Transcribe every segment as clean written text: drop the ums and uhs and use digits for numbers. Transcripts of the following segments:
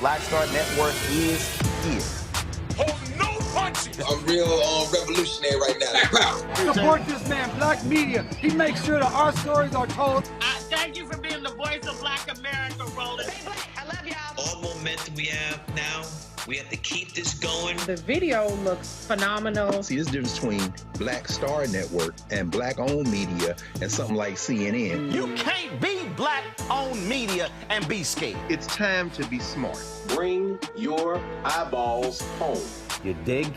Black Star Network is here. Hold no punches. I'm real revolutionary right now. Black power. Support this man, Black media. He makes sure that our stories are told. Thank you for being the voice of Black America, Roland. Stay black. I love y'all. All momentum we have now, we have to keep this going. The video looks phenomenal. See, this difference between Black Star Network and Black-owned media and something like CNN. You can't be Black-owned media and be scared. It's time to be smart. Bring your eyeballs home. You dig?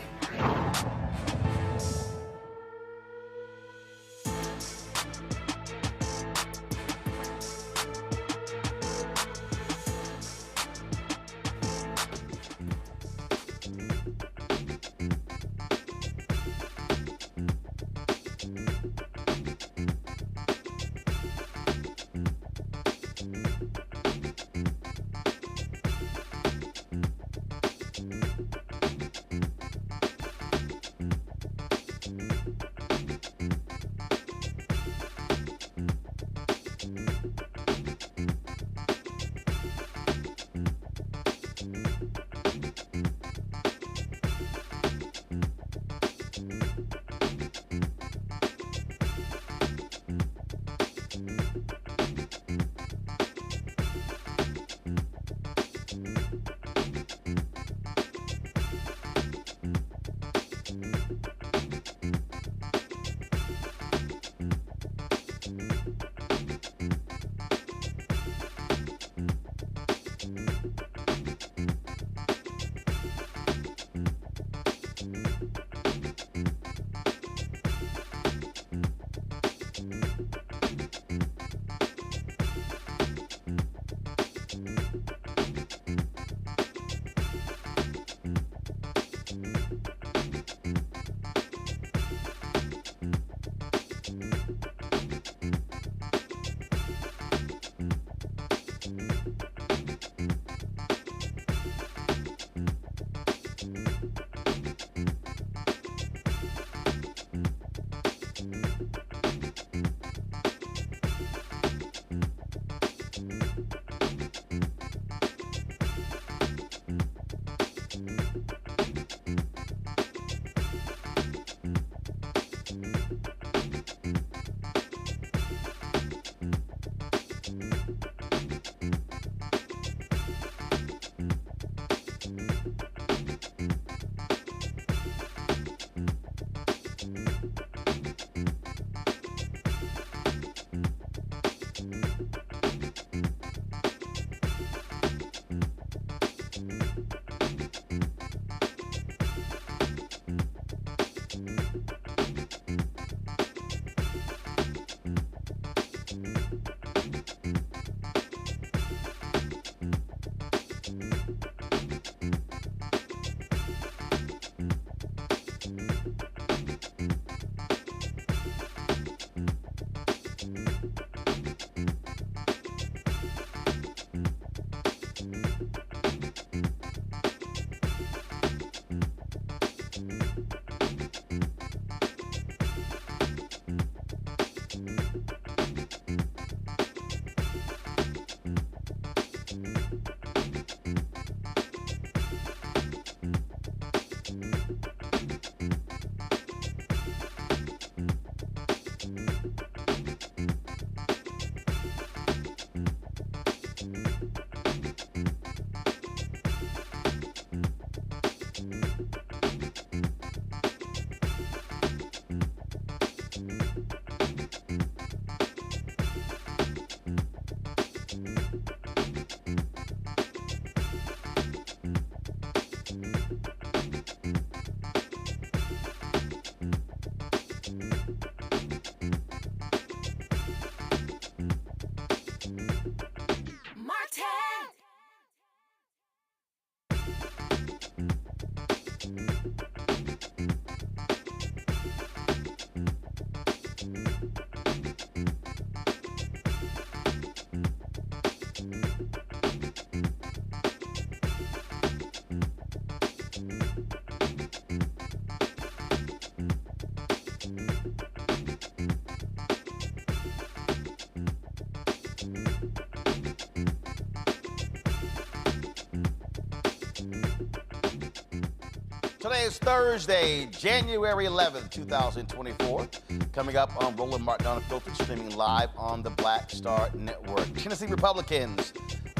Today is Thursday, January 11th, 2024. Coming up on Roland Martin Unfiltered, streaming live on the Black Star Network. Tennessee Republicans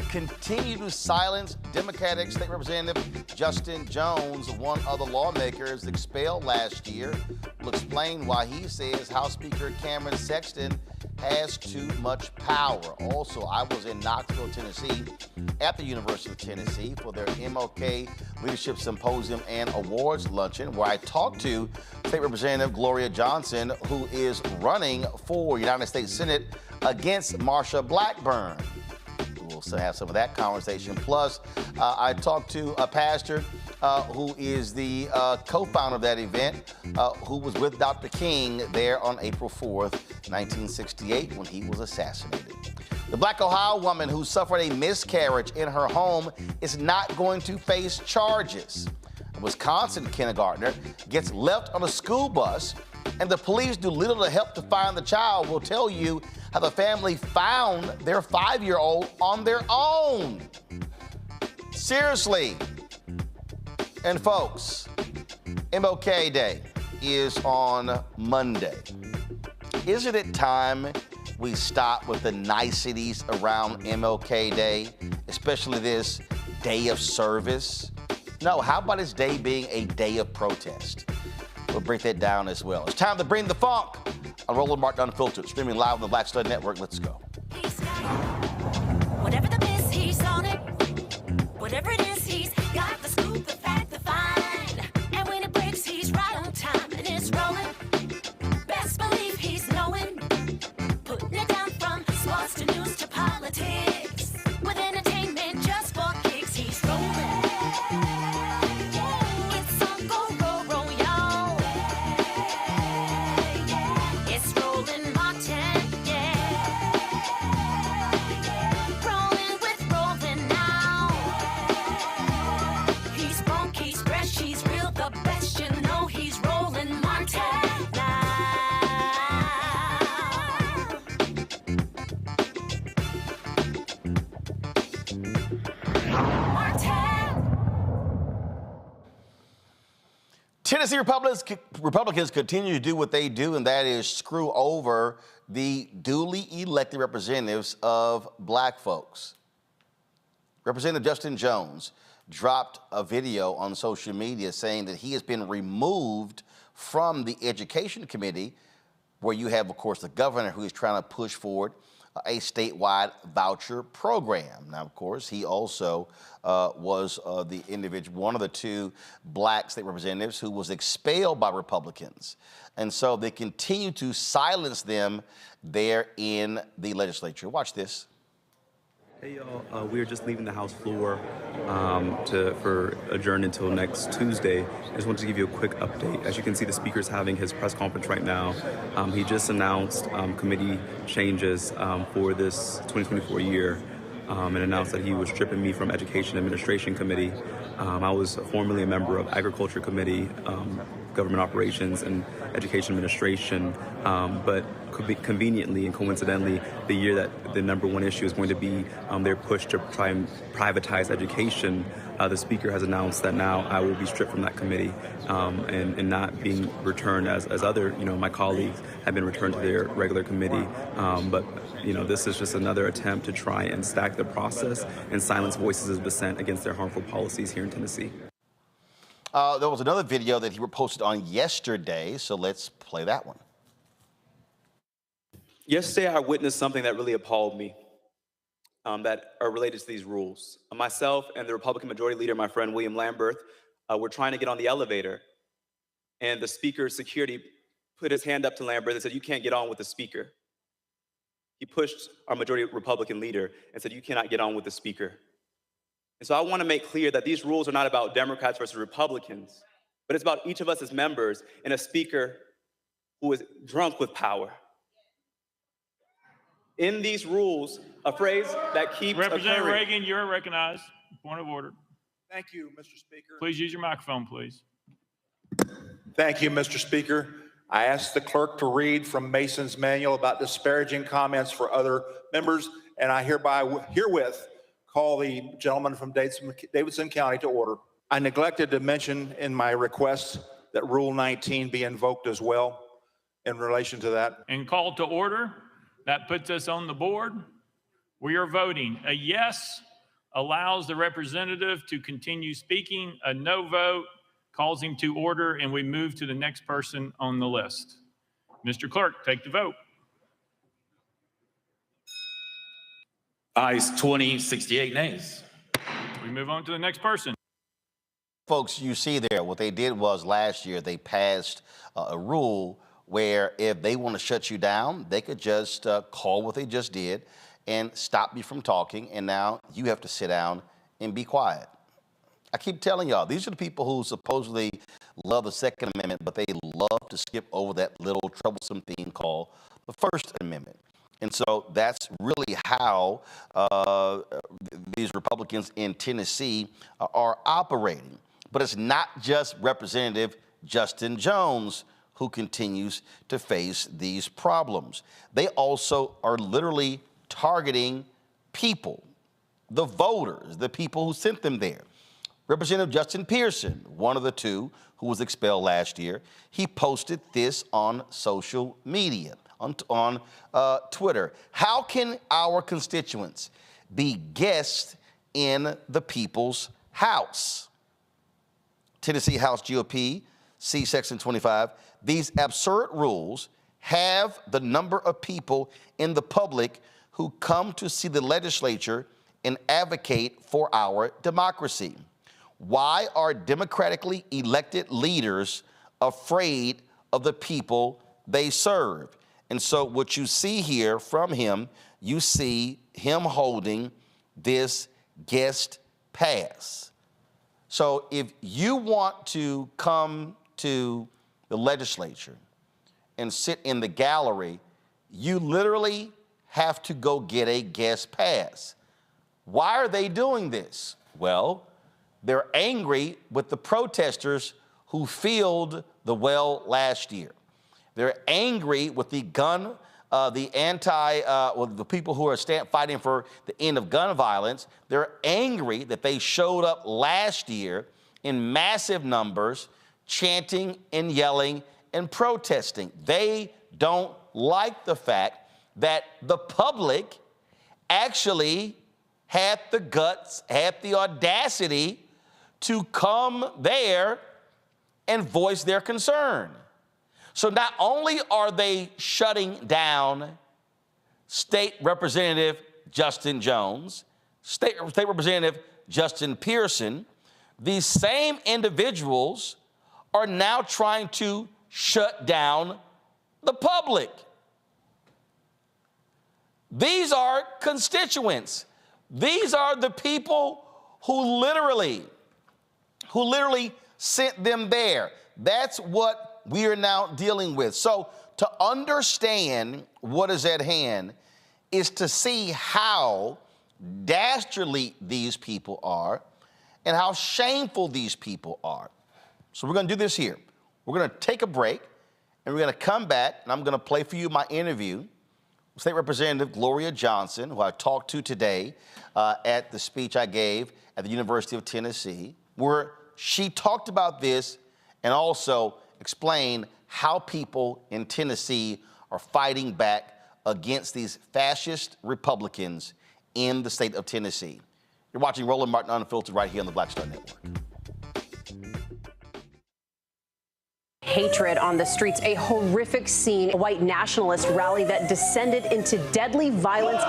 continue to silence Democratic State Representative Justin Jones, one of the lawmakers expelled last year. We'll explain why he says House Speaker Cameron Sexton has too much power. Also, I was in Knoxville, Tennessee, at the University of Tennessee for their MLK Leadership Symposium and Awards Luncheon, where I talked to State Representative Gloria Johnson, who is running for United States Senate against Marsha Blackburn. We'll have some of that conversation. Plus, I talked to a pastor who is the co-founder of that event, who was with Dr. King there on April 4th, 1968, when he was assassinated. The Black Ohio woman who suffered a miscarriage in her home is not going to face charges. A Wisconsin kindergartner gets left on a school bus, and the police do little to help to find the child. We'll tell you how the family found their 5-year-old on their own. Seriously. And folks, MLK Day is on Monday. Isn't it time we stop with the niceties around MLK Day, especially this day of service? No, how about this day being a day of protest? We'll break that down as well. It's time to bring the funk on Roland Martin Unfiltered, streaming live on the Black Star Network. Let's go. Whatever the miss, he's on it. Whatever it is, he's got the scoop, the fact, the find. And when it breaks, he's right on time and it's rolling. Best believe he's knowing. Putting it down from sports to news to politics. With entertainment just for kicks, he's rolling. It's on go, roll, roll, y'all. It's Roland Martin, yeah. Rolling with Roland now. He's funky, he's fresh, he's real, the best, you know he's Roland Martin now. Tennessee Republicans continue to do what they do, and that is screw over the duly elected representatives of black folks. Representative Justin Jones dropped a video on social media saying that he has been removed from the Education Committee, where you have, of course, the governor who is trying to push forward a statewide voucher program. Now, of course, he also was the individual, one of the two black state representatives who was expelled by Republicans. And so they continue to silence them there in the legislature. Watch this. Hey y'all, we are just leaving the House floor for adjourn until next Tuesday. I just wanted to give you a quick update. As you can see, the Speaker's having his press conference right now. He just announced committee changes for this 2024 year and announced that he was stripping me from Education Administration Committee. I was formerly a member of Agriculture Committee, Government Operations, and Education Administration, but conveniently and coincidentally, the year that the #1 issue is going to be their push to try and privatize education, the Speaker has announced that now I will be stripped from that committee and not being returned as other, my colleagues have been returned to their regular committee. But this is just another attempt to try and stack the process and silence voices of dissent against their harmful policies here in Tennessee. There was another video that he posted on yesterday, so let's play that one. Yesterday, I witnessed something that really appalled me that are related to these rules. Myself and the Republican Majority Leader, my friend William Lamberth, were trying to get on the elevator, and the Speaker's security put his hand up to Lamberth and said, "You can't get on with the Speaker." He pushed our Majority Republican Leader and said, "You cannot get on with the Speaker." And so I want to make clear that these rules are not about Democrats versus Republicans, but it's about each of us as members and a Speaker who is drunk with power. In these rules, a phrase that keeps Representative occurring. Reagan, you're recognized. Point of order. Thank you, Mr. Speaker. Please use your microphone, please. Thank you, Mr. Speaker. I asked the clerk to read from Mason's manual about disparaging comments for other members, and I herewith call the gentleman from Davidson County to order. I neglected to mention in my request that Rule 19 be invoked as well in relation to that. And call to order. That puts us on the board. We are voting. A yes allows the representative to continue speaking. A no vote calls him to order, and we move to the next person on the list. Mr. Clerk, take the vote. Ayes 20, 68 nays. We move on to the next person. Folks, you see there, what they did was last year they passed a rule where if they want to shut you down, they could just call what they just did and stop you from talking, and now you have to sit down and be quiet. I keep telling y'all, these are the people who supposedly love the Second Amendment, but they love to skip over that little troublesome thing called the First Amendment. And so that's really how these Republicans in Tennessee are operating. But it's not just Representative Justin Jones who continues to face these problems. They also are literally targeting people, the voters, the people who sent them there. Representative Justin Pearson, one of the two who was expelled last year, he posted this on social media, on Twitter. How can our constituents be guests in the people's house? Tennessee House GOP, see Section 25. These absurd rules have the number of people in the public who come to see the legislature and advocate for our democracy. Why are democratically elected leaders afraid of the people they serve? And so what you see here from him, you see him holding this guest pass. So if you want to come to the legislature and sit in the gallery, you literally have to go get a guest pass. Why are they doing this? Well, they're angry with the protesters who filled the well last year. They're angry with the the people who are fighting for the end of gun violence. They're angry that they showed up last year in massive numbers, chanting and yelling and protesting. They don't like the fact that the public actually had the guts, had the audacity to come there and voice their concern. So not only are they shutting down State Representative Justin Jones, State Representative Justin Pearson, these same individuals are now trying to shut down the public. These are constituents. These are the people who literally sent them there. That's what we are now dealing with. So to understand what is at hand is to see how dastardly these people are and how shameful these people are. So we're going to do this here. We're going to take a break, and we're going to come back, and I'm going to play for you my interview with State Representative Gloria Johnson, who I talked to today at the speech I gave at the University of Tennessee, where she talked about this and also explained how people in Tennessee are fighting back against these fascist Republicans in the state of Tennessee. You're watching Roland Martin Unfiltered right here on the Black Star Network. Hatred on the streets, a horrific scene, a white nationalist rally that descended into deadly violence.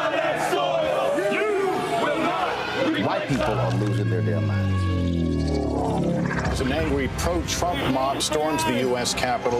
White people are losing their damn minds. An angry pro-Trump mob storms the U.S. Capitol.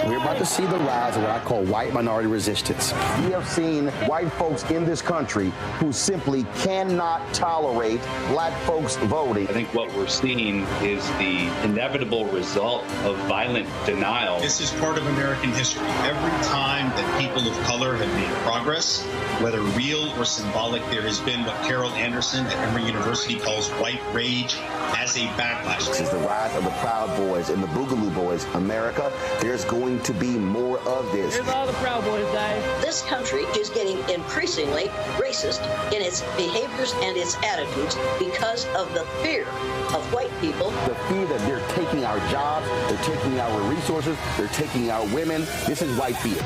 We're about to see the rise of what I call white minority resistance. We have seen white folks in this country who simply cannot tolerate black folks voting. I think what we're seeing is the inevitable result of violent denial. This is part of American history. Every time that people of color have made progress, whether real or symbolic, there has been what Carol Anderson at Emory University calls white rage as a backlash. This is the rise of the Proud Boys and the Boogaloo Boys. America, there's going going to be more of this. Here's all the Proud Boys, guys. This country is getting increasingly racist in its behaviors and its attitudes because of the fear of white people. The fear that they're taking our jobs, they're taking our resources, they're taking our women. This is white fear.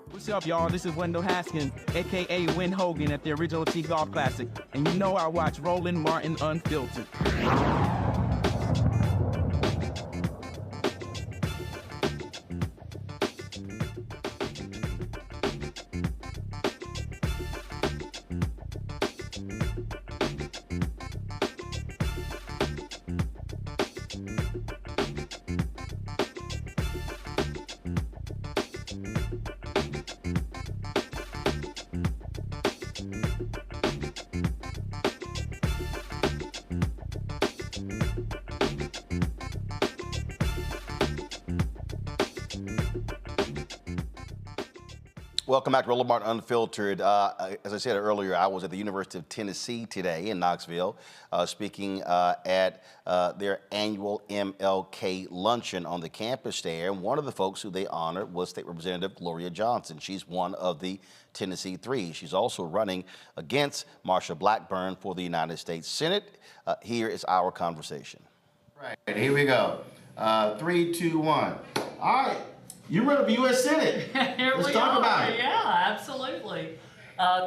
What's up, y'all? This is Wendell Haskins, a.k.a. Win Hogan at the Original T Golf Classic. And you know I watch Roland Martin Unfiltered. Welcome back to Roland Martin Unfiltered. As I said earlier, I was at the University of Tennessee today in Knoxville, speaking at their annual MLK Luncheon on the campus there. And one of the folks who they honored was State Representative Gloria Johnson. She's one of the Tennessee Three. She's also running against Marsha Blackburn for the United States Senate. Here is our conversation. Right, here we go. 3, 2, 1. All right. You run for U.S. Senate. Let's talk about it. Yeah, absolutely.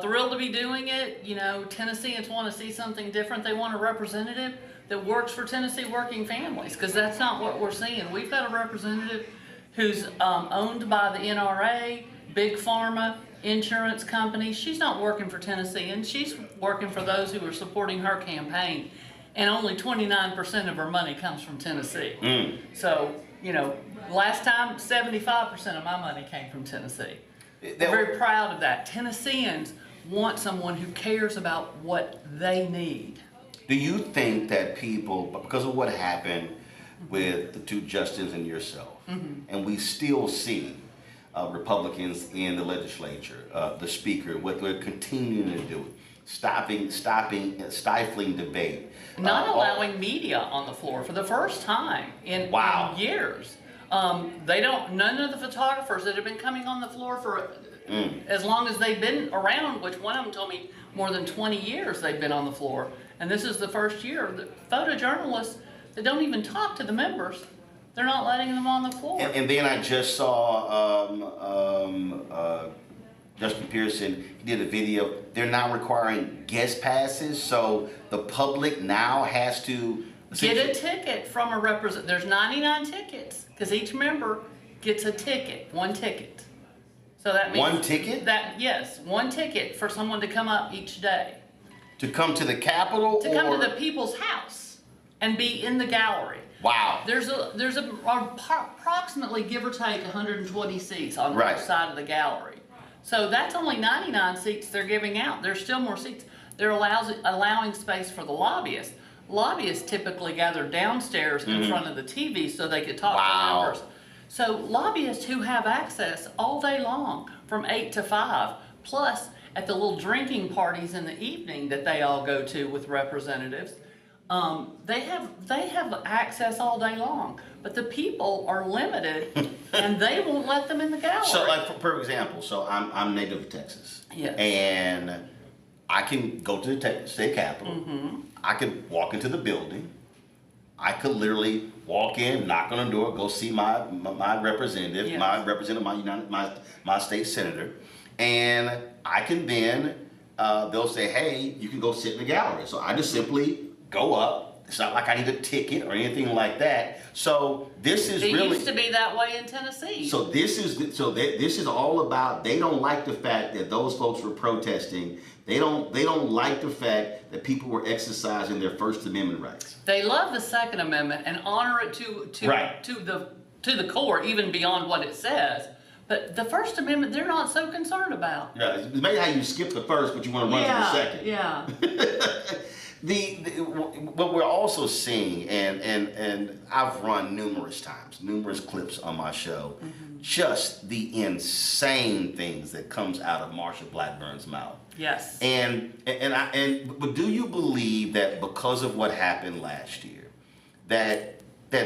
Thrilled to be doing it. You know, Tennesseans want to see something different. They want a representative that works for Tennessee working families, because that's not what we're seeing. We've got a representative who's owned by the NRA, Big Pharma, insurance companies. She's not working for Tennesseans. She's working for those who are supporting her campaign. And only 29% of her money comes from Tennessee. So, you know, last time, 75% of my money came from Tennessee. We're very proud of that. Tennesseans want someone who cares about what they need. Do you think that people, because of what happened with the two Justins and yourself, and we still see Republicans in the legislature, the speaker, what they're continuing to do, stifling debate. Not allowing media on the floor for the first time in years. None of the photographers that have been coming on the floor for as long as they've been around, which one of them told me more than 20 years they've been on the floor. And this is the first year. The photojournalists that don't even talk to the members, they're not letting them on the floor. And then I just saw Justin Pearson, he did a video. They're now requiring guest passes, so the public now has to get a ticket from a representative. There's 99 tickets, because each member gets a ticket, one ticket. So that means one ticket? Yes, one ticket for someone to come up each day. To come to the Capitol? To come to the people's house and be in the gallery. Wow. There's approximately, give or take, 120 seats on each side of the gallery. So that's only 99 seats they're giving out. There's still more seats. They're allowing space for the lobbyists. Lobbyists typically gather downstairs in front of the TV so they could talk to members. So lobbyists who have access all day long from 8 to 5, plus at the little drinking parties in the evening that they all go to with representatives, they have access all day long. But the people are limited, and they won't let them in the gallery. So, like for example, so I'm native of Texas, and I can go to the state capitol. I could walk into the building. I could literally walk in, knock on the door, go see my representative, my state senator, and I can then they'll say, hey, you can go sit in the gallery. So I just simply go up. It's not like I need a ticket or anything like that. So this is It really used to be that way in Tennessee. So this is all about. They don't like the fact that those folks were protesting. They don't like the fact that people were exercising their First Amendment rights. They love the Second Amendment and honor it to the core, even beyond what it says. But the First Amendment, they're not so concerned about. Yeah, it's maybe how you skip the first, but you want to run to the second. Yeah. What we're also seeing, and I've run numerous clips on my show, just the insane things that comes out of Marsha Blackburn's mouth. Yes. But do you believe that because of what happened last year, that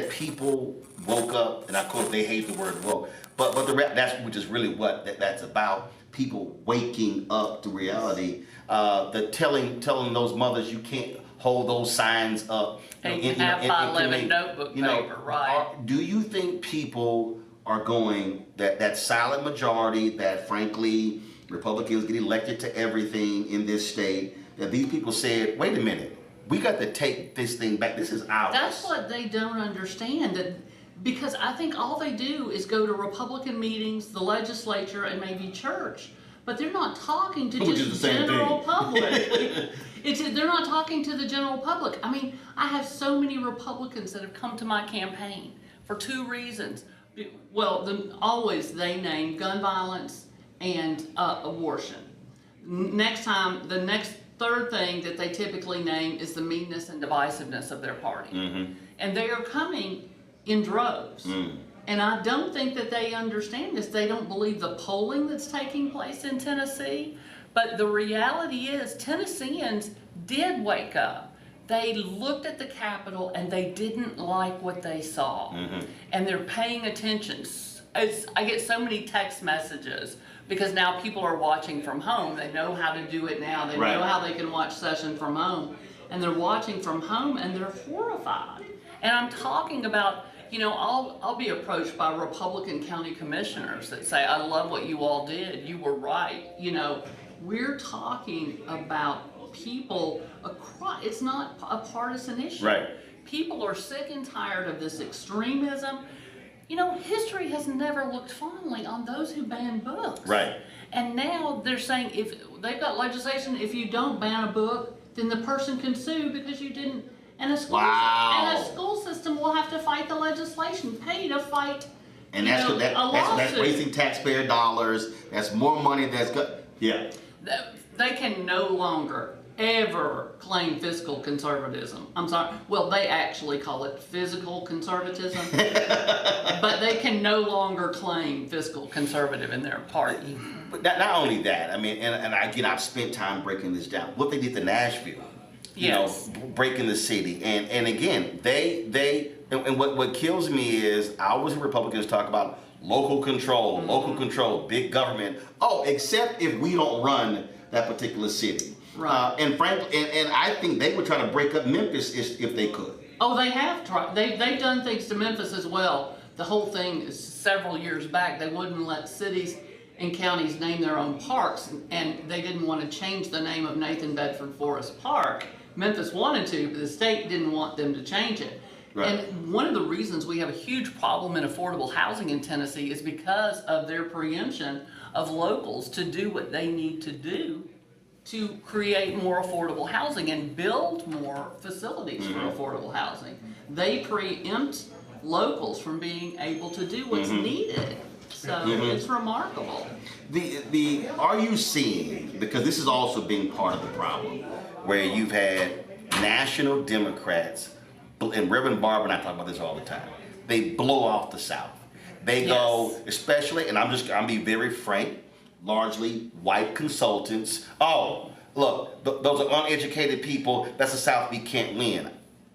people woke up, and of course they hate the word woke, but which is really what that's about. People waking up to reality. Telling those mothers you can't hold those signs up. And you have 511 notebook paper, right? Do you think people are going, that silent majority that frankly Republicans get elected to everything in this state, that these people said, wait a minute, we got to take this thing back. This is ours. That's what they don't understand. Because I think all they do is go to Republican meetings, the legislature, and maybe church. But they're not talking to just the general public. They're not talking to the general public. I mean, I have so many Republicans that have come to my campaign for two reasons. Well, always they name gun violence and abortion. The next third thing that they typically name is the meanness and divisiveness of their party. And they are coming in droves. And I don't think that they understand this. They don't believe the polling that's taking place in Tennessee. But the reality is Tennesseans did wake up. They looked at the Capitol and they didn't like what they saw. And they're paying attention. I get so many text messages because now people are watching from home. They know how to do it now. They know how they can watch session from home. And they're watching from home and they're horrified. And I'm talking about, I'll be approached by Republican county commissioners that say, I love what you all did. You were right. We're talking about people across, it's not a partisan issue. Right. People are sick and tired of this extremism. History has never looked fondly on those who ban books. Right. And now they're saying if they've got legislation, if you don't ban a book, then the person can sue because you didn't. And a school system will have to fight the legislation, pay to fight. And that's wasting taxpayer dollars. That's more money. They can no longer ever claim fiscal conservatism. I'm sorry. Well, they actually call it physical conservatism, but they can no longer claim fiscal conservative in their party. But not only that. I mean, and again, I've spent time breaking this down. What they did to Nashville. Breaking the city. And again, and what kills me is I always hear Republicans talk about local control, big government. Oh, except if we don't run that particular city. Right. And frankly, and I think they would try to break up Memphis if they could. Oh, they have tried. They've done things to Memphis as well. The whole thing is several years back, they wouldn't let cities and counties name their own parks, and they didn't want to change the name of Nathan Bedford Forest Park. Memphis wanted to, but the state didn't want them to change it. Right. And one of the reasons we have a huge problem in affordable housing in Tennessee is because of their preemption of locals to do what they need to do to create more affordable housing and build more facilities for affordable housing. They preempt locals from being able to do what's needed. So it's remarkable. Are you seeing, because this is also being part of the problem, where you've had national Democrats, and Reverend Barber and I talk about this all the time, they blow off the South. They go, especially, and I'm be very frank, largely white consultants. Oh, look, those are uneducated people. That's the South we can't win.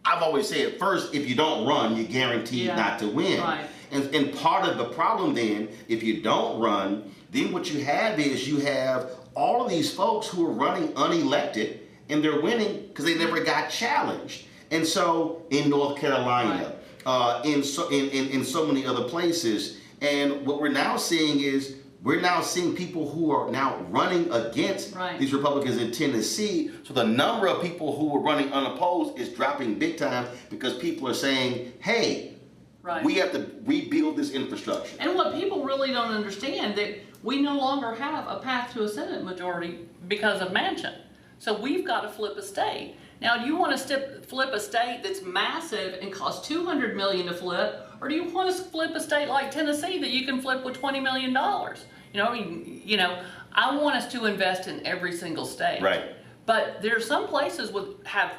I've always said, first, if you don't run, you're guaranteed not to win. Right. And part of the problem then, if you don't run, then what you have is you have all of these folks who are running unelected, and they're winning because they never got challenged. And so in North Carolina, in so many other places, and what we're now seeing is we're now seeing people who are now running against these Republicans in Tennessee. So the number of people who were running unopposed is dropping big time because people are saying, hey, we have to rebuild this infrastructure. And what people really don't understand, that we no longer have a path to a Senate majority because of Manchin. So we've got to flip a state. Now, do you want to flip a state that's massive and costs $200 million to flip, or do you want to flip a state like Tennessee that you can flip with $20 million? I want us to invest in every single state. Right. But there are some places have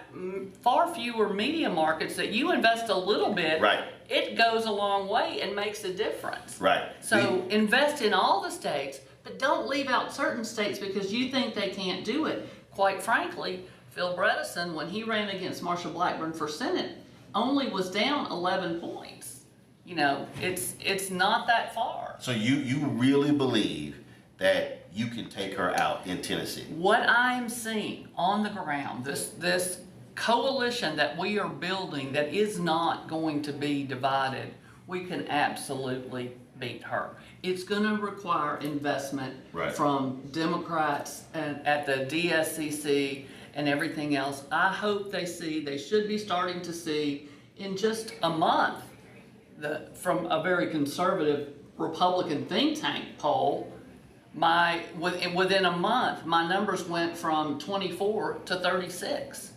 far fewer media markets that you invest a little bit, it goes a long way and makes a difference. Right. So invest in all the states, but don't leave out certain states because you think they can't do it. Quite frankly, Phil Bredesen, when he ran against Marsha Blackburn for Senate, only was down 11 points. It's not that far. So you really believe that you can take her out in Tennessee? What I'm seeing on the ground, this coalition that we are building that is not going to be divided, we can absolutely beat her. It's going to require investment from Democrats and at the DSCC and everything else. I hope they should be starting to see in just a month, from a very conservative Republican think tank poll, within a month, my numbers went from 24 to 36.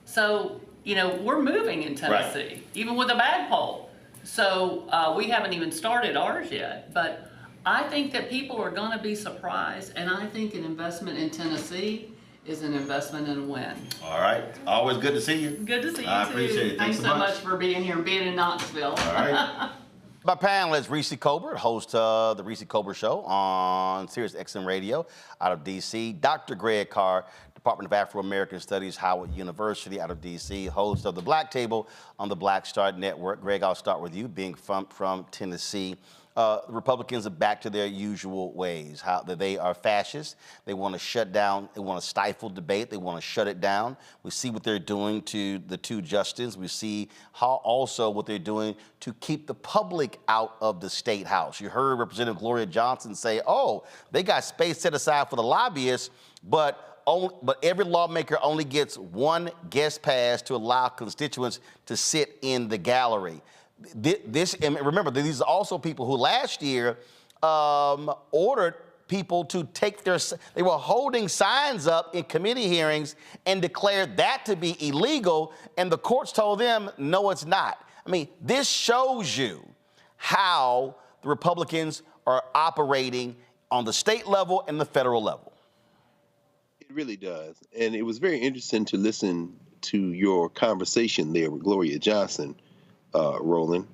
So, we're moving in Tennessee, even with a bad poll. So we haven't even started ours yet, but I think that people are going to be surprised, and I think an investment in Tennessee is an investment in a win. All right. Always good to see you. Good to see you, I too. appreciate it. Thanks so much for being here and being in Knoxville. All right. My panelist, Reese Colbert, host of the Reese Colbert Show on Sirius XM Radio out of D.C. Dr. Greg Carr, Department of Afro-American Studies, Howard University out of D.C., host of The Black Table on the Black Star Network. Greg, I'll start with you, being from Tennessee. Republicans are back to their usual ways, how that they are fascist. They want to shut down, they want to stifle debate, they want to shut it down. We see what they're doing to the two justices. We see how also what they're doing to keep the public out of the state house. You heard Representative Gloria Johnson say, oh, they got space set aside for the lobbyists, but every lawmaker only gets one guest pass to allow constituents to sit in the gallery. And remember, these are also people who last year ordered people to take they were holding signs up in committee hearings and declared that to be illegal, and the courts told them, no, it's not. I mean, this shows you how the Republicans are operating on the state level and the federal level. It really does. And it was very interesting to listen to your conversation there with Gloria Johnson, Roland,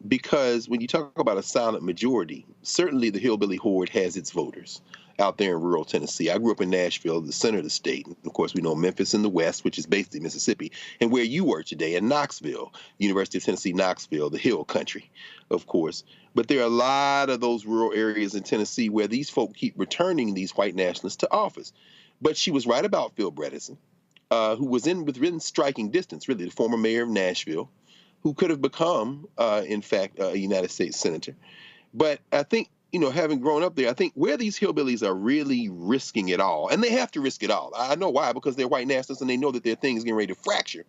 because when you talk about a silent majority, certainly the hillbilly horde has its voters out there in rural Tennessee. I grew up in Nashville, the center of the state. And of course, we know Memphis in the west, which is basically Mississippi, and where you were today in Knoxville, University of Tennessee, Knoxville, the hill country, of course. But there are a lot of those rural areas in Tennessee where these folk keep returning these white nationalists to office. But she was right about Phil Bredesen, who was within striking distance, really, the former mayor of Nashville, who could have become, in fact, a United States senator. But I think, having grown up there, I think where these hillbillies are really risking it all, and they have to risk it all. I know why, because they're white nationalists and they know that their thing is getting ready to fracture.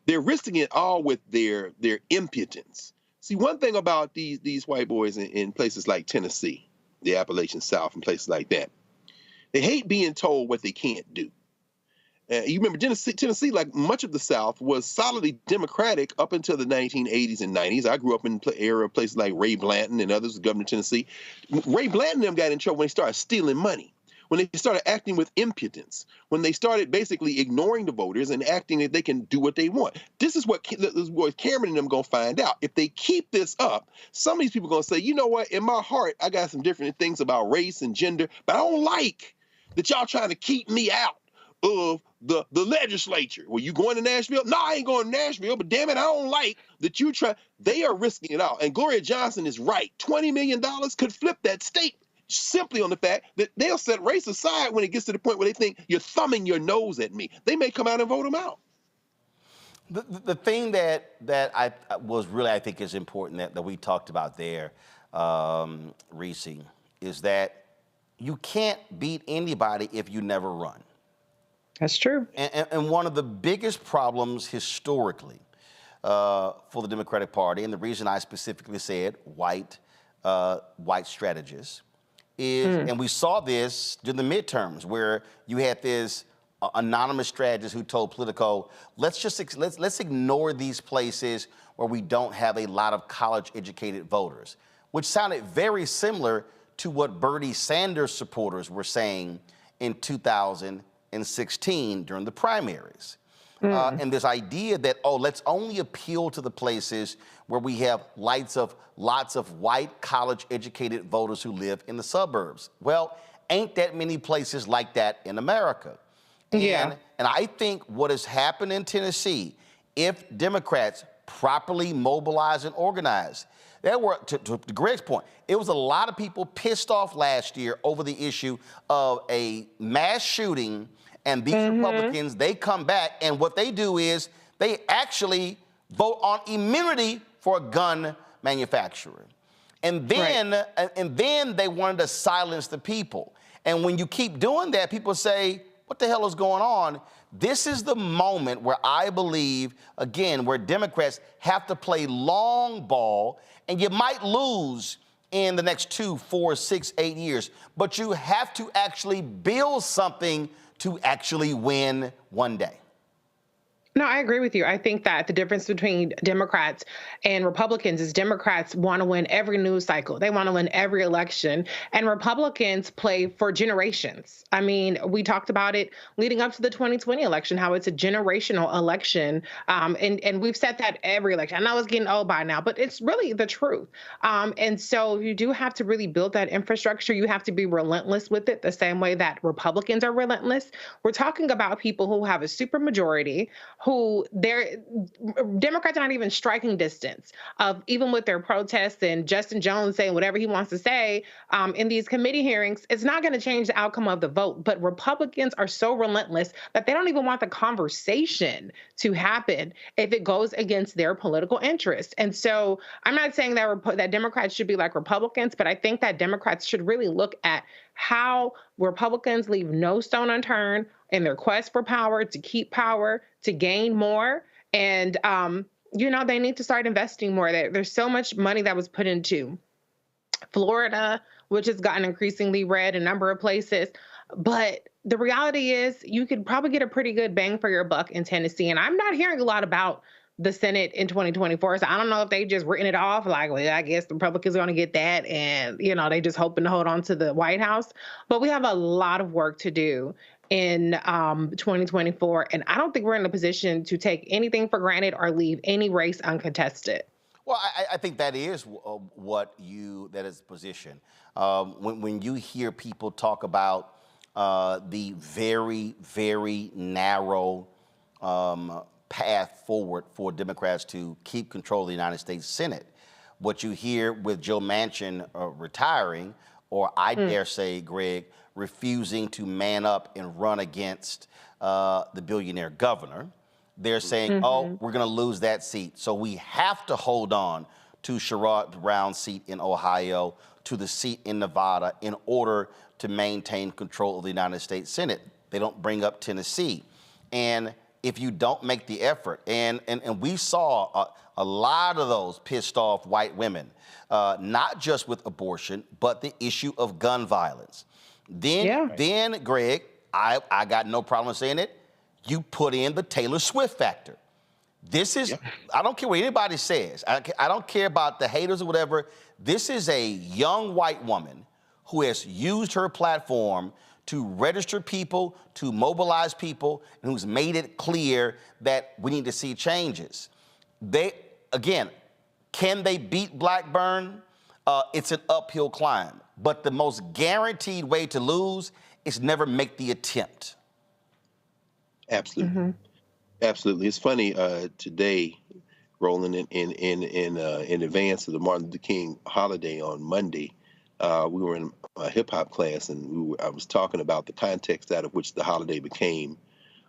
They're risking it all with their impotence. See, one thing about these white boys in places like Tennessee, the Appalachian South, and places like that, they hate being told what they can't do. You remember Tennessee, like much of the South, was solidly Democratic up until the 1980s and 90s. I grew up in the era of places like Ray Blanton and others, the governor of Tennessee. Ray Blanton and them got in trouble when they started stealing money, when they started acting with impotence, when they started basically ignoring the voters and acting that they can do what they want. This is what Cameron and them going to find out. If they keep this up, some of these people are going to say, you know what, in my heart, I got some different things about race and gender, but I don't like that y'all trying to keep me out of the legislature. Well, you going to Nashville? No, I ain't going to Nashville, but damn it, I don't like that you try. They are risking it all. And Gloria Johnson is right. $20 million could flip that state simply on the fact that they'll set race aside when it gets to the point where they think you're thumbing your nose at me. They may come out and vote them out. The thing that I think is important that we talked about there, Reese, is that you can't beat anybody if you never run. That's true. And one of the biggest problems historically for the Democratic Party, and the reason I specifically said white strategists, is, and we saw this during the midterms, where you had this anonymous strategist who told Politico, let's ignore these places where we don't have a lot of college-educated voters, which sounded very similar to what Bernie Sanders supporters were saying in 2016 during the primaries. And this idea that, let's only appeal to the places where we have lots of white college-educated voters who live in the suburbs. Well, ain't that many places like that in America. And I think what has happened in Tennessee, if Democrats properly mobilize and organize, there were, to Greg's point, it was a lot of people pissed off last year over the issue of a mass shooting. And these Republicans, they come back, and what they do is they actually vote on immunity for a gun manufacturer. And then, and then they wanted to silence the people. And when you keep doing that, people say, what the hell is going on? This is the moment where I believe, again, where Democrats have to play long ball, and you might lose in the next 2, 4, 6, 8 years, but you have to actually build something to actually win one day. No, I agree with you. I think that the difference between Democrats and Republicans is Democrats want to win every news cycle. They want to win every election. And Republicans play for generations. I mean, we talked about it leading up to the 2020 election, how it's a generational election. And we've said that every election. I know it's getting old by now, but it's really the truth. And so you do have to really build that infrastructure. You have to be relentless with it the same way that Republicans are relentless. We're talking about people who have a supermajority, who Democrats aren't even striking distance of, even with their protests and Justin Jones saying whatever he wants to say in these committee hearings, it's not going to change the outcome of the vote. But Republicans are so relentless that they don't even want the conversation to happen if it goes against their political interests. And so I'm not saying that Democrats should be like Republicans, but I think that Democrats should really look at how Republicans leave no stone unturned in their quest for power, to keep power, to gain more. And, they need to start investing more. There's so much money that was put into Florida, which has gotten increasingly red in a number of places. But the reality is you could probably get a pretty good bang for your buck in Tennessee. And I'm not hearing a lot about the Senate in 2024. So I don't know if they just written it off like, well, I guess the Republicans are going to get that. And, they just hoping to hold on to the White House. But we have a lot of work to do in 2024. And I don't think we're in a position to take anything for granted or leave any race uncontested. Well, I think that is that is the position. When you hear people talk about the very, very narrow path forward for Democrats to keep control of the United States Senate, what you hear with Joe Manchin retiring, or I dare say, Greg, refusing to man up and run against the billionaire governor, they're saying, we're going to lose that seat. So we have to hold on to Sherrod Brown's seat in Ohio, to the seat in Nevada, in order to maintain control of the United States Senate. They don't bring up Tennessee. And if you don't make the effort, and we saw a lot of those pissed off white women, not just with abortion, but the issue of gun violence. Then Greg, I got no problem saying it, you put in the Taylor Swift factor. This is, I don't care what anybody says. I don't care about the haters or whatever. This is a young white woman who has used her platform to register people, to mobilize people, and who's made it clear that we need to see changes. Can they beat Blackburn? It's an uphill climb. But the most guaranteed way to lose is never make the attempt. Absolutely. Absolutely. It's funny, today, Roland, in advance of the Martin Luther King holiday on Monday, we were in a hip hop class, and I was talking about the context out of which the holiday became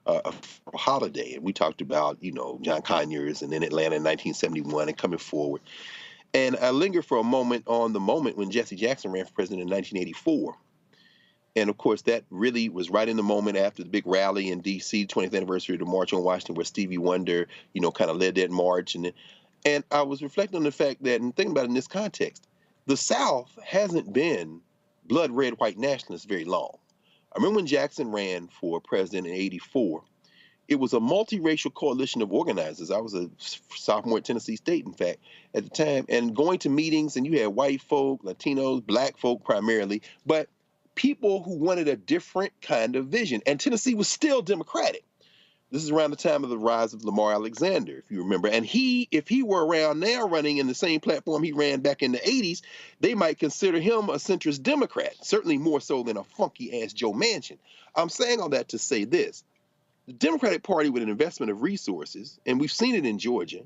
a holiday. And we talked about, John Conyers and in Atlanta in 1971 and coming forward. And I linger for a moment on the moment when Jesse Jackson ran for president in 1984. And of course, that really was right in the moment after the big rally in D.C., 20th anniversary of the March on Washington, where Stevie Wonder, kind of led that march. And I was reflecting on the fact that, and thinking about it in this context, the South hasn't been blood red white nationalists very long. I remember when Jackson ran for president in 84, it was a multiracial coalition of organizers. I was a sophomore at Tennessee State, in fact, at the time, and going to meetings, and you had white folk, Latinos, black folk primarily, but people who wanted a different kind of vision. And Tennessee was still Democratic. This is around the time of the rise of Lamar Alexander, if you remember. And if he were around now running in the same platform he ran back in the 80s, they might consider him a centrist Democrat, certainly more so than a funky-ass Joe Manchin. I'm saying all that to say this. The Democratic Party, with an investment of resources, and we've seen it in Georgia,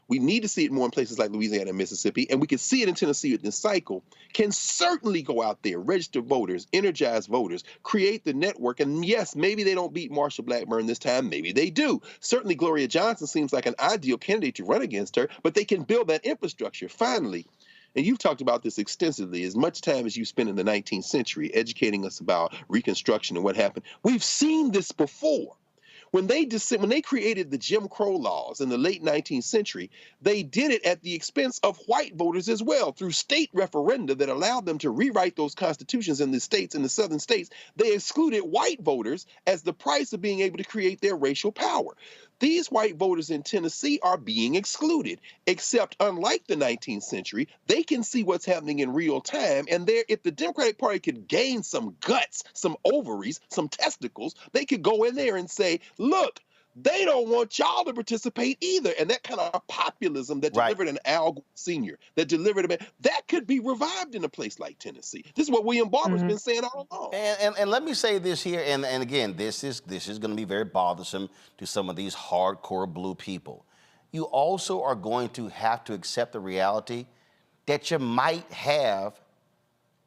we need to see it more in places like Louisiana and Mississippi, and we can see it in Tennessee with this cycle, can certainly go out there, register voters, energize voters, create the network. And yes, maybe they don't beat Marsha Blackburn this time. Maybe they do. Certainly Gloria Johnson seems like an ideal candidate to run against her, but they can build that infrastructure. Finally, and you've talked about this extensively, as much time as you spent in the 19th century educating us about Reconstruction and what happened, we've seen this before. When they created the Jim Crow laws in the late 19th century, they did it at the expense of white voters as well, through state referenda that allowed them to rewrite those constitutions in the states, in the southern states. They excluded white voters as the price of being able to create their racial power. These white voters in Tennessee are being excluded, except unlike the 19th century, they can see what's happening in real time. And if the Democratic Party could gain some guts, some ovaries, some testicles, they could go in there and say, look, they don't want y'all to participate either. And that kind of populism that delivered an Al Gore Sr., that delivered that could be revived in a place like Tennessee. This is what William Barber's been saying all along. And let me say this here, and again, this is going to be very bothersome to some of these hardcore blue people. You also are going to have to accept the reality that you might have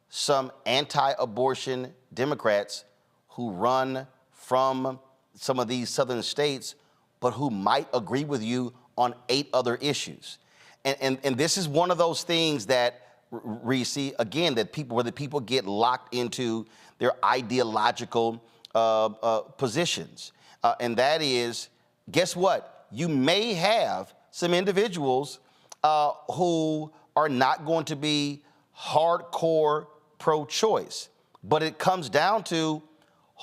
some anti-abortion Democrats who run from some of these southern states, but who might agree with you on 8 other issues. And this is one of those things that, Reese, again, where the people get locked into their ideological positions. And that is, guess what? You may have some individuals who are not going to be hardcore pro-choice, but it comes down to,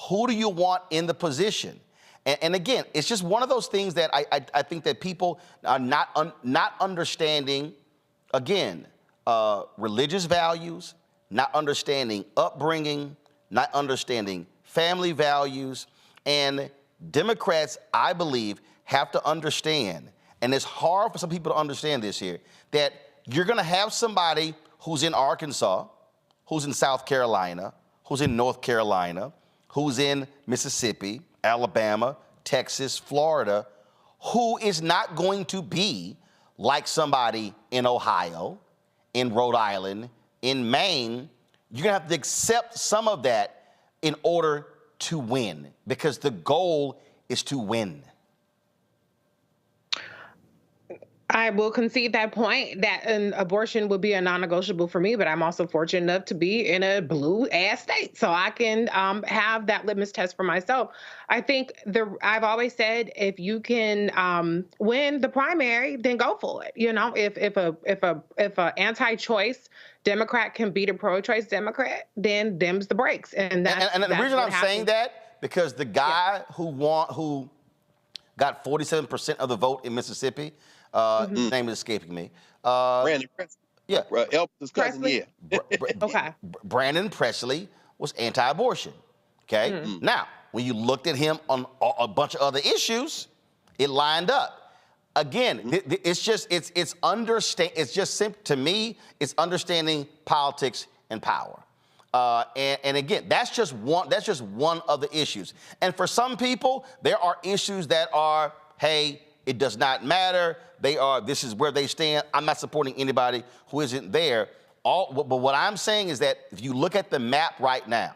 who do you want in the position? And again, it's just one of those things that I think that people are not understanding, again, religious values, not understanding upbringing, not understanding family values. And Democrats, I believe, have to understand, and it's hard for some people to understand this here, that you're going to have somebody who's in Arkansas, who's in South Carolina, who's in North Carolina, who's in Mississippi, Alabama, Texas, Florida, who is not going to be like somebody in Ohio, in Rhode Island, in Maine. You're going to have to accept some of that in order to win, because the goal is to win. I will concede that point, that an abortion would be a non-negotiable for me, but I'm also fortunate enough to be in a blue-ass state, so I can have that litmus test for myself. I think I've always said, if you can win the primary, then go for it. You know, if a anti-choice Democrat can beat a pro-choice Democrat, then them's the breaks, and that's and the reason I'm saying that, because the guy who got 47% of the vote in Mississippi. His name is escaping me. Brandon Presley. Yeah. Elvis's cousin, Presley? Okay. Brandon Presley was anti-abortion. Okay. Now, when you looked at him on a bunch of other issues, it lined up. Again, to me, it's understanding politics and power. And again, that's just one of the issues. And for some people, there are issues that are, hey, it does not matter. This is where they stand. I'm not supporting anybody who isn't there. But what I'm saying is that if you look at the map right now,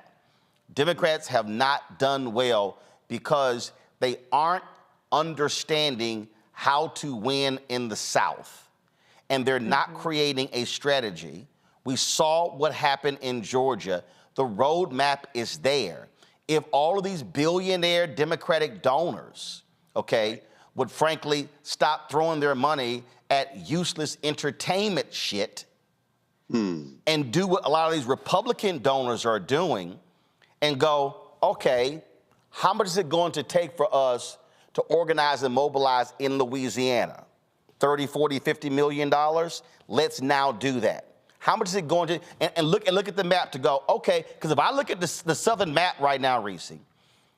Democrats have not done well because they aren't understanding how to win in the South. and they're not creating a strategy. We saw what happened in Georgia. The roadmap is there. If all of these billionaire Democratic donors, okay, would frankly stop throwing their money at useless entertainment shit and do what a lot of these Republican donors are doing and go, okay, how much is it going to take for us to organize and mobilize in Louisiana? 30, 40, 50 million dollars? Let's now do that. How much is it going to, and look at the map to go, okay, because if I look at the southern map right now, Reese,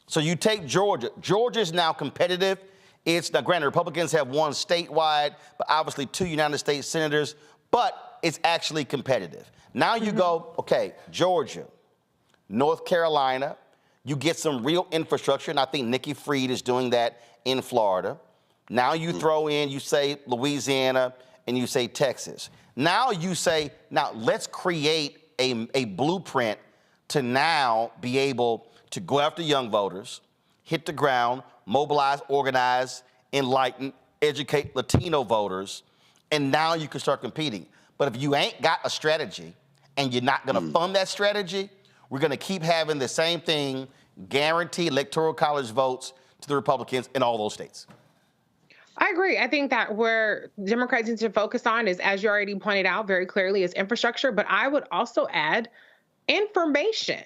so you take Georgia. Georgia is now competitive. It's, now granted, Republicans have won statewide, but obviously 2 United States senators, but it's actually competitive. Now you go, okay, Georgia, North Carolina, you get some real infrastructure, and I think Nikki Fried is doing that in Florida. Now you throw in, you say Louisiana, and you say Texas. Now you say, now let's create a blueprint to now be able to go after young voters, hit the ground, mobilize, organize, enlighten, educate Latino voters, and now you can start competing. But if you ain't got a strategy and you're not gonna fund that strategy, we're gonna keep having the same thing, guarantee electoral college votes to the Republicans in all those states. I agree. I think that where Democrats need to focus on is, as you already pointed out very clearly, is infrastructure. But I would also add information.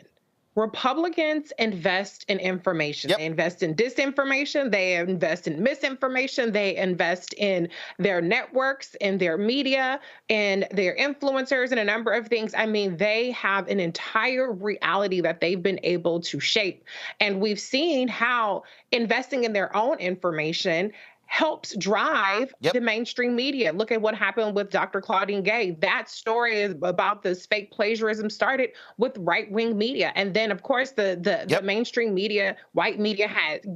Republicans invest in information. They invest in disinformation. They invest in misinformation. They invest in their networks, in their media, in their influencers, and a number of things. I mean, they have an entire reality that they've been able to shape. And we've seen how investing in their own information helps drive the mainstream media. Look at what happened with Dr. Claudine Gay. That story about this fake plagiarism started with right-wing media. And then, of course, the mainstream media, white media,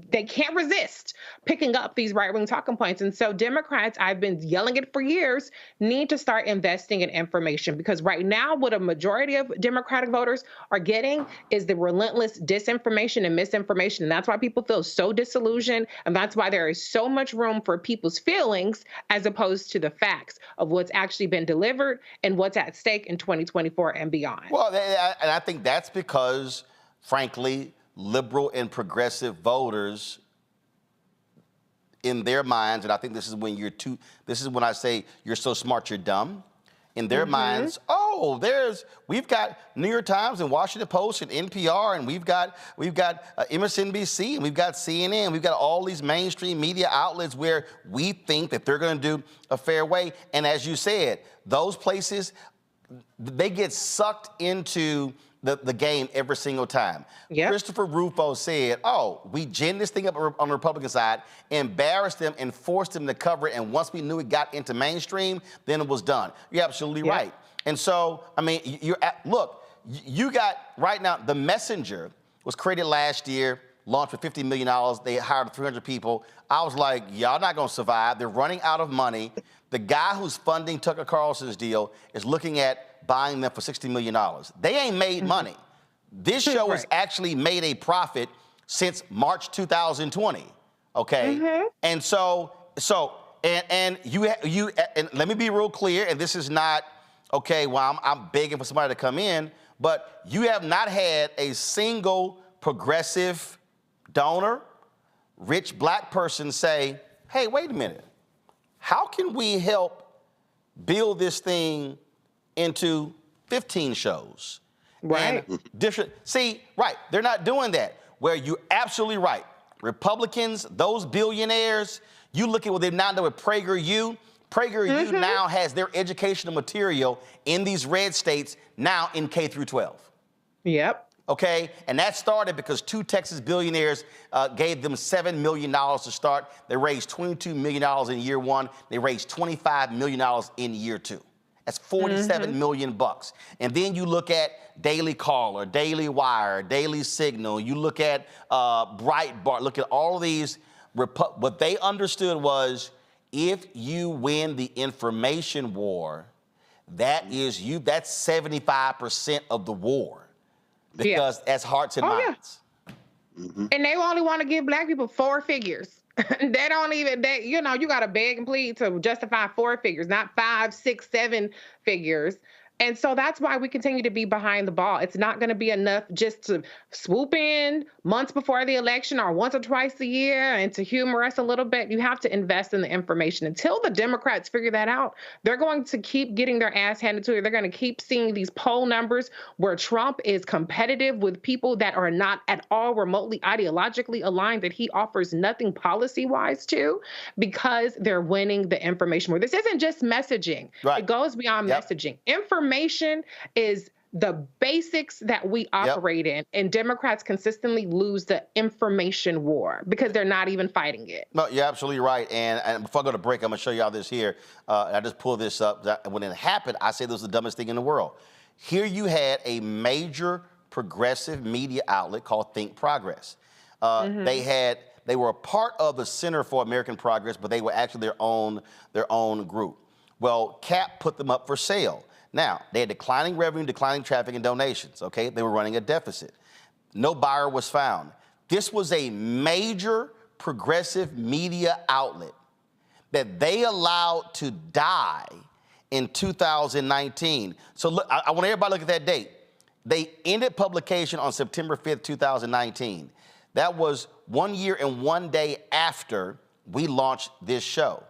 they can't resist picking up these right-wing talking points. And so Democrats, I've been yelling it for years, need to start investing in information, because right now what a majority of Democratic voters are getting is the relentless disinformation and misinformation. And that's why people feel so disillusioned. And that's why there is so much room for people's feelings as opposed to the facts of what's actually been delivered and what's at stake in 2024 and beyond. Well, and I think that's because, frankly, liberal and progressive voters, in their minds, and I think this is when I say you're so smart, you're dumb. In their minds, we've got New York Times and Washington Post and NPR, and we've got MSNBC, and we've got CNN, we've got all these mainstream media outlets where we think that they're going to do a fair way. And as you said, those places, they get sucked into the game every single time. Christopher Rufo said, we ginned this thing up on the Republican side, embarrassed them and forced them to cover it, and once we knew it got into mainstream, then it was done. You're absolutely right. And so, I mean, you got, right now, The Messenger was created last year, launched for $50 million. They hired 300 people. I was like, y'all not gonna survive. They're running out of money. The guy who's funding Tucker Carlson's deal is looking at buying them for $60 million. They ain't made money. This show has actually made a profit since March 2020, okay? And and let me be real clear, and this is not, okay, well, I'm begging for somebody to come in, but you have not had a single progressive donor, rich black person say, hey, wait a minute, how can we help build this thing into 15 shows? Right. And different. See, right, they're not doing that. Where you're absolutely right. Republicans, those billionaires, you look at what they've now done with PragerU. PragerU now has their educational material in these red states now in K through 12. Okay, and that started because 2 Texas billionaires gave them $7 million to start. They raised $22 million in year 1. They raised $25 million in year 2. That's $47 million bucks. And then you look at Daily Caller, Daily Wire, Daily Signal. You look at Breitbart. Look at all of these. What they understood was, if you win the information war, that's 75% of the war, because that's hearts and minds. And they only want to give black people 4 figures. They don't even, you got to beg and plead to justify 4 figures, not 5, 6, 7 figures. And so that's why we continue to be behind the ball. It's not going to be enough just to swoop in months before the election or once or twice a year and to humor us a little bit. You have to invest in the information. Until the Democrats figure that out, they're going to keep getting their ass handed to them. They're going to keep seeing these poll numbers where Trump is competitive with people that are not at all remotely ideologically aligned, that he offers nothing policy-wise to, because they're winning the information war. This isn't just messaging. Right. It goes beyond messaging. Information is the basics that we operate in, and Democrats consistently lose the information war because they're not even fighting it. No, you're absolutely right. And before I go to break, I'm going to show y'all this here. I just pulled this up. When it happened, I said this was the dumbest thing in the world. Here you had a major progressive media outlet called Think Progress. They were a part of the Center for American Progress, but they were actually their own group. Well, CAP put them up for sale. Now, they had declining revenue, declining traffic, and donations, okay? They were running a deficit. No buyer was found. This was a major progressive media outlet that they allowed to die in 2019. So look, I want everybody to look at that date. They ended publication on September 5th, 2019. That was 1 year and 1 day after we launched this show.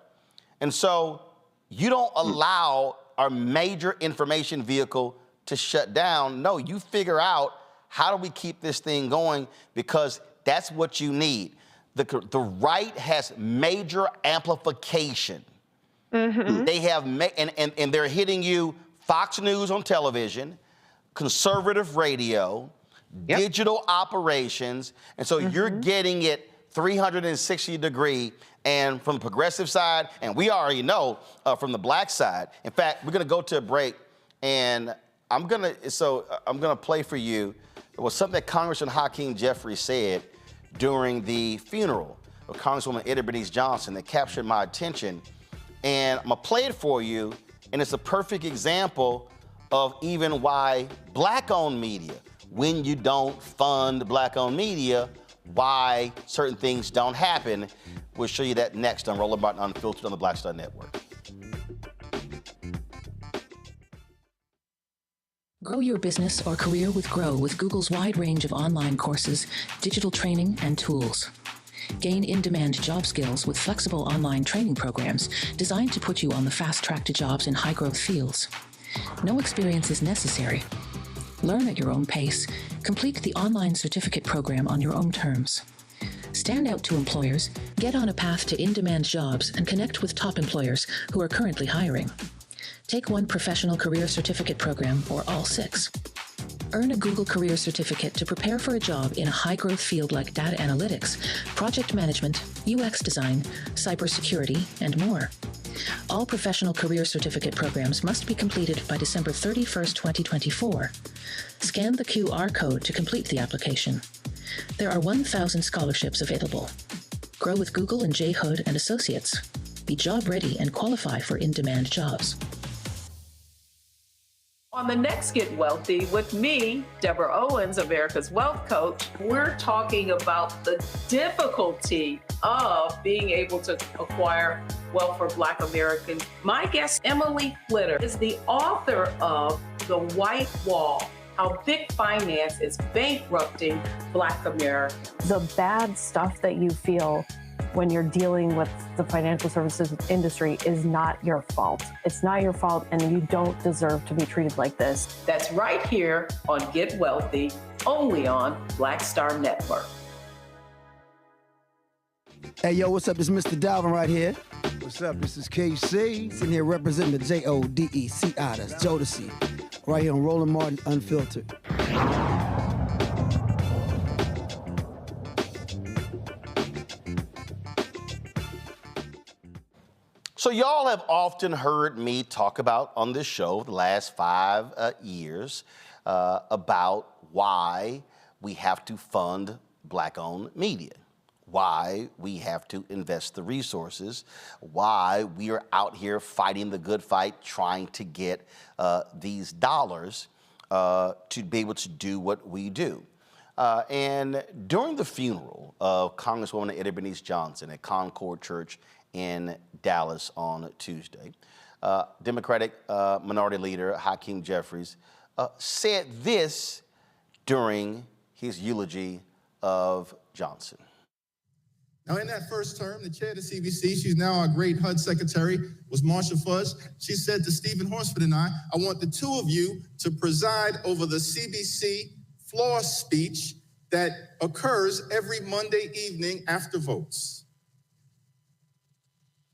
And so you don't allow our major information vehicle to shut down. No, you figure out how do we keep this thing going, because that's what you need. The right has major amplification. They have, and they're hitting you Fox News on television, conservative radio, digital operations, and so you're getting it 360 degree. And from the progressive side, and we already know from the black side. In fact, we're gonna go to a break, and I'm gonna play for you. It was something that Congressman Hakeem Jeffries said during the funeral of Congresswoman Etta Bernice Johnson that captured my attention. And I'm gonna play it for you, and it's a perfect example of even why black-owned media, when you don't fund black-owned media, why certain things don't happen. We'll show you that next on Roland Martin Unfiltered on the Black Star Network. Grow your business or career with Grow with Google's wide range of online courses, digital training, and tools. Gain in-demand job skills with flexible online training programs designed to put you on the fast track to jobs in high-growth fields. No experience is necessary. Learn at your own pace. Complete the online certificate program on your own terms. Stand out to employers, get on a path to in-demand jobs, and connect with top employers who are currently hiring. Take one professional career certificate program or all 6. Earn a Google Career Certificate to prepare for a job in a high-growth field like data analytics, project management, UX design, cybersecurity, and more. All professional career certificate programs must be completed by December 31st, 2024. Scan the QR code to complete the application. There are 1,000 scholarships available. Grow with Google and J. Hood and Associates. Be job ready and qualify for in-demand jobs. On the next Get Wealthy with me, Deborah Owens, America's Wealth Coach, we're talking about the difficulty of being able to acquire wealth for Black Americans. My guest, Emily Flitter, is the author of The White Wall: How Big Finance is Bankrupting Black America. The bad stuff that you feel when you're dealing with the financial services industry is not your fault. It's not your fault, and you don't deserve to be treated like this. That's right here on Get Wealthy, only on Black Star Network. Hey, yo, what's up? This is Mr. Dalvin right here. What's up? This is KC, sitting here representing the JODECI, that's Jodeci, right here on Roland Martin Unfiltered. So y'all have often heard me talk about on this show the last 5 years about why we have to fund Black-owned media, why we have to invest the resources, why we are out here fighting the good fight, trying to get these dollars to be able to do what we do. And during the funeral of Congresswoman Eddie Bernice Johnson at Concord Church in Dallas on Tuesday, Democratic Minority Leader Hakeem Jeffries said this during his eulogy of Johnson. Now, in that first term, the chair of the CBC, she's now our great HUD secretary, was Marsha Fudge. She said to Stephen Horsford and I want the two of you to preside over the CBC floor speech that occurs every Monday evening after votes.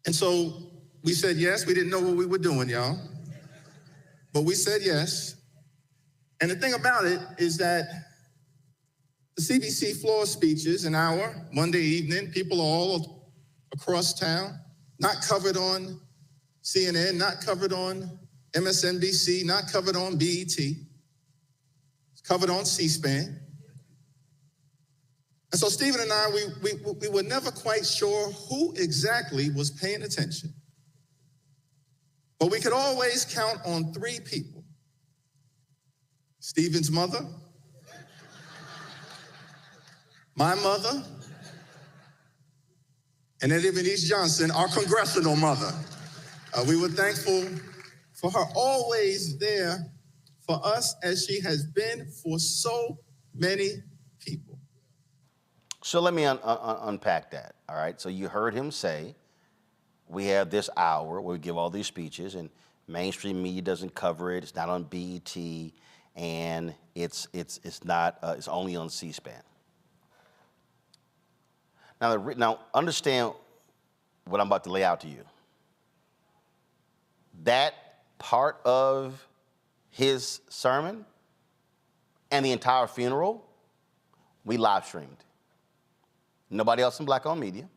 And so we said yes. We didn't know what we were doing, y'all. But we said yes. And the thing about it is that the CBC floor speeches, an hour, Monday evening, people all across town, not covered on CNN, not covered on MSNBC, not covered on BET. It's covered on C-SPAN. And so Stephen and I, we were never quite sure who exactly was paying attention. But we could always count on three people. Stephen's mother, my mother, and Eddie Bernice Johnson, our congressional mother. We were thankful for her always there for us as she has been for so many people. So let me unpack that, all right? So you heard him say, we have this hour where we give all these speeches, and mainstream media doesn't cover it. It's not on BET, and it's only on C-SPAN. Now understand what I'm about to lay out to you. That part of his sermon and the entire funeral, we live streamed. Nobody else in black-owned media.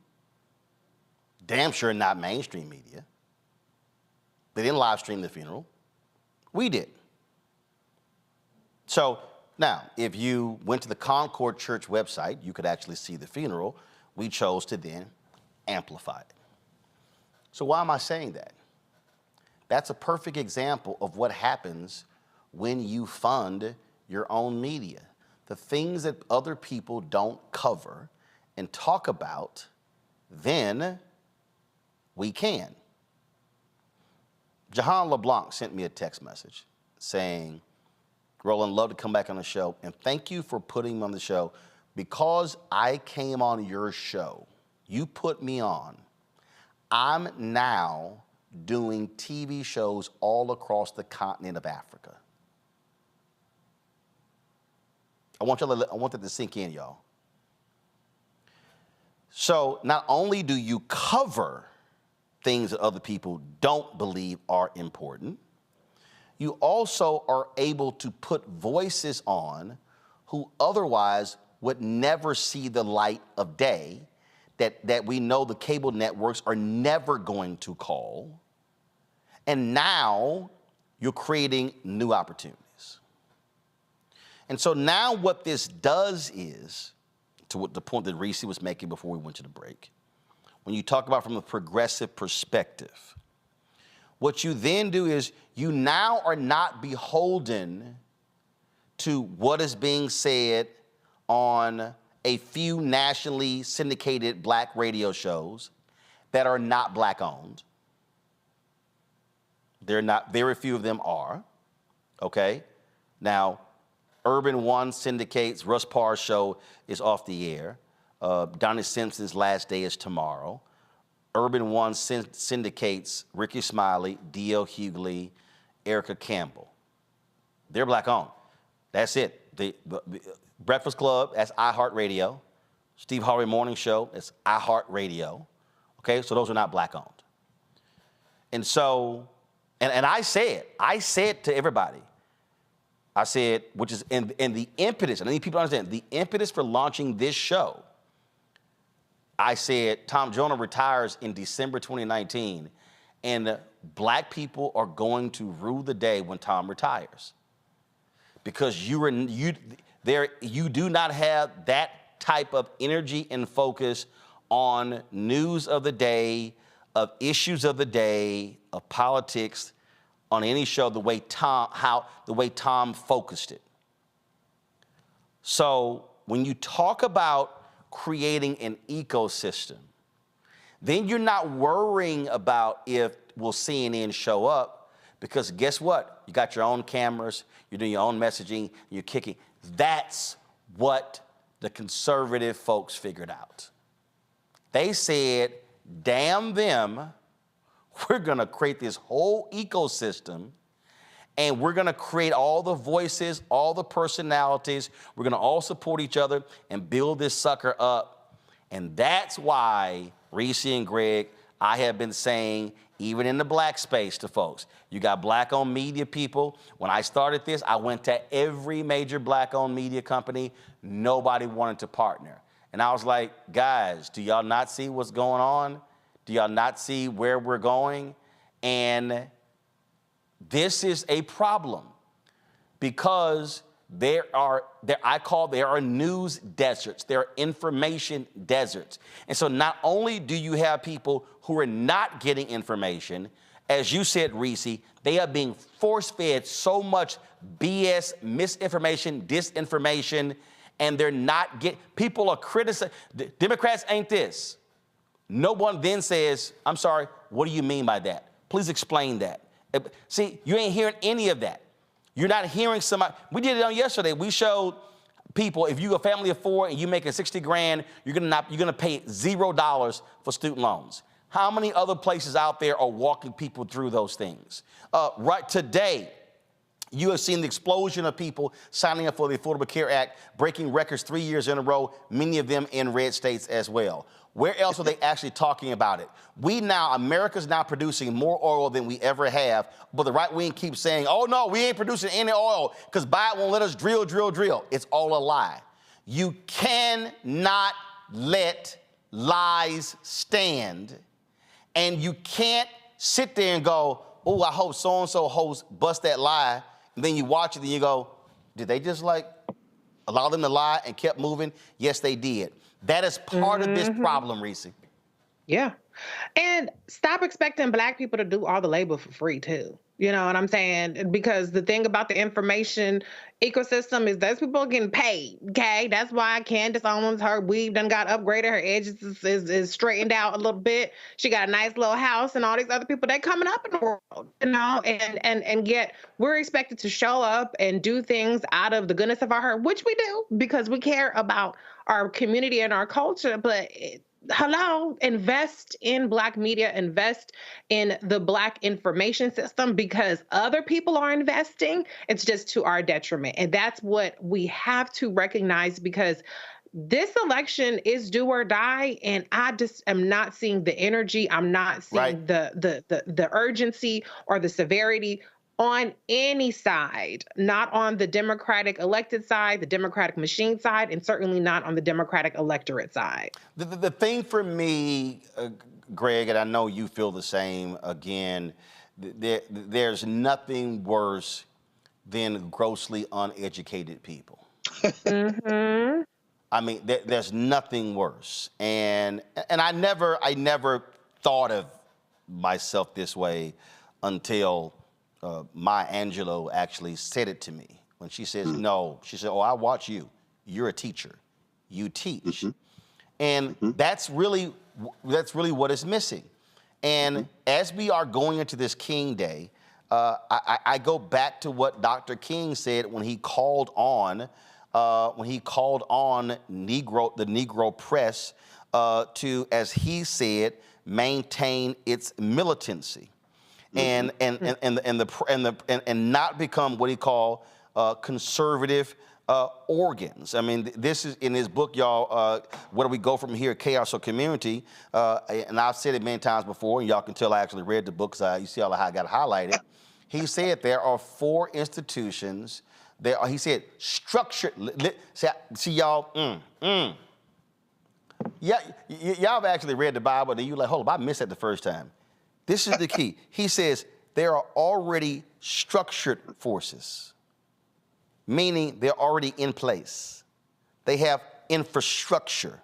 Damn sure not mainstream media. They didn't live stream the funeral. We did. So now, if you went to the Concord Church website, you could actually see the funeral. We chose to then amplify it. So why am I saying that? That's a perfect example of what happens when you fund your own media. The things that other people don't cover and talk about, then we can. Jahan LeBlanc sent me a text message saying, Roland, love to come back on the show, and thank you for putting me on the show. Because I came on your show, you put me on, I'm now doing TV shows all across the continent of Africa. I want that to sink in, y'all. So not only do you cover things that other people don't believe are important, you also are able to put voices on who otherwise would never see the light of day, that we know the cable networks are never going to call. And now you're creating new opportunities. And so now what this does is, to what the point that Reese was making before we went to the break, when you talk about from a progressive perspective, what you then do is you now are not beholden to what is being said on a few nationally syndicated black radio shows that are not black owned. They're not, very few of them are, okay? Now, Urban One syndicates, Russ Parr's show is off the air. Donnie Simpson's last day is tomorrow. Urban One syndicates Ricky Smiley, D.L. Hughley, Erica Campbell. They're black owned. That's it. The Breakfast Club, that's iHeartRadio. Steve Harvey Morning Show, that's iHeartRadio. Okay, so those are not black owned. And so, and I said to everybody, I said, which is in the impetus, and I need people to understand, the impetus for launching this show, I said, Tom Jonah retires in December 2019, and black people are going to rue the day when Tom retires. Because you do not have that type of energy and focus on news of the day, of issues of the day, of politics, on any show the way Tom focused it. So when you talk about creating an ecosystem, then you're not worrying about if will CNN show up, because guess what? You got your own cameras, you're doing your own messaging, you're kicking. That's what the conservative folks figured out. They said, damn them, we're gonna create this whole ecosystem, and we're gonna create all the voices, all the personalities, we're gonna all support each other and build this sucker up. And that's why, Reese and Greg, I have been saying, even in the black space to folks, you got black-owned media people. When I started this, I went to every major black-owned media company. Nobody wanted to partner. And I was like, guys, do y'all not see what's going on? Do y'all not see where we're going? And this is a problem, because there are news deserts, there are information deserts. And so not only do you have people who are not getting information, as you said, Reese, they are being force-fed so much BS, misinformation, disinformation, and they're not getting, people are criticizing, Democrats ain't this. No one then says, I'm sorry, what do you mean by that? Please explain that. See, you ain't hearing any of that. You're not hearing somebody. We did it on yesterday. We showed people, if you're a family of 4 and you're making 60 grand, you're gonna pay $0 for student loans. How many other places out there are walking people through those things? Right today, you have seen the explosion of people signing up for the Affordable Care Act, breaking records 3 years in a row, many of them in red states as well. Where else are they actually talking about it? America's now producing more oil than we ever have, but the right wing keeps saying, oh no, we ain't producing any oil because Biden won't let us drill. It's all a lie. You cannot let lies stand, and you can't sit there and go, oh, I hope so-and-so host bust that lie, and then you watch it and you go, did they just allow them to lie and kept moving? Yes, they did. That is part of this problem, Reese. Yeah. And stop expecting black people to do all the labor for free, too. You know what I'm saying? Because the thing about the information ecosystem is those people are getting paid, okay? That's why Candace Owens, her weave done got upgraded. Her edges is straightened out a little bit. She got a nice little house, and all these other people, they coming up in the world, you know? And yet we're expected to show up and do things out of the goodness of our heart, which we do because we care about our community and our culture, but hello, invest in black media, invest in the black information system, because other people are investing. It's just to our detriment. And that's what we have to recognize, because this election is do or die. And I just am not seeing the energy. I'm not seeing the urgency or the severity on any side, not on the Democratic elected side, the Democratic machine side, and certainly not on the Democratic electorate side. The thing for me, Greg, and I know you feel the same, again, there's nothing worse than grossly uneducated people. Mm-hmm. I mean, there's nothing worse. And I never thought of myself this way until Maya Angelou actually said it to me. When she says, no, she said, oh, I watch you. You're a teacher. You teach. And that's really what is missing. And as we are going into this King Day, I go back to what Dr. King said when he called on the Negro press to, as he said, maintain its militancy. And not become what he called conservative organs. I mean, this is in his book, y'all. Where do we go from here? Chaos or Community? And I've said it many times before, and y'all can tell I actually read the book because you see how I got highlighted. He said there are 4 institutions. He said structured. See y'all. Yeah, y'all have actually read the Bible, and you like, hold up, I missed it the first time. This is the key. He says there are already structured forces, meaning they're already in place. They have infrastructure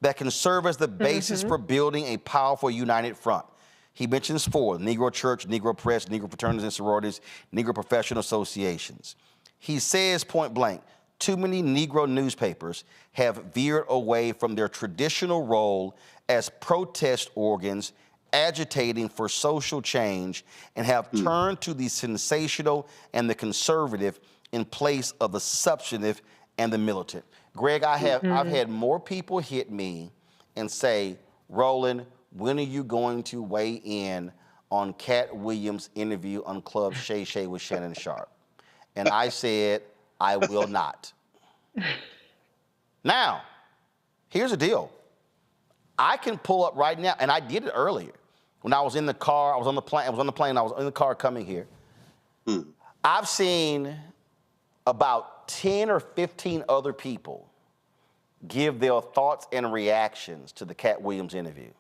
that can serve as the basis for building a powerful united front. He mentions 4, Negro Church, Negro Press, Negro Fraternities and Sororities, Negro Professional Associations. He says point blank, too many Negro newspapers have veered away from their traditional role as protest organs agitating for social change and have turned to the sensational and the conservative in place of the substantive and the militant. Greg, I've had more people hit me and say, Roland, when are you going to weigh in on Cat Williams' interview on Club Shay Shay with Shannon Sharpe? And I said, I will not. Now, here's the deal. I can pull up right now, and I did it earlier. When I was in the car, I was on the plane, I was in the car coming here. I've seen about 10 or 15 other people give their thoughts and reactions to the Cat Williams interview.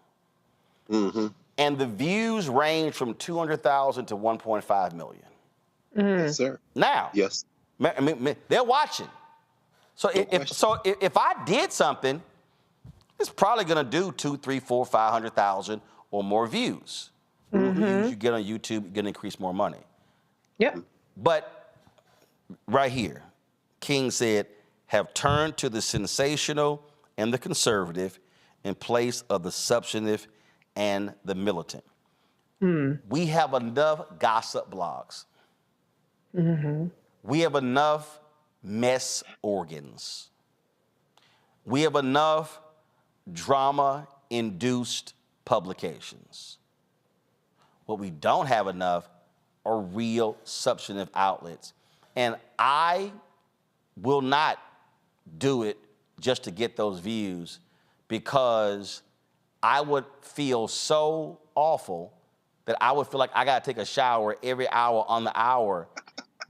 And the views range from 200,000 to 1.5 million. Yes, sir. Now, yes, I mean, they're watching. So if I did something, it's probably going to do 200,000, 300,000, 400,000, 500,000 or more views. The more views you get on YouTube, you're going to increase more money. Yep. But right here, King said, have turned to the sensational and the conservative in place of the substantive and the militant. We have enough gossip blogs. We have enough mess organs. We have enough drama-induced publications. What we don't have enough are real substantive outlets. And I will not do it just to get those views, because I would feel so awful that I would feel like I gotta take a shower every hour on the hour,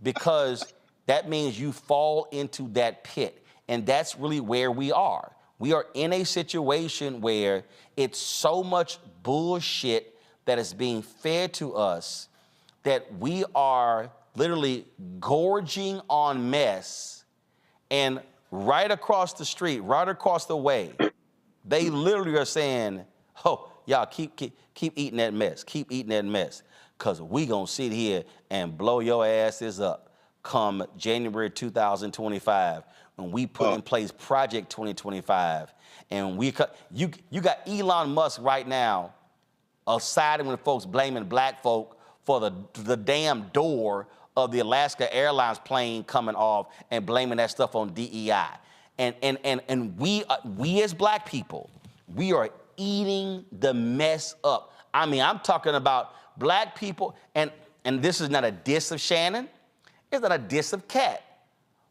because that means you fall into that pit. And that's really where we are. We are in a situation where it's so much bullshit that is being fed to us that we are literally gorging on mess. And right across the street, right across the way, they literally are saying, oh, y'all keep eating that mess, keep eating that mess, because we gonna sit here and blow your asses up come January 2025, when we put in place Project 2025. And you got Elon Musk right now siding with folks blaming black folk for the damn door of the Alaska Airlines plane coming off and blaming that stuff on DEI. And we as black people, we are eating the mess up. I mean, I'm talking about black people, and this is not a diss of Shannon, it's not a diss of Cat,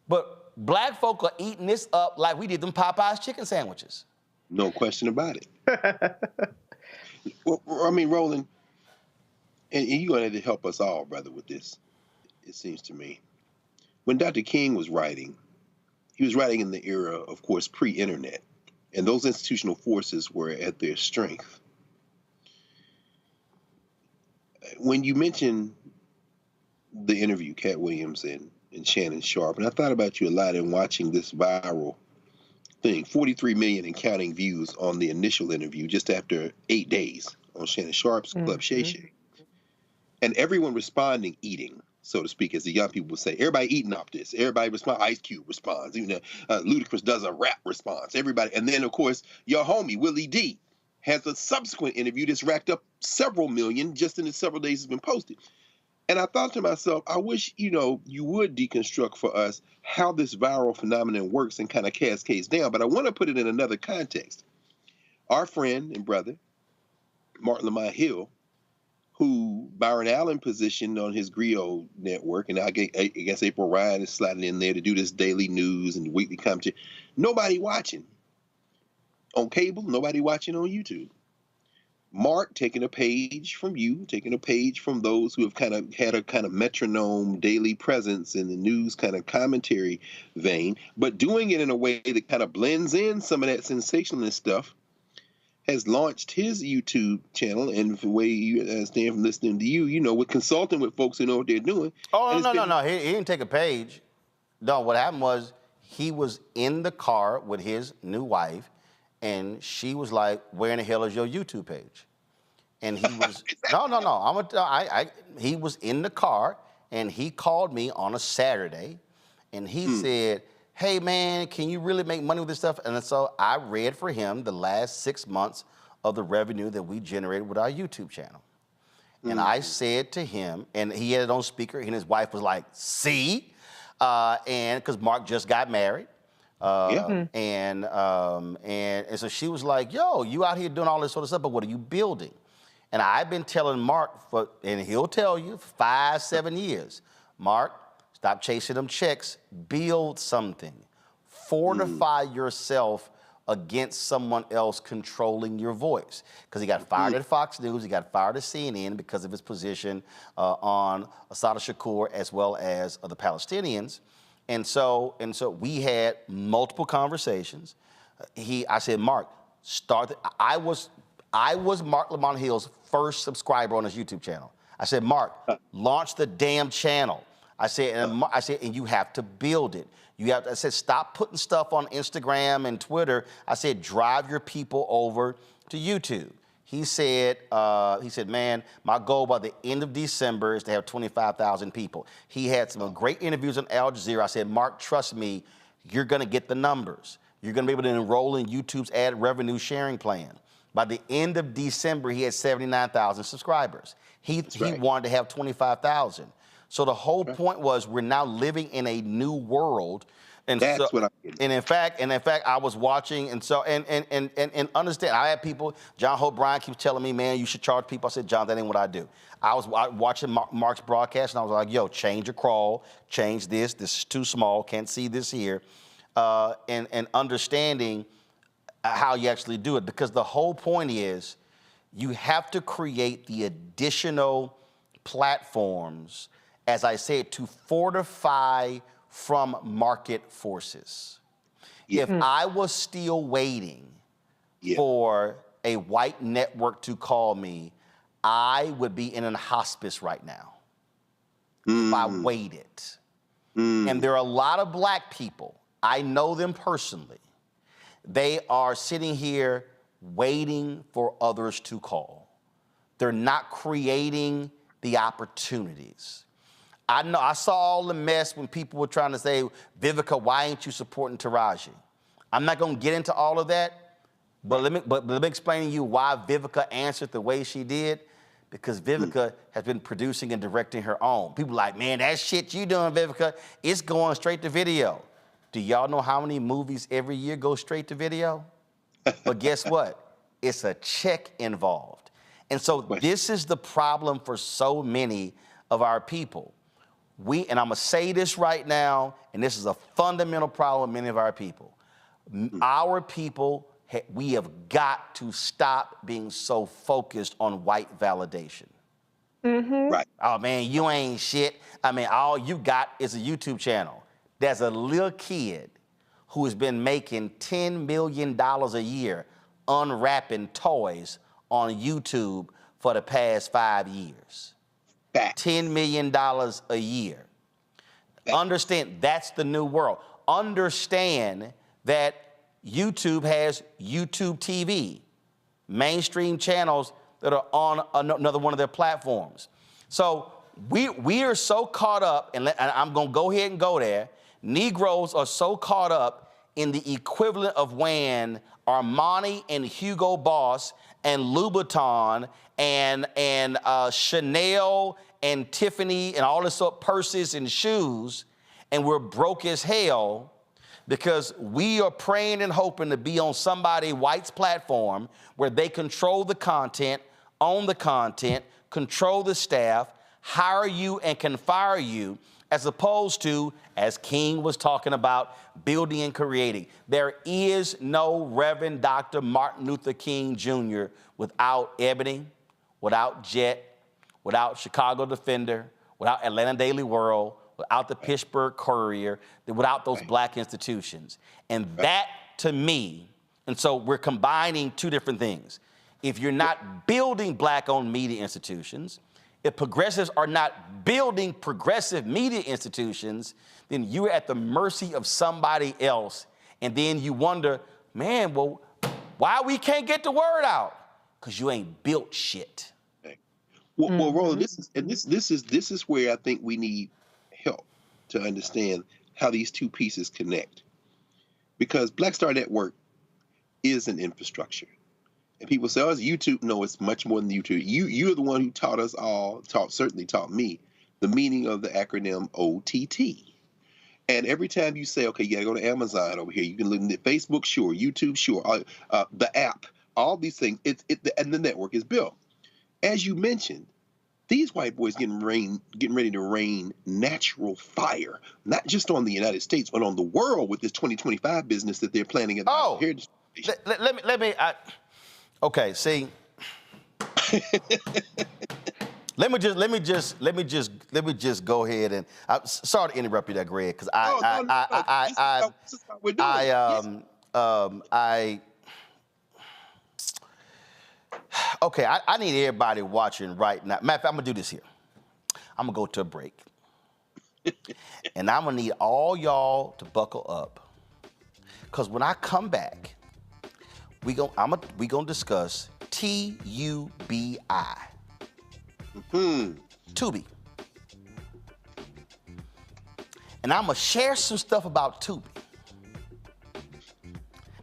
but black folk are eating this up like we did them Popeyes chicken sandwiches. No question about it. Well, I mean, Roland, and you're going to have to help us all, brother, with this, it seems to me. When Dr. King was writing, he was writing in the era, of course, pre-internet, and those institutional forces were at their strength. When you mentioned the interview, Cat Williams and Shannon Sharpe, and I thought about you a lot in watching this viral thing, 43 million and counting views on the initial interview just after 8 days on Shannon Sharpe's Club Shay Shay. And everyone responding, eating, so to speak, as the young people would say. Everybody eating off this. Everybody responds. Ice Cube responds. Even Ludacris does a rap response. Everybody. And then, of course, your homie, Willie D, has a subsequent interview that's racked up several million just in the several days it's been posted. And I thought to myself, I wish, you would deconstruct for us how this viral phenomenon works and kind of cascades down. But I want to put it in another context. Our friend and brother, Martin Lamont Hill, who Byron Allen positioned on his Griot network, and I guess April Ryan is sliding in there to do this daily news and weekly commentary. Nobody watching on cable, nobody watching on YouTube. Mark taking a page from you, taking a page from those who have kind of had a kind of metronome daily presence in the news kind of commentary vein, but doing it in a way that kind of blends in some of that sensationalist stuff, has launched his YouTube channel. And the way you understand from listening to you, with consulting with folks who know what they're doing. Oh, no. He didn't take a page. No, what happened was he was in the car with his new wife, and she was like, where in the hell is your YouTube page? And he was, he was in the car, and he called me on a Saturday, and he said, hey man, can you really make money with this stuff? And so I read for him the last 6 months of the revenue that we generated with our YouTube channel. And I said to him, and he had it on speaker, and his wife was like, see? And because Mark just got married. And so she was like, yo, you out here doing all this sort of stuff, but what are you building? And I've been telling Mark, and he'll tell you, 5, 7 years, Mark, stop chasing them checks, build something. Fortify yourself against someone else controlling your voice. Because he got fired at Fox News, he got fired at CNN because of his position on Assad al-Shakur as well as the Palestinians. And so we had multiple conversations. I said, Mark, I was Mark Lamont Hill's first subscriber on his YouTube channel. I said, Mark, launch the damn channel. I said, and you have to build it. I said, stop putting stuff on Instagram and Twitter. I said, drive your people over to YouTube. He said, man, my goal by the end of December is to have 25,000 people. He had some great interviews on Al Jazeera. I said, Mark, trust me, you're going to get the numbers. You're going to be able to enroll in YouTube's ad revenue sharing plan. By the end of December, he had 79,000 subscribers. He wanted to have 25,000. So the whole point was we're now living in a new world. And that's what I'm getting. And in fact, I was watching, and understand. I had people. John Hope Bryan keeps telling me, "Man, you should charge people." I said, "John, that ain't what I do." I was watching Mark's broadcast, and I was like, "Yo, change your crawl, change this. This is too small. Can't see this here," and understanding how you actually do it, because the whole point is you have to create the additional platforms, as I said, to fortify from market forces. If I was still waiting for a white network to call me, I would be in a hospice right now if I waited. And there are a lot of black people, I know them personally, they are sitting here waiting for others to call. They're not creating the opportunities. I know I saw all the mess when people were trying to say, Vivica, why ain't you supporting Taraji? I'm not going to get into all of that, but let me explain to you why Vivica answered the way she did. Because Vivica has been producing and directing her own. People are like, man, that shit you doing, Vivica, it's going straight to video. Do y'all know how many movies every year go straight to video? But guess what? It's a check involved. And so this is the problem for so many of our people. And I'm going to say this right now, and this is a fundamental problem with many of our people. Our people, we have got to stop being so focused on white validation. Right. Oh, man, you ain't shit. I mean, all you got is a YouTube channel. There's a little kid who has been making $10 million a year unwrapping toys on YouTube for the past 5 years. $10 million a year. Understand, that's the new world. Understand that YouTube has YouTube TV, mainstream channels that are on another one of their platforms. So we are so caught up, and I'm going to go ahead and go there. Negroes are so caught up in the equivalent of when Armani and Hugo Boss and Louboutin and Chanel and Tiffany and all this sort of purses and shoes, and we're broke as hell because we are praying and hoping to be on somebody white's platform where they control the content, own the content, control the staff, hire you and can fire you, as opposed to, as King was talking about, building and creating. There is no Reverend Dr. Martin Luther King Jr. without Ebony, without Jet, without Chicago Defender, without Atlanta Daily World, without the Pittsburgh Courier, without those black institutions. And that, to me, and so we're combining two different things. If you're not building black-owned media institutions, if progressives are not building progressive media institutions, then you're at the mercy of somebody else. And then you wonder, man, well, why we can't get the word out? Because you ain't built shit. Well, Roland, this is where I think we need help to understand how these two pieces connect. because Black Star Network is an infrastructure. And people say, oh, it's YouTube. No, it's much more than YouTube. You're the one who taught us all, certainly taught me, the meaning of the acronym OTT. And every time you say, okay, you gotta go to Amazon over here, you can look at Facebook, sure, YouTube, sure, the app, all these things, and the network is built. As you mentioned, these white boys getting ready to rain natural fire, not just on the United States, but on the world with this 2025 business that they're planning at the Heritage Station. Okay, see. Let me just go ahead and sorry to interrupt you there, Greg, because I need everybody watching right now. Matter of fact, I'm gonna do this here. I'm gonna go to a break, and I'm gonna need all y'all to buckle up, because when I come back, we gonna discuss TUBI. Tubi. And I'm gonna share some stuff about Tubi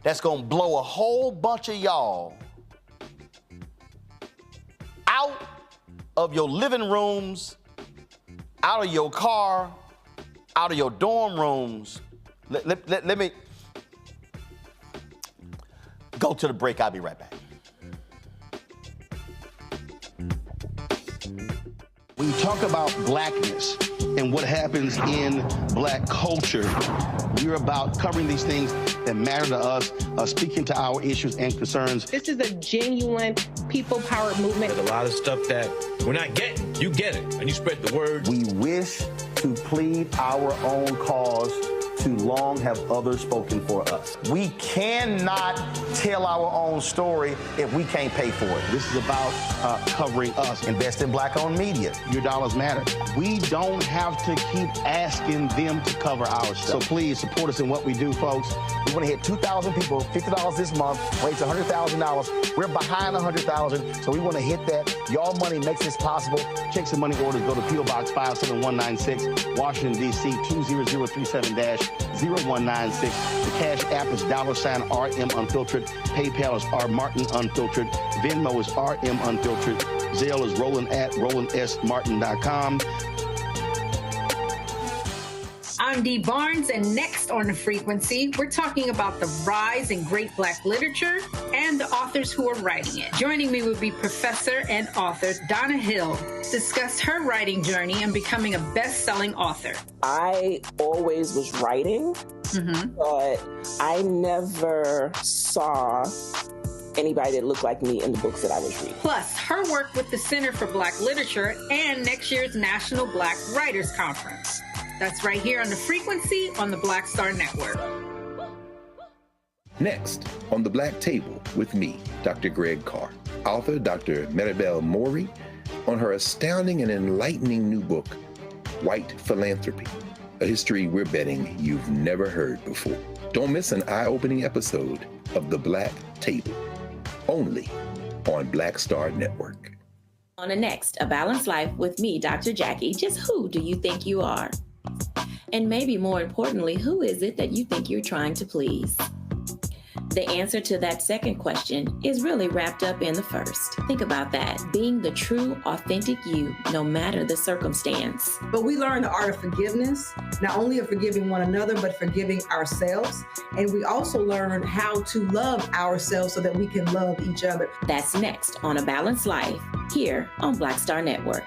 that's gonna blow a whole bunch of y'all out of your living rooms, out of your car, out of your dorm rooms. Let me go to the break. I'll be right back. When you talk about blackness and what happens in black culture, we're about covering these things that matter to us, speaking to our issues and concerns. This is a genuine people-powered movement. There's a lot of stuff that we're not getting. You get it, and you spread the word. We wish to plead our own cause. Too long have others spoken for us. We cannot tell our own story if we can't pay for it. This is about covering us. Invest in black-owned media. Your dollars matter. We don't have to keep asking them to cover our stuff. So please support us in what we do, folks. We want to hit 2,000 people, $50 this month, raise $100,000. We're behind 100,000, so we want to hit that. Y'all money makes this possible. Checks and money orders go to P.O. Box 57196, Washington, D.C. 20037-0196. The Cash App is $RM Unfiltered. PayPal is R Martin Unfiltered. Venmo is RM Unfiltered. Zelle is Roland at RolandSMartin.com. I'm Dee Barnes, and next on The Frequency, we're talking about the rise in great Black literature and the authors who are writing it. Joining me would be professor and author Donna Hill, discuss her writing journey and becoming a best-selling author. I always was writing, but I never saw anybody that looked like me in the books that I was reading. Plus, her work with the Center for Black Literature and next year's National Black Writers Conference. That's right here on The Frequency on the Black Star Network. Next, on the Black Table with me, Dr. Greg Carr, author Dr. Maribel Mori, on her astounding and enlightening new book, White Philanthropy, a history we're betting you've never heard before. Don't miss an eye-opening episode of The Black Table, only on Black Star Network. On the next, A Balanced Life with me, Dr. Jackie, just who do you think you are? And maybe more importantly, who is it that you think you're trying to please? The answer to that second question is really wrapped up in the first. Think about that. Being the true, authentic you, no matter the circumstance. But we learn the art of forgiveness, not only of forgiving one another, but forgiving ourselves. And we also learn how to love ourselves so that we can love each other. That's next on A Balanced Life, here on Black Star Network.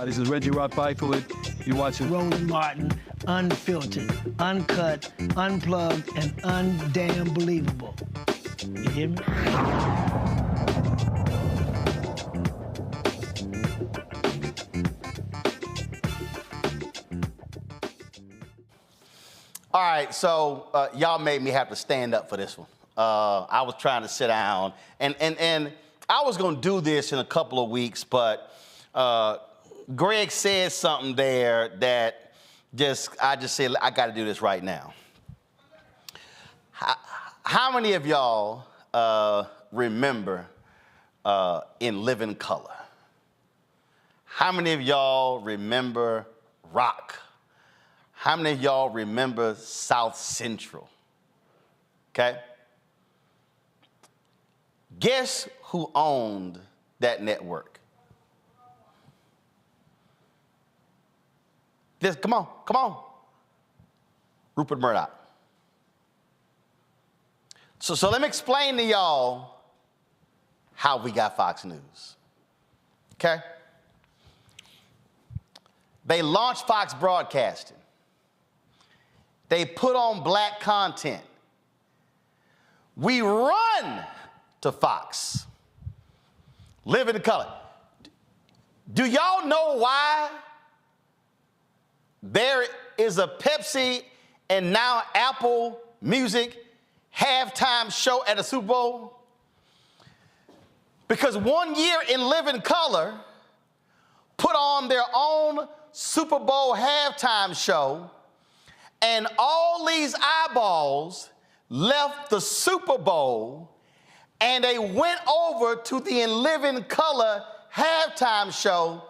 This is Reggie Roth-Byford. You're watching Roland Martin, unfiltered, uncut, unplugged, and undamn believable. You hear me? All right, so y'all made me have to stand up for this one. I was trying to sit down, and I was gonna do this in a couple of weeks, but Greg said something there that I just said, I got to do this right now. How many of y'all remember In Living Color? How many of y'all remember Rock? How many of y'all remember South Central? Okay? Guess who owned that network? Come on. Rupert Murdoch. So let me explain to y'all how we got Fox News. Okay? They launched Fox Broadcasting. They put on black content. We run to Fox. Live in color. Do y'all know why there is a Pepsi and now Apple Music halftime show at a Super Bowl? Because 1 year in Living Color put on their own Super Bowl halftime show, and all these eyeballs left the Super Bowl and they went over to the In Living Color halftime show,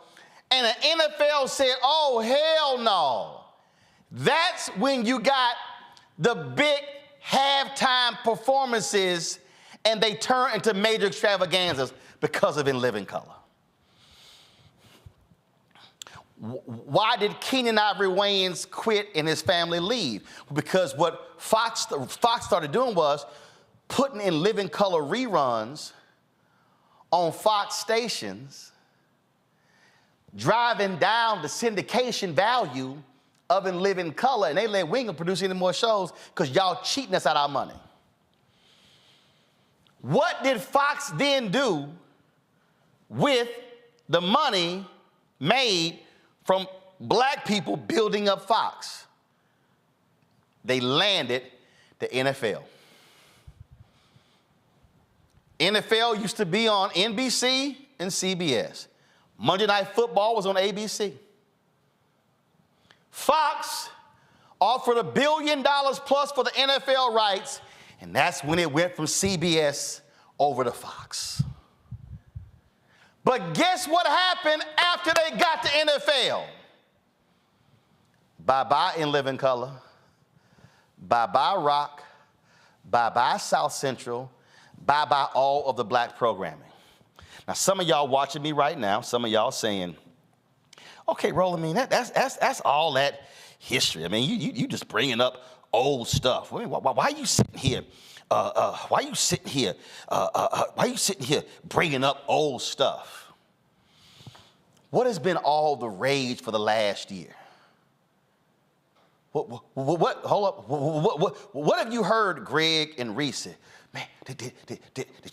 and the NFL said, oh, hell no. That's when you got the big halftime performances and they turn into major extravaganzas because of In Living Color. Why did Keenan Ivory Wayans quit and his family leave? Because what Fox started doing was putting In Living Color reruns on Fox stations, driving down the syndication value of In Living Color, and they let we ain't gonna produce any more shows because y'all cheating us out of our money. What did Fox then do with the money made from black people building up Fox? They landed the NFL. NFL used to be on NBC and CBS. Monday Night Football was on ABC. Fox offered $1 billion plus for the NFL rights, and that's when it went from CBS over to Fox. But guess what happened after they got the NFL? Bye-bye In Living Color, bye-bye Rock, bye-bye South Central, bye-bye all of the black programming. Now, some of y'all watching me right now, some of y'all saying, okay, Roland, I mean, that's all that history. I mean, you just bringing up old stuff. Why are you sitting here? Why are you sitting here bringing up old stuff? What has been all the rage for the last year? What have you heard Greg and Reese say? Man, did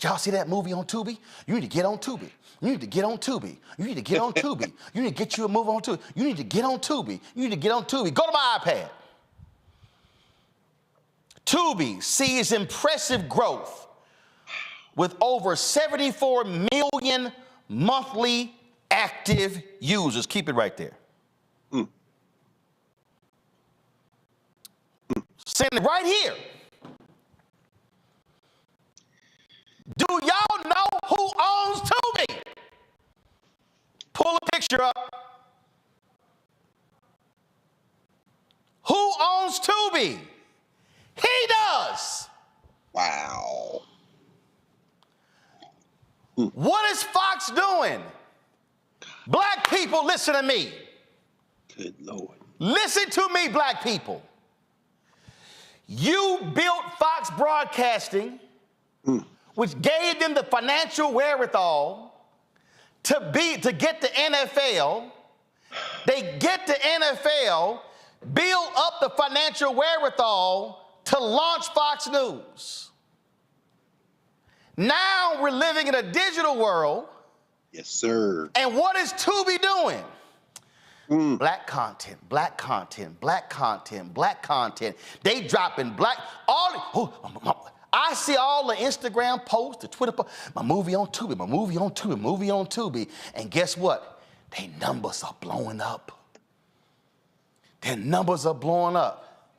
y'all see that movie on Tubi? You need to get on Tubi. You need to get on Tubi. You need to get on Tubi. You need to get you a movie on Tubi. You need to get on Tubi. You need to get on Tubi. Go to my iPad. Tubi sees impressive growth with over 74 million monthly active users. Keep it right there. Send it right here. Do y'all know who owns Tubi? Pull a picture up. Who owns Tubi? He does. Wow. What is Fox doing? Black people, listen to me. Good Lord. Listen to me, black people. You built Fox Broadcasting, which gave them the financial wherewithal to get the NFL. They get the NFL, build up the financial wherewithal to launch Fox News. Now we're living in a digital world. Yes, sir. And what is Tubi doing? Black content, black content, black content, black content. They dropping I see all the Instagram posts, the Twitter posts, my movie on Tubi, my movie on Tubi, movie on Tubi. And guess what? Their numbers are blowing up. Their numbers are blowing up.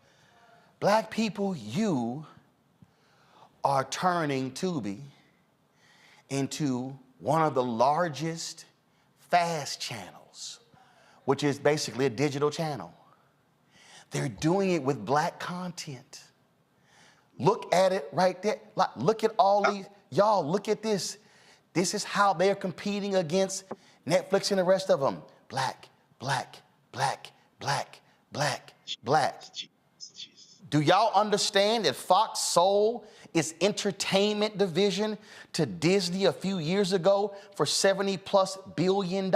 Black people, you are turning Tubi into one of the largest fast channels, which is basically a digital channel. They're doing it with black content. Look at it right there. Look at all these. Y'all, look at this. This is how they're competing against Netflix and the rest of them. Black, black, black, black, black, black. Do y'all understand that Fox sold its entertainment division to Disney a few years ago for $70+ billion?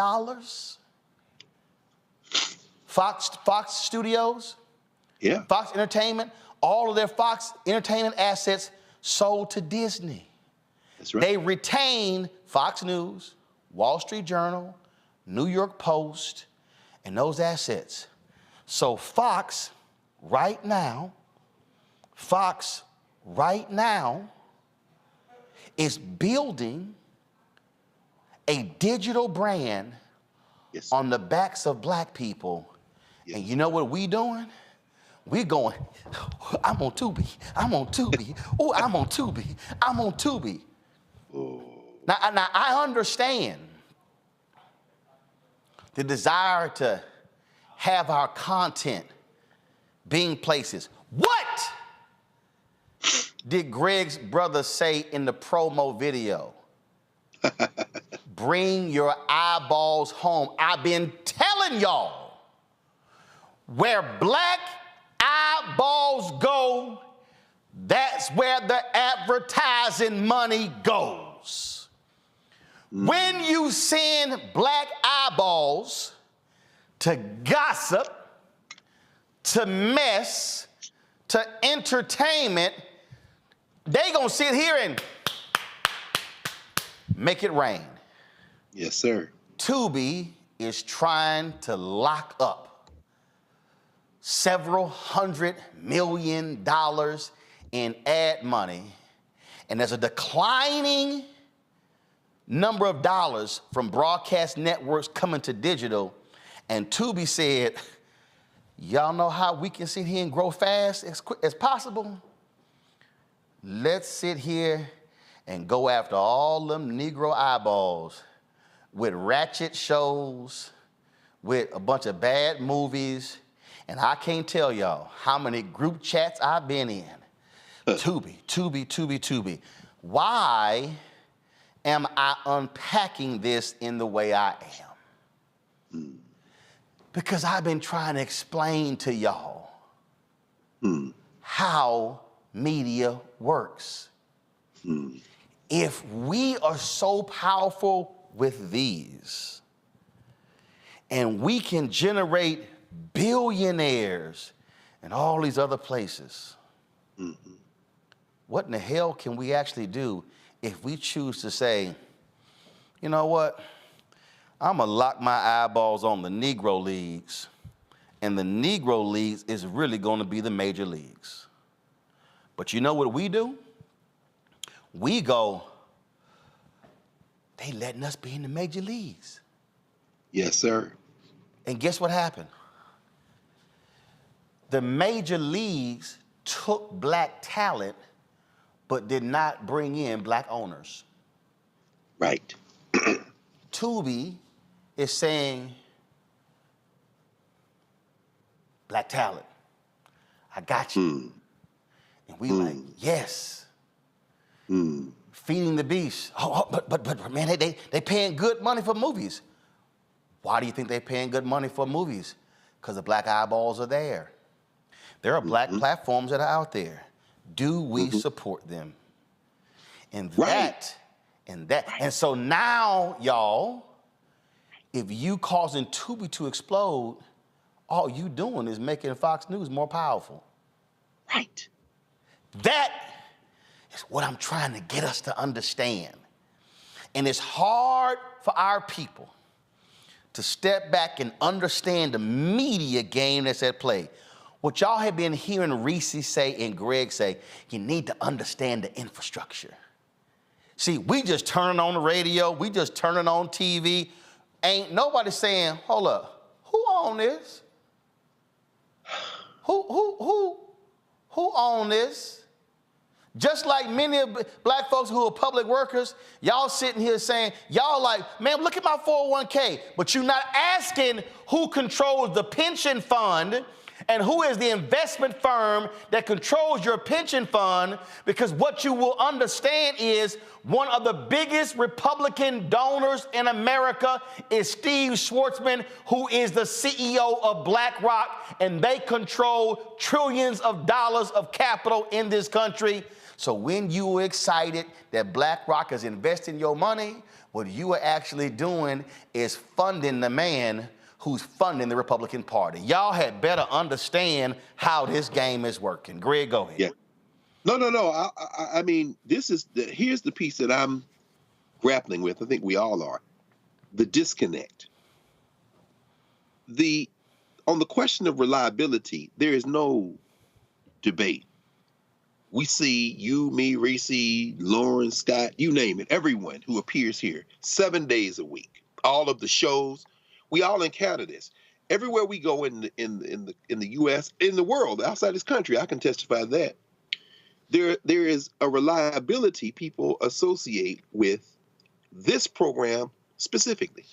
Fox Studios? Yeah. Fox Entertainment, all of their Fox Entertainment assets sold to Disney. That's right. They retain Fox News, Wall Street Journal, New York Post, and those assets. So Fox right now is building a digital brand on the backs of black people. And you know what we doing? We're going, I'm on Tubi. Oh, I'm on Tubi. Now, I understand the desire to have our content being places. What did Greg's brother say in the promo video? Bring your eyeballs home. I've been telling y'all, where black eyeballs go, that's where the advertising money goes. When you send black eyeballs to gossip, to mess, to entertainment, they gonna sit here and make it rain. Yes, sir. Tubi is trying to lock up several $100 million in ad money, and there's a declining number of dollars from broadcast networks coming to digital, and Tubi said, y'all know how we can sit here and grow fast as quick as possible? Let's sit here and go after all them Negro eyeballs with ratchet shows, with a bunch of bad movies, and I can't tell y'all how many group chats I've been in. Tubi. Why am I unpacking this in the way I am? Because I've been trying to explain to y'all how media works. If we are so powerful with these, and we can generate billionaires and all these other places, what in the hell can we actually do if we choose to say, you know what, I'm gonna lock my eyeballs on the Negro leagues, and the Negro leagues is really gonna be the major leagues. But you know what we do? We go, they letting us be in the major leagues. Yes, sir. And guess what happened? The major leagues took black talent, but did not bring in black owners. Right. Tubi is saying, black talent, I got you. And we like, yes. Feeding the beast. But man, they paying good money for movies. Why do you think they're paying good money for movies? Because the black eyeballs are there. There are black platforms that are out there. Do we support them? And and so now, y'all, if you causing Tubi to explode, all you doing is making Fox News more powerful. Right. That is what I'm trying to get us to understand. And it's hard for our people to step back and understand the media game that's at play. What y'all have been hearing Reese say and Greg say, you need to understand the infrastructure. See, we just turning on the radio, we just turning on TV. Ain't nobody saying, hold up, who own this? Who own this? Just like many of black folks who are public workers, y'all sitting here saying, y'all like, man, look at my 401k, but you're not asking who controls the pension fund And who is the investment firm that controls your pension fund? Because what you will understand is one of the biggest Republican donors in America is Steve Schwarzman, who is the CEO of BlackRock, and they control trillions of dollars of capital in this country. So when you are excited that BlackRock is investing your money, what you are actually doing is funding the man who's funding the Republican Party. Y'all had better understand how this game is working. Greg, go ahead. Yeah. No. I mean, here's the piece that I'm grappling with. I think we all are. The disconnect. On the question of reliability, there is no debate. We see you, me, Reese, Lauren, Scott, you name it, everyone who appears here 7 days a week, all of the shows. We all encounter this. Everywhere we go in the U.S., in the world, outside this country, I can testify that there is a reliability people associate with this program specifically.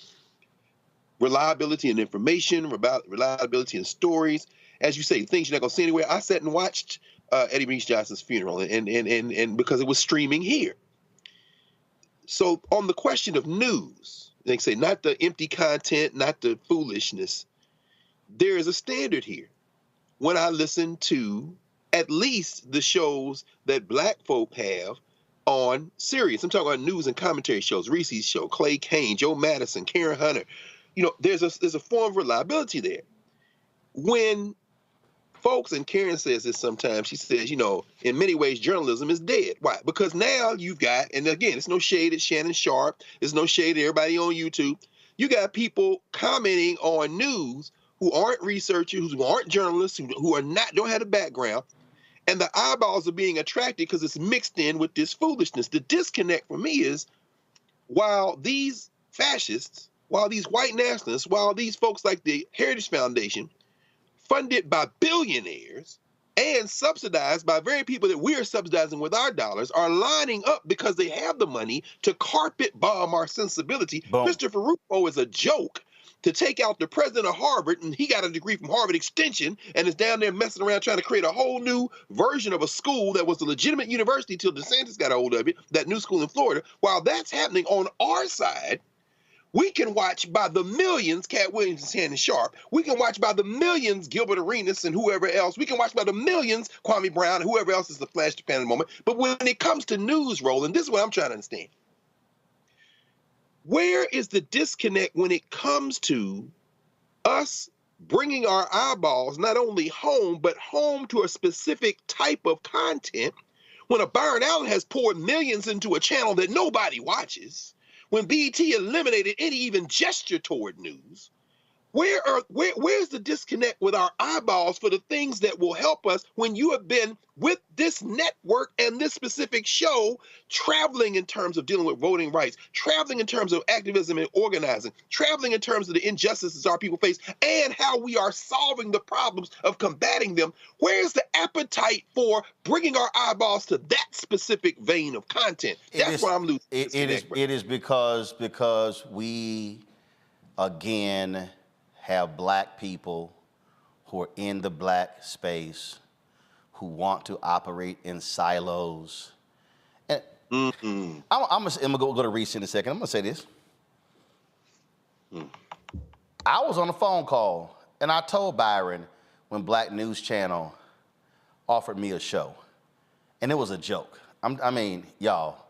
Reliability in information, reliability in stories. As you say, things you're not going to see anywhere. I sat and watched Eddie Reese Johnson's funeral, and because it was streaming here. So on the question of news, they say not the empty content, not the foolishness. There is a standard here. When I listen to at least the shows that black folk have on Sirius, I'm talking about news and commentary shows, Reese's show, Clay Kane, Joe Madison, Karen Hunter. You know, there's a form of reliability there. When folks, and Karen says this sometimes, she says, you know, in many ways, journalism is dead. Why? Because now you've got, and again, it's no shade at Shannon Sharp. It's no shade at everybody on YouTube. You got people commenting on news who aren't researchers, who aren't journalists, who are not, don't have a background. And the eyeballs are being attracted because it's mixed in with this foolishness. The disconnect for me is, while these fascists, while these white nationalists, while these folks like the Heritage Foundation, funded by billionaires and subsidized by very people that we're subsidizing with our dollars, are lining up because they have the money to carpet bomb our sensibility. Boom. Christopher Rufo is a joke to take out the president of Harvard, and he got a degree from Harvard Extension and is down there messing around trying to create a whole new version of a school that was a legitimate university till DeSantis got a hold of it, that new school in Florida. While that's happening on our side, we can watch by the millions Cat Williams and Shannon Sharp. We can watch by the millions Gilbert Arenas and whoever else. We can watch by the millions Kwame Brown and whoever else is the flash to pan at the moment. But when it comes to news, Roland, this is what I'm trying to understand. Where is the disconnect when it comes to us bringing our eyeballs not only home, but home to a specific type of content when a Byron Allen has poured millions into a channel that nobody watches? When BET eliminated any even gesture toward news, where's the disconnect with our eyeballs for the things that will help us when you have been with this network and this specific show traveling in terms of dealing with voting rights, traveling in terms of activism and organizing, traveling in terms of the injustices our people face and how we are solving the problems of combating them? Where's the appetite for bringing our eyeballs to that specific vein of content? That's what I'm losing. It is because we, again, have black people who are in the black space who want to operate in silos. And I'm gonna go to Reese in a second. I'm gonna say this. I was on a phone call and I told Byron when Black News Channel offered me a show, and it was a joke. I mean, y'all,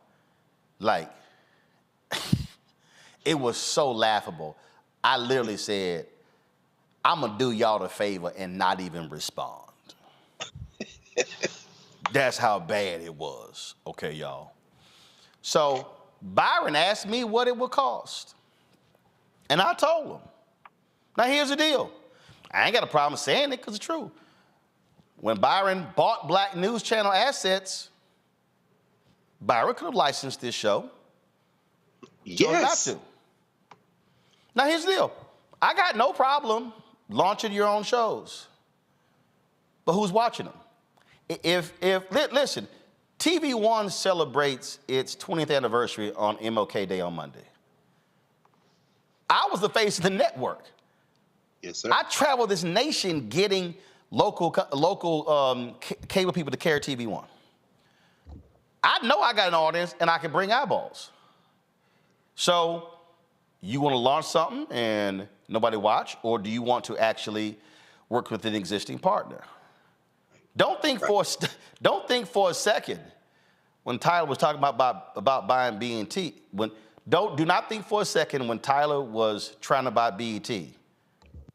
like, it was so laughable. I literally said, I'm gonna do y'all the favor and not even respond. That's how bad it was, okay, y'all? So Byron asked me what it would cost, and I told him. Now here's the deal. I ain't got a problem saying it because it's true. When Byron bought Black News Channel assets, Byron could have licensed this show. Yes. Not to. Now here's the deal. I got no problem launching your own shows, but who's watching them? Listen, TV One celebrates its 20th anniversary on MLK Day on Monday. I was the face of the network. Yes, sir. I traveled this nation getting local cable people to carry TV One. I know I got an audience and I can bring eyeballs. So you want to launch something and nobody watch, or do you want to actually work with an existing partner? Don't think for a second when Tyler was talking about buying BET. Do not think for a second when Tyler was trying to buy BET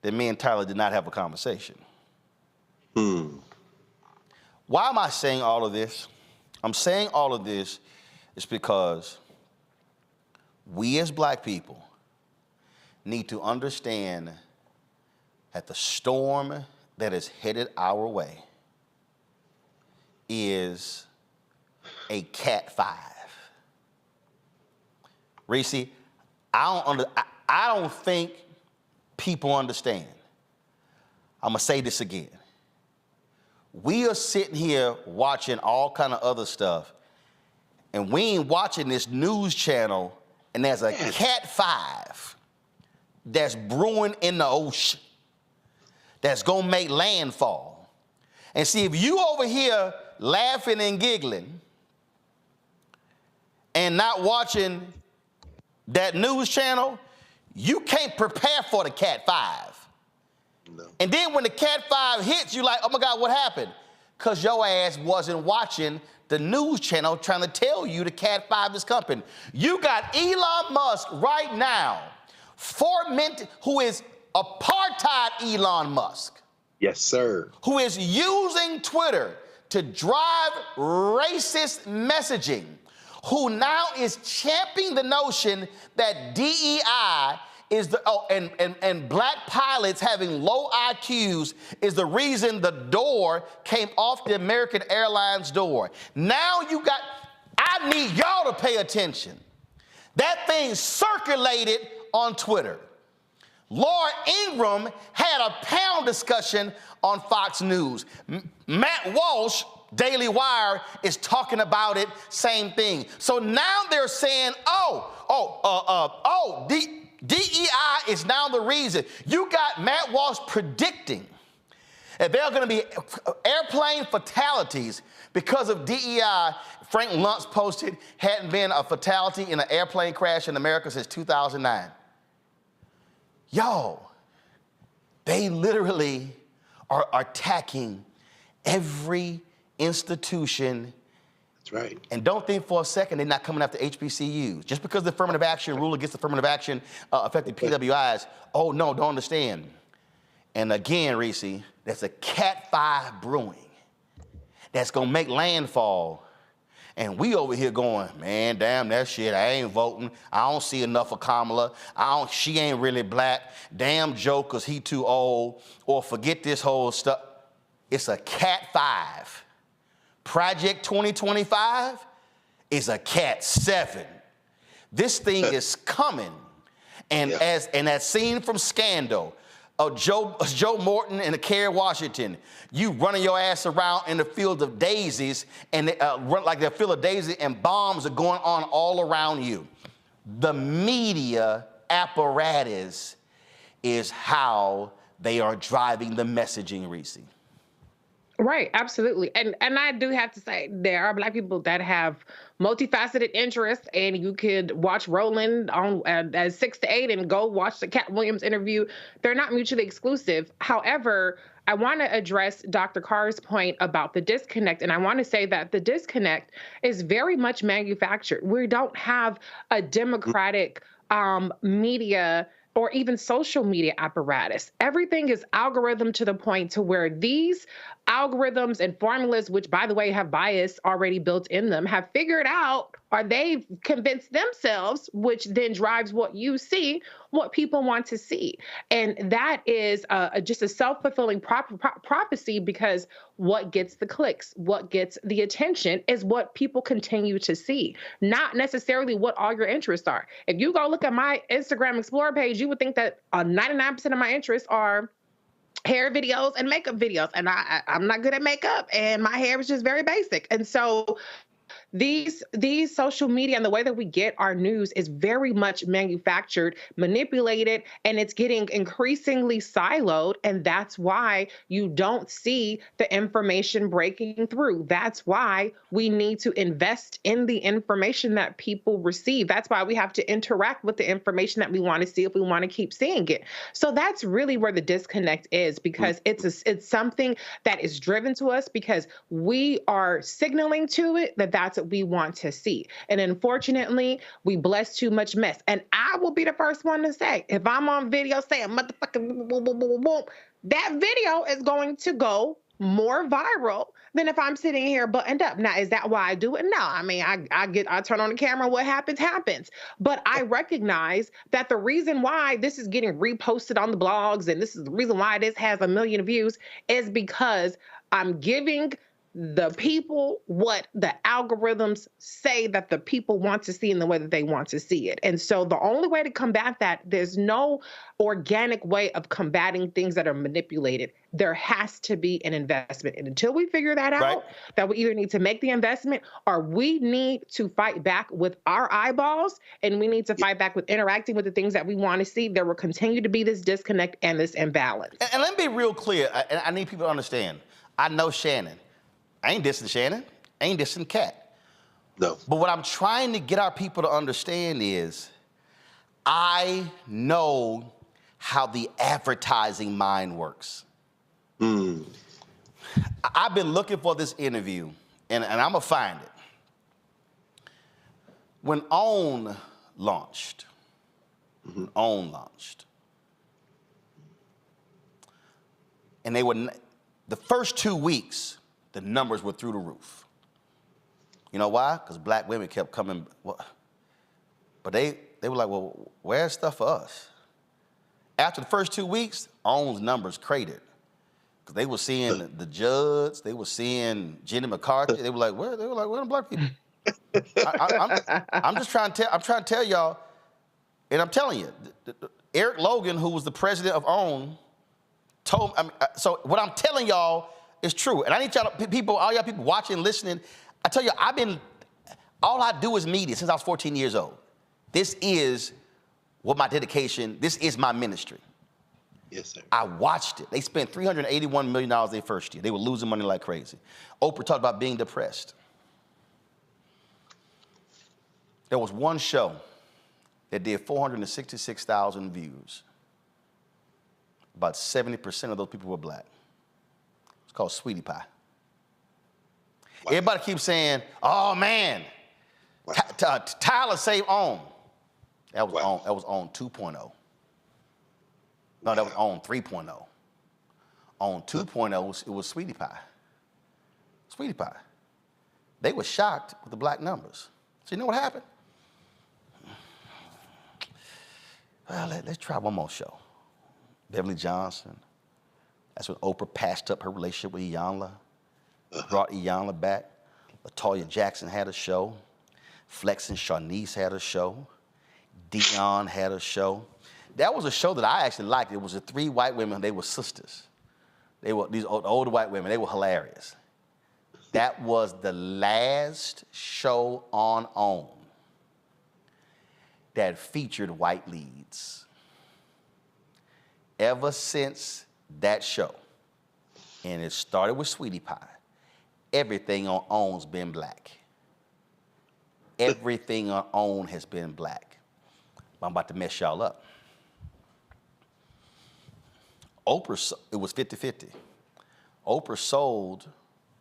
that me and Tyler did not have a conversation. Why am I saying all of this? I'm saying all of this is because we as black people need to understand that the storm that is headed our way is a Cat 5. Reese, I don't think people understand. I'm gonna say this again. We are sitting here watching all kind of other stuff, and we ain't watching this news channel, and there's a Cat 5 that's brewing in the ocean that's gonna make landfall. And see, if you over here laughing and giggling and not watching that news channel, you can't prepare for the Cat 5. No. And then when the Cat 5 hits, you like, oh my God, what happened? Because your ass wasn't watching the news channel trying to tell you the Cat 5 is coming. You got Elon Musk right now, who is apartheid Elon Musk. Yes, sir. Who is using Twitter to drive racist messaging, who now is championing the notion that DEI is and black pilots having low IQs is the reason the door came off the American Airlines door. Now I need y'all to pay attention. That thing circulated on Twitter. Laura Ingraham had a panel discussion on Fox News. Matt Walsh, Daily Wire, is talking about it, same thing. So now they're saying, DEI is now the reason. You got Matt Walsh predicting that there are going to be airplane fatalities because of DEI. Frank Luntz posted, hadn't been a fatality in an airplane crash in America since 2009. Y'all, they literally are attacking every institution. That's right. And don't think for a second they're not coming after HBCUs. Just because the affirmative action rule against affirmative action affected PWIs, oh no, don't understand. And again, Reese, that's a Cat 5 brewing that's gonna make landfall. And we over here going, man, damn that shit, I ain't voting. I don't see enough of Kamala. She ain't really black. Damn Joe, cause he too old. Or forget this whole stuff. It's a Cat 5. Project 2025 is a Cat 7. This thing is coming. And that scene from Scandal, Joe Morton and Kerry Washington, you running your ass around in the field of daisies and run like the field of daisies and bombs are going on all around you. The media apparatus is how they are driving the messaging, Reese. Right, absolutely. And I do have to say, there are black people that have multifaceted interests, and you could watch Roland on at 6 to 8 and go watch the Cat Williams interview. They're not mutually exclusive. However, I want to address Dr. Carr's point about the disconnect, and I want to say that the disconnect is very much manufactured. We don't have a democratic media or even social media apparatus. Everything is algorithm to the point to where these algorithms and formulas, which by the way have bias already built in them, have figured out, or they've convinced themselves, which then drives what you see, what people want to see. And that is just a self-fulfilling prophecy, because what gets the clicks, what gets the attention is what people continue to see, not necessarily what all your interests are. If you go look at my Instagram Explorer page, you would think that 99% of my interests are hair videos and makeup videos. And I'm not good at makeup, and my hair is just very basic. And so these social media and the way that we get our news is very much manufactured, manipulated, and it's getting increasingly siloed. And that's why you don't see the information breaking through. That's why we need to invest in the information that people receive. That's why we have to interact with the information that we want to see if we want to keep seeing it. So that's really where the disconnect is, because it's something that is driven to us because we are signaling to it that that's what we want to see. And unfortunately, we bless too much mess. And I will be the first one to say, if I'm on video saying motherfucking boom, boom, boom, boom, that video is going to go more viral than if I'm sitting here buttoned up. Now, is that why I do it? No. I mean, I turn on the camera, what happens, happens. But I recognize that the reason why this is getting reposted on the blogs, and this is the reason why this has 1 million views, is because I'm giving the people what the algorithms say that the people want to see in the way that they want to see it. And so the only way to combat that, there's no organic way of combating things that are manipulated. There has to be an investment. And until we figure that out, that we either need to make the investment or we need to fight back with our eyeballs, and we need to fight back with interacting with the things that we want to see. There will continue to be this disconnect and this imbalance. And let me be real clear. I need people to understand. I know Shannon. I ain't dissing Shannon. I ain't dissing Kat. No. But what I'm trying to get our people to understand is I know how the advertising mind works. I've been looking for this interview, and I'm going to find it. When OWN launched, and they were, the first 2 weeks, the numbers were through the roof. You know why? Because black women kept coming. But they were like, well, where's stuff for us? After the first 2 weeks, OWN's numbers cratered. Because they were seeing the Judds, they were seeing Jenny McCarthy. They were like, where? They were like, where are the black people? I'm just trying to tell y'all, and I'm telling you, Eric Logan, who was the president of OWN, told me, so what I'm telling y'all is true. And I need y'all people, all y'all people watching, listening. I tell you, all I do is media since I was 14 years old. This is what my dedication, this is my ministry. Yes, sir. I watched it. They spent $381 million their first year. They were losing money like crazy. Oprah talked about being depressed. There was one show that did 466,000 views. About 70% of those people were black. It's called Sweetie Pie. Wow. Everybody keeps saying, oh man, wow. Tyler saved OWN. That was wow. That was OWN 2.0. No, that was OWN 3.0. OWN 2.0, it was Sweetie Pie. Sweetie Pie. They were shocked with the black numbers. So you know what happened? Well, let's try one more show. Beverly Johnson. That's when Oprah patched up her relationship with Iyanla, brought Iyanla back. LaToya Jackson had a show. Flex and Sharnice had a show. Dion had a show. That was a show that I actually liked. It was the 3 white women. They were sisters. They were these older white women. They were hilarious. That was the last show on OWN that featured white leads. Ever since that show, and it started with Sweetie Pie, everything on OWN's been black. Everything on OWN has been black. I'm about to mess y'all up. Oprah, it was 50-50. Oprah sold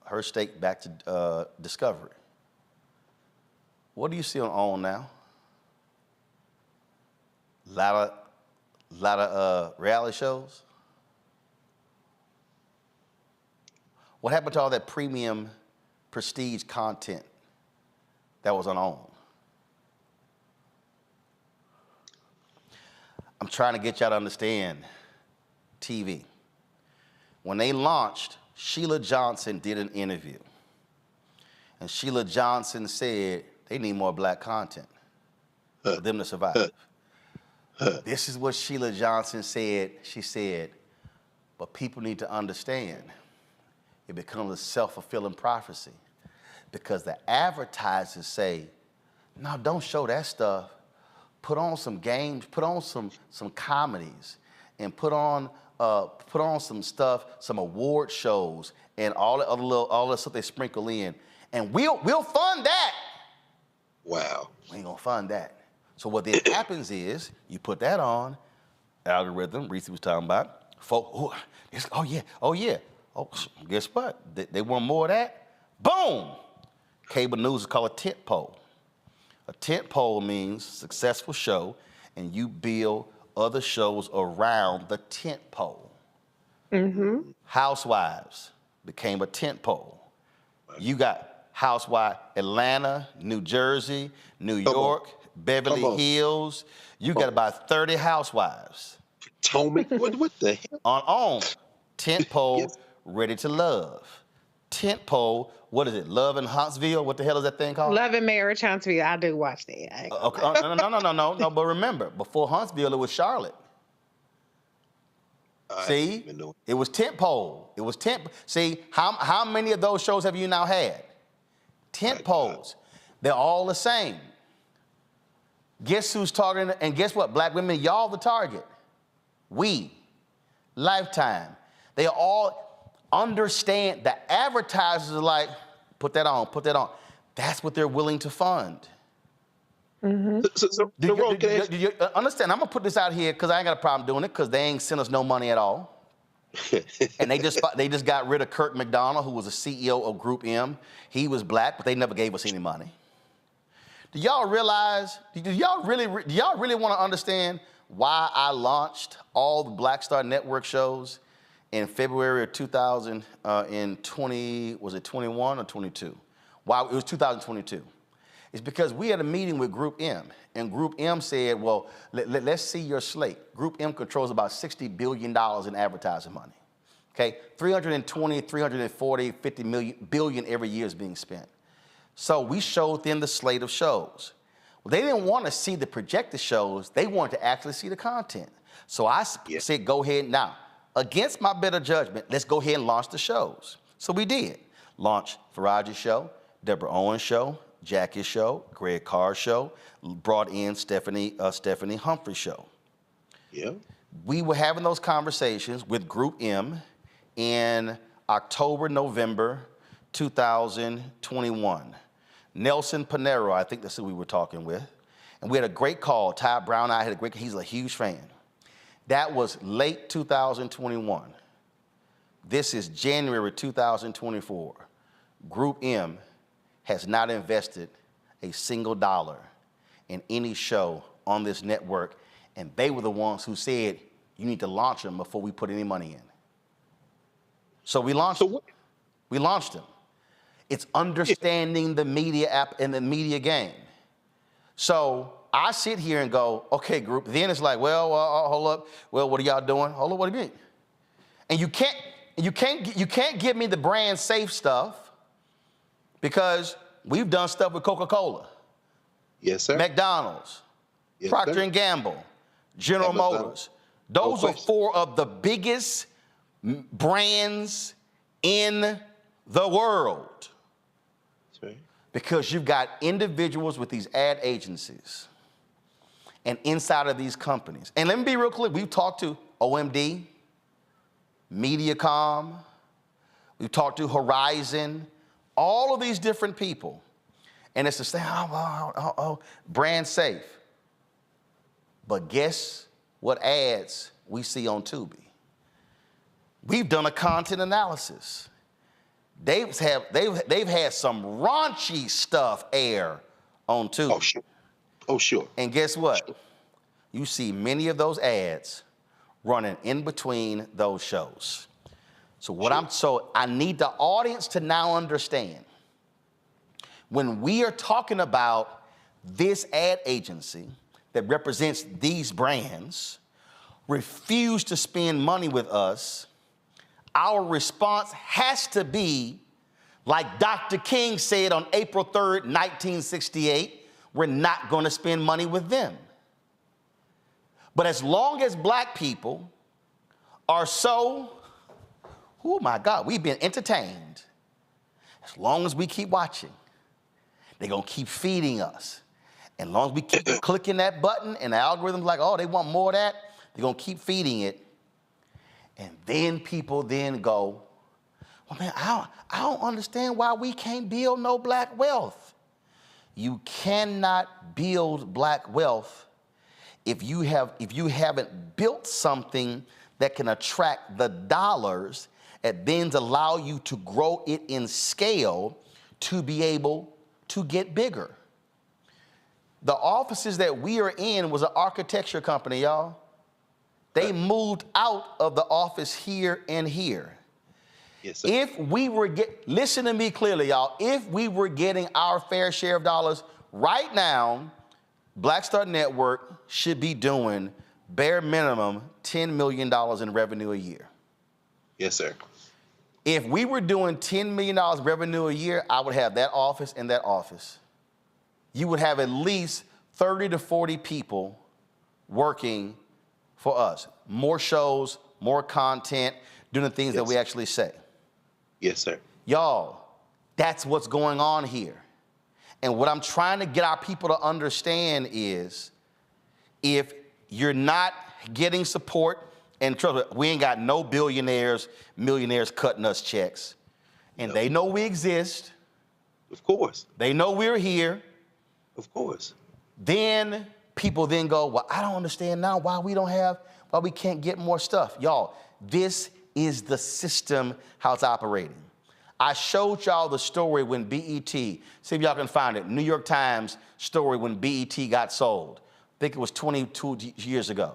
her stake back to Discovery. What do you see on OWN now? Lot of reality shows. What happened to all that premium prestige content that was on OWN? I'm trying to get y'all to understand TV. When they launched, Sheila Johnson did an interview. And Sheila Johnson said they need more black content for them to survive. This is what Sheila Johnson said. She said, but people need to understand it becomes a self-fulfilling prophecy. because the advertisers say, no, don't show that stuff. Put on some games, put on some comedies, and put on some stuff, some award shows, and all the stuff they sprinkle in, and we'll fund that. Wow. We ain't gonna fund that. So what then happens is you put that on, algorithm, Reese was talking about, folk, oh yeah. Oh, guess what? They want more of that? Boom! Cable news is called a tent pole. A tent pole means successful show, and you build other shows around the tent pole. Mm-hmm. Housewives became a tent pole. You got Housewives Atlanta, New Jersey, New York, Beverly Hills. You got about 30 housewives. Potomac, what the hell? On tent pole, Ready to Love. Tent pole, what is it? Love in Huntsville? What the hell is that thing called? Love and Marriage Huntsville. I do watch that. No. But remember, before Huntsville, it was Charlotte. See, it was tent pole. It was tent. See, how many of those shows have you now had? Tent poles. They're all the same. Guess who's targeting? And guess what? Black women, y'all the target. We, Lifetime. They all understand. The advertisers are like, put that on. That's what they're willing to fund. Mm-hmm. Do you understand? I'm gonna put this out here because I ain't got a problem doing it because they ain't sent us no money at all. And they just got rid of Kurt McDonald, who was a CEO of Group M. He was black, but they never gave us any money. Do y'all realize? Do y'all really want to understand why I launched all the Black Star Network shows in February of 2020? Was it 21 or 22? Why it was 2022? It's because we had a meeting with Group M, and Group M said, well, let's see your slate. Group M controls about $60 billion in advertising money. Okay, 320, 340, 50 billion every year is being spent. So we showed them the slate of shows. Well, they didn't want to see the projected shows. They wanted to actually see the content. So I said, go ahead now. Against my better judgment, let's go ahead and launch the shows. So we did. Launch Faraji's show, Deborah Owens' show, Jackie's show, Greg Carr's show, brought in Stephanie Humphrey's show. Yeah. We were having those conversations with Group M in October, November 2021. Nelson Panero, I think that's who we were talking with. And we had a great call. Ty Brown and I had a great, he's a huge fan. That was late 2021. This is January 2024. Group M has not invested a single dollar in any show on this network, and they were the ones who said, you need to launch them before we put any money in. So we launched them. We launched them. It's understanding the media app and the media game. So I sit here and go, okay, Group. Then it's like, well, hold up. Well, what are y'all doing? Hold up, what do you mean? And you can't give me the brand safe stuff because we've done stuff with Coca-Cola. Yes, sir. McDonald's, yes, Procter sir. & Gamble, General Motors. Those are four of the biggest brands in the world. Right. Because you've got individuals with these ad agencies and inside of these companies. And let me be real clear. We've talked to OMD, Mediacom, we've talked to Horizon, all of these different people. And it's the same, brand safe. But guess what ads we see on Tubi? We've done a content analysis. They've had some raunchy stuff air on Tubi. Oh, sure. Oh, sure. And guess what? Sure. You see many of those ads running in between those shows. So I need the audience to now understand when we are talking about this ad agency that represents these brands refuse to spend money with us, our response has to be, like Dr. King said on April 3rd, 1968, we're not going to spend money with them. But as long as black people are so, oh my God, we've been entertained As long as we keep watching, they're going to keep feeding us. And as long as we keep clicking that button and the algorithm's like, oh, they want more of that, they're going to keep feeding it. And then people then go, well, man, I don't understand why we can't build no black wealth. You cannot build black wealth if you haven't built something that can attract the dollars that then allow you to grow it in scale to be able to get bigger. The offices that we are in was an architecture company, y'all. They moved out of the office here and here. Yes, sir. If we were listen to me clearly, y'all. If we were getting our fair share of dollars right now, Black Star Network should be doing bare minimum $10 million in revenue a year. Yes, sir. If we were doing $10 million revenue a year, I would have that office and that office. You would have at least 30 to 40 people working for us. More shows, more content, doing the things that we actually say. Yes, sir. Y'all, that's what's going on here. And what I'm trying to get our people to understand is if you're not getting support, and trust me, we ain't got no billionaires, millionaires cutting us checks. And they know we exist. Of course. They know we're here. Of course. Then people then go, well, I don't understand now why we can't get more stuff. Y'all, this is the system, how it's operating. I showed y'all the story when BET, see if y'all can find it, New York Times story when BET got sold. I think it was 22 years ago.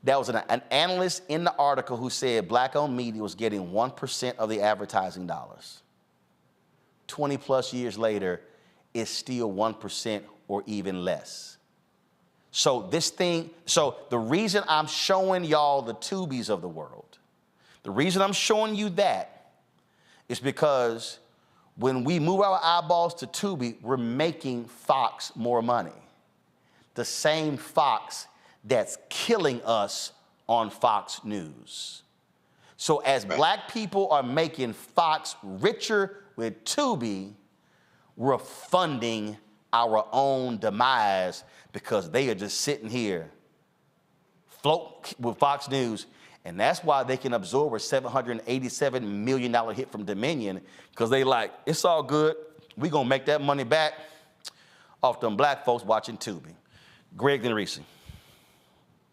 That was an analyst in the article who said black-owned media was getting 1% of the advertising dollars. 20 plus years later, it's still 1% or even less. So the reason I'm showing y'all the Tubies of the world, the reason I'm showing you that is because when we move our eyeballs to Tubi, we're making Fox more money. The same Fox that's killing us on Fox News. So as black people are making Fox richer with Tubi, we're funding our own demise because they are just sitting here float with Fox News. And that's why they can absorb a $787 million hit from Dominion, because they like, it's all good. We're going to make that money back off them black folks watching Tubi. Greg and Reese.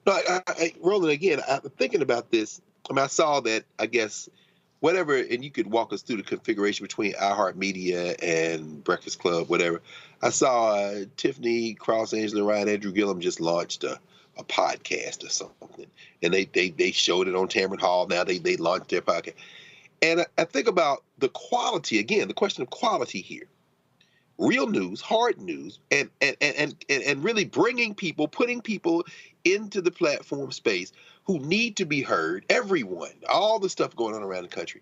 No, Roland, again, I'm thinking about this. I mean, I saw that, I guess, whatever, and you could walk us through the configuration between iHeartMedia and Breakfast Club, whatever. I saw Tiffany Cross, Angela Ryan, Andrew Gillum just launched a podcast or something, and they showed it on Tamron Hall. Now they launched their podcast, and I think about the quality again. The question of quality here, real news, hard news, and really putting people into the platform space who need to be heard. Everyone, all the stuff going on around the country,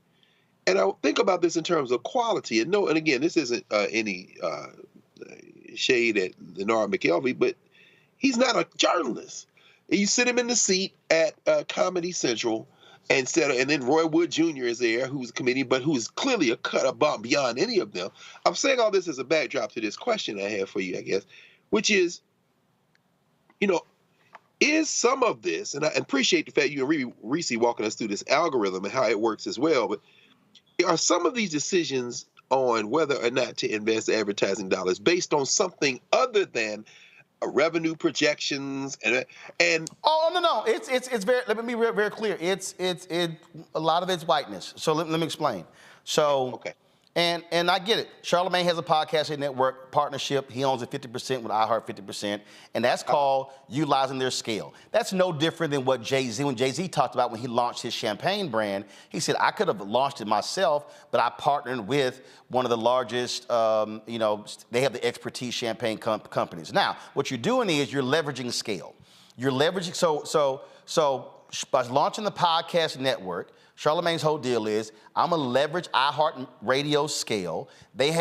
and I think about this in terms of quality. And again, this isn't any shade at Leonard McKelvey, but he's not a journalist. You sit him in the seat at Comedy Central, and then Roy Wood Jr. is there, who's a comedian, but who's clearly a cut above beyond any of them. I'm saying all this as a backdrop to this question I have for you, I guess, which is, is some of this, and I appreciate the fact you and Reese walking us through this algorithm and how it works as well, but are some of these decisions on whether or not to invest advertising dollars based on something other than revenue projections and no, it's very, let me be very clear. It's a lot of it's whiteness. So let me explain. So okay. And I get it. Charlamagne has a podcasting network partnership. He owns it 50% with iHeart 50%, and that's called utilizing their scale. That's no different than what Jay-Z, when Jay-Z talked about when he launched his champagne brand. He said, I could have launched it myself, but I partnered with one of the largest, they have the expertise champagne companies. Now, what you're doing is you're leveraging scale. You're leveraging, so by launching the podcast network, Charlamagne's whole deal is, I'm gonna leverage iHeart Radio scale. They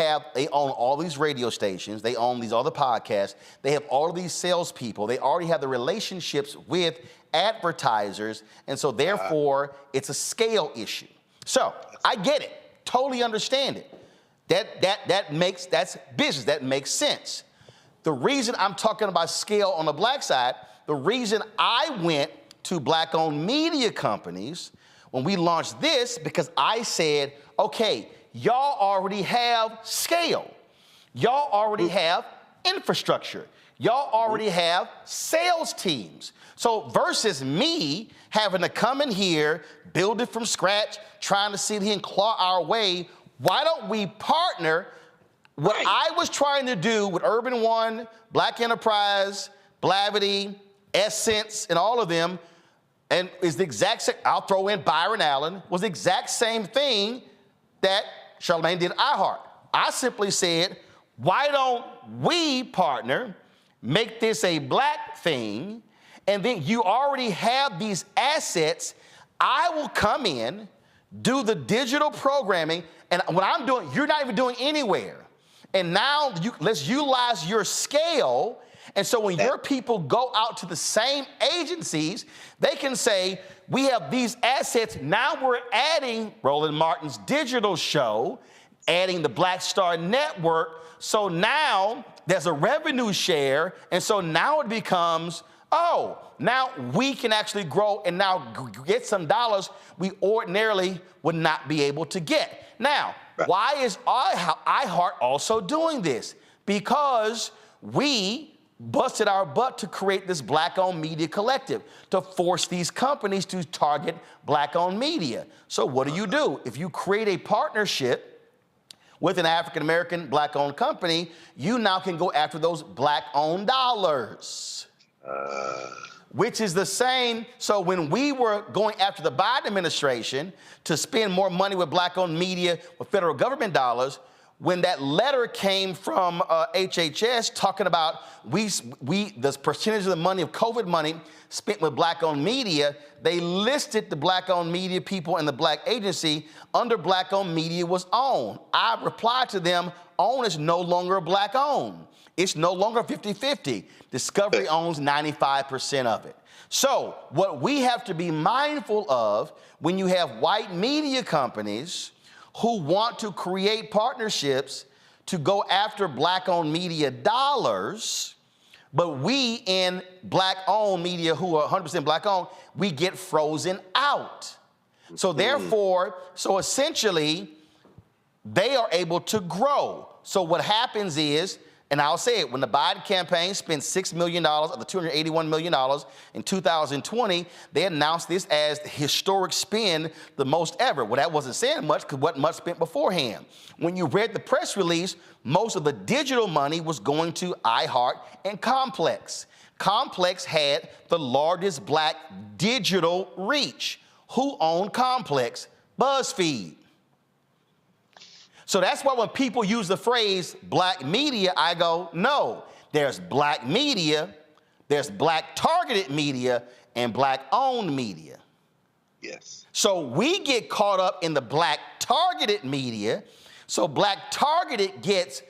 own all these radio stations. They own these other podcasts. They have all of these salespeople. They already have the relationships with advertisers. And so therefore, it's a scale issue. So I get it, totally understand it. That's business. That makes sense. The reason I'm talking about scale on the black side, the reason I went to black-owned media companies when we launched this, because I said, okay, y'all already have scale. Y'all already have infrastructure. Y'all already have sales teams. So versus me having to come in here, build it from scratch, trying to sit here and claw our way, why don't we partner? What I was trying to do with Urban One, Black Enterprise, Blavity, Essence, and all of them, and is the exact same, I'll throw in Byron Allen, was the exact same thing that Charlamagne did at iHeart. I simply said, why don't we partner, make this a black thing, and then you already have these assets. I will come in, do the digital programming, and what I'm doing, you're not even doing anywhere. And now let's utilize your scale. And so when your people go out to the same agencies, they can say, we have these assets. Now we're adding Roland Martin's digital show, adding the Black Star Network. So now there's a revenue share. And so now it becomes, oh, now we can actually grow and now get some dollars we ordinarily would not be able to get. Now, why is iHeart also doing this? Because we busted our butt to create this black-owned media collective to force these companies to target black-owned media. So what do? If you create a partnership with an African-American black-owned company, you now can go after those black-owned dollars. Which is the same. So when we were going after the Biden administration to spend more money with black-owned media with federal government dollars, when that letter came from HHS talking about the percentage of the money of COVID money spent with black-owned media, they listed the black-owned media people and the black agency under black-owned media was OWN. I replied to them, OWN is no longer black-owned. It's no longer 50-50. Discovery owns 95% of it. So what we have to be mindful of when you have white media companies who want to create partnerships to go after black-owned media dollars, but we in black-owned media who are 100% black-owned, we get frozen out. So therefore, so essentially, they are able to grow. So what happens is, and I'll say it, when the Biden campaign spent $6 million of the $281 million in 2020, they announced this as the historic spend, the most ever. Well, that wasn't saying much because what much spent beforehand. When you read the press release, most of the digital money was going to iHeart and Complex. Complex had the largest black digital reach. Who owned Complex? BuzzFeed. So that's why when people use the phrase black media, I go, no, there's black media, there's black targeted media, and black owned media. Yes. So we get caught up in the black targeted media. So black targeted gets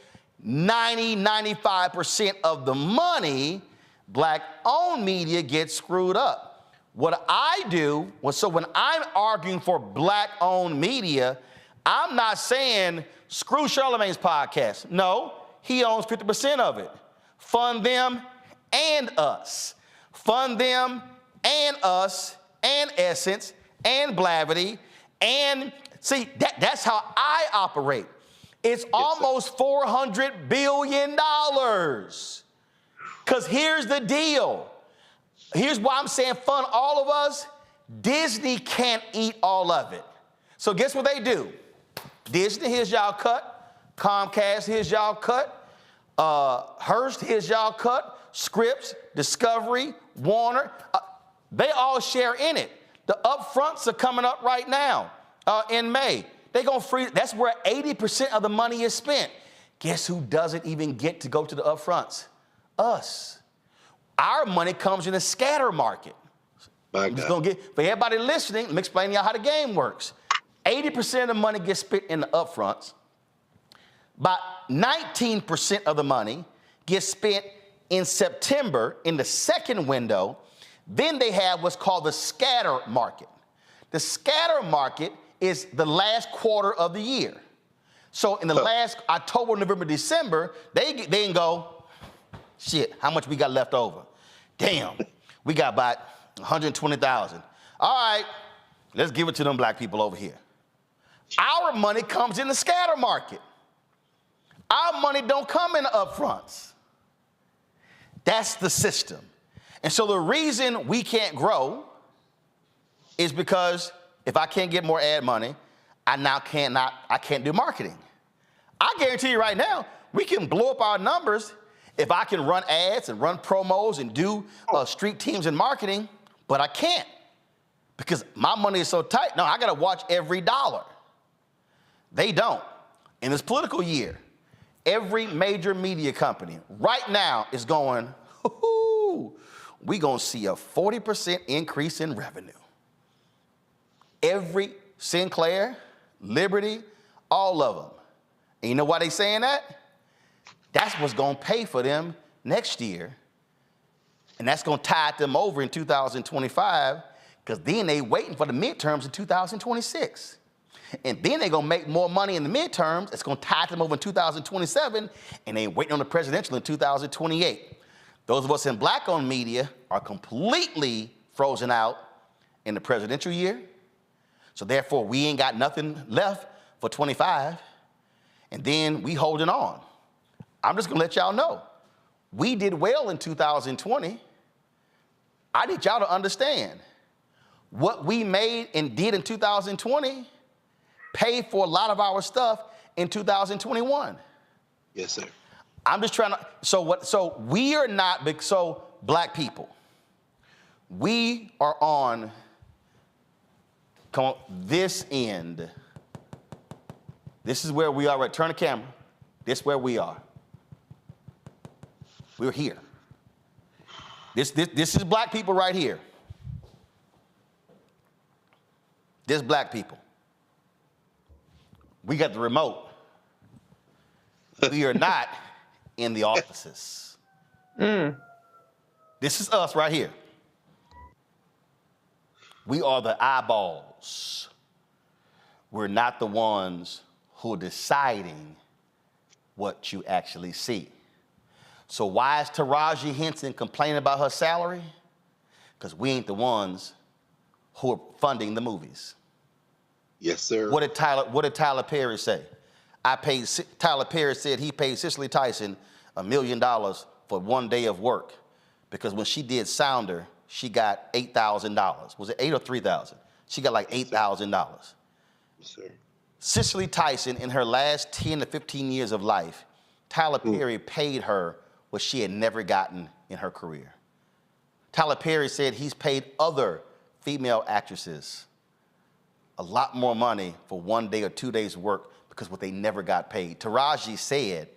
95% of the money. Black owned media gets screwed up. What I do, so when I'm arguing for black owned media, I'm not saying screw Charlamagne's podcast. No, he owns 50% of it. Fund them and us. Fund them and us and Essence and Blavity. And see, that's how I operate. It's almost $400 billion. Because here's the deal. Here's why I'm saying fund all of us. Disney can't eat all of it. So guess what they do? Disney, here's y'all cut. Comcast, here's y'all cut. Hearst, here's y'all cut. Scripps, Discovery, Warner, they all share in it. The upfronts are coming up right now in May. They're going to free, that's where 80% of the money is spent. Guess who doesn't even get to go to the upfronts? Us. Our money comes in a scatter market. I'm just going to get, for everybody listening, let me explain to y'all how the game works. 80% of the money gets spent in the upfronts. About 19% of the money gets spent in September in the second window. Then they have what's called the scatter market. The scatter market is the last quarter of the year. So in the last October, November, December, they can go, shit, how much we got left over? Damn, we got about 120,000. All right, let's give it to them black people over here. Our money comes in the scatter market. Our money don't come in the upfronts. That's the system. And so the reason we can't grow is because if I can't get more ad money, I can't do marketing. I guarantee you right now, we can blow up our numbers if I can run ads and run promos and do street teams and marketing, but I can't because my money is so tight. No, I got to watch every dollar. They don't. In this political year, every major media company right now is going, we're going to see a 40% increase in revenue. Every Sinclair, Liberty, all of them. And you know why they saying that? That's what's going to pay for them next year. And that's going to tide them over in 2025 because then they waiting for the midterms in 2026. And then they're going to make more money in the midterms. It's going to tide them over in 2027, and they waiting on the presidential in 2028. Those of us in black-owned media are completely frozen out in the presidential year. So therefore, we ain't got nothing left for 25. And then we holding on. I'm just going to let y'all know. We did well in 2020. I need y'all to understand what we made and did in 2020 paid for a lot of our stuff in 2021. Yes, sir. I'm just trying to, so we are not, so black people, we are on, come on, this end. This is where we are, right? Turn the camera. This is where we are. We're here. This is black people right here. This black people. We got the remote. We are not in the offices. This is us right here. We are the eyeballs. We're not the ones who are deciding what you actually see. So why is Taraji Henson complaining about her salary? Because we ain't the ones who are funding the movies. Yes, sir. What did Tyler Perry say? Tyler Perry said he paid Cicely Tyson $1 million for 1 day of work because when she did Sounder, she got $8,000. Was it $8,000 or $3,000? She got like $8,000. Yes, sir. Cicely Tyson, in her last 10 to 15 years of life, Tyler Perry paid her what she had never gotten in her career. Tyler Perry said he's paid other female actresses a lot more money for 1 day or 2 days work because what they never got paid. Taraji said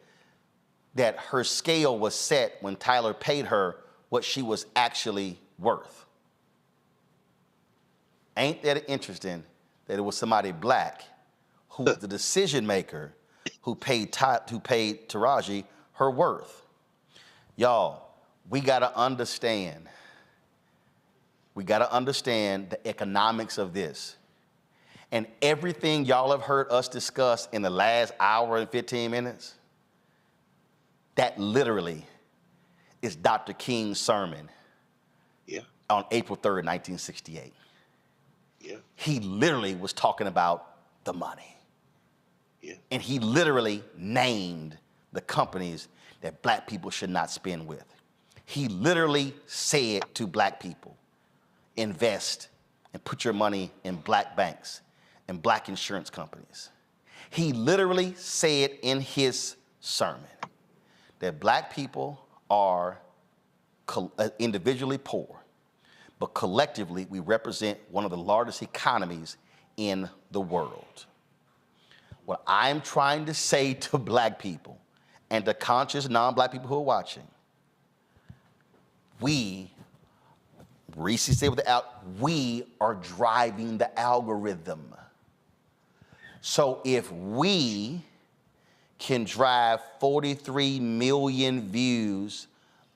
that her scale was set when Tyler paid her what she was actually worth. Ain't that interesting that it was somebody black who was the decision maker who paid Taraji her worth? Y'all, we gotta understand the economics of this. And everything y'all have heard us discuss in the last hour and 15 minutes, that literally is Dr. King's sermon on April 3rd, 1968. Yeah. He literally was talking about the money. Yeah. And he literally named the companies that black people should not spend with. He literally said to black people, invest and put your money in black banks and black insurance companies. He literally said in his sermon that black people are individually poor, but collectively we represent one of the largest economies in the world. What I'm trying to say to black people and to conscious non-black people who are watching, Reese said we are driving the algorithm. So if we can drive 43 million views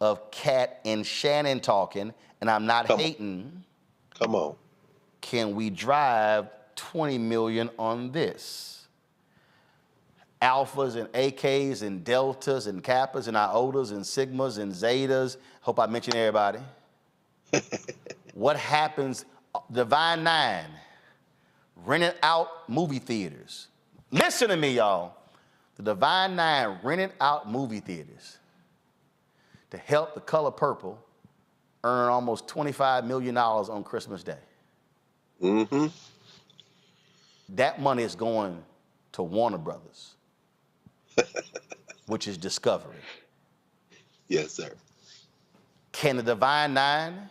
of Kat and Shannon talking, and I'm not hating. Come on. Can we drive 20 million on this? alphas and AKs and deltas and kappas and iotas and sigmas and zetas. Hope I mentioned everybody. What happens? Divine Nine rented out movie theaters. Listen to me, y'all. The Divine Nine rented out movie theaters to help The Color Purple earn almost $25 million on Christmas Day. Mm-hmm. That money is going to Warner Brothers, which is Discovery. Yes, sir. Can the Divine Nine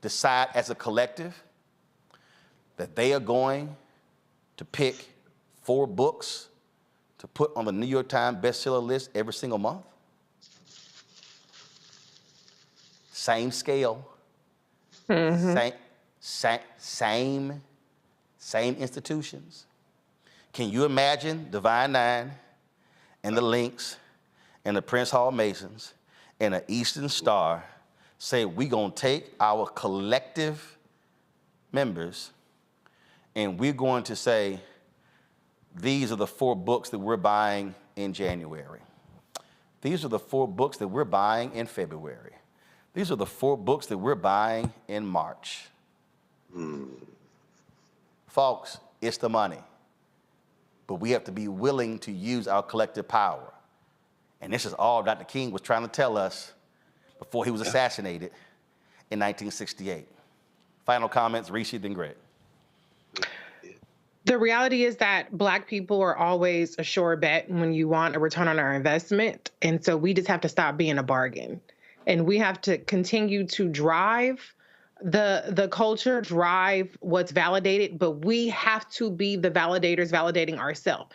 decide as a collective that they are going to pick 4 books to put on the New York Times bestseller list every single month? Same scale, same institutions. Can you imagine Divine Nine and the Lynx and the Prince Hall Masons and the Eastern Star say we're gonna take our collective members and we're going to say these are the 4 books that we're buying in January. These are the 4 books that we're buying in February. These are the 4 books that we're buying in March. Folks, it's the money. But we have to be willing to use our collective power. And this is all Dr. King was trying to tell us before he was assassinated in 1968. Final comments, Rishi, then Greg. The reality is that Black people are always a sure bet when you want a return on our investment. And so we just have to stop being a bargain. And we have to continue to drive the culture, drive what's validated, but we have to be the validators validating ourselves.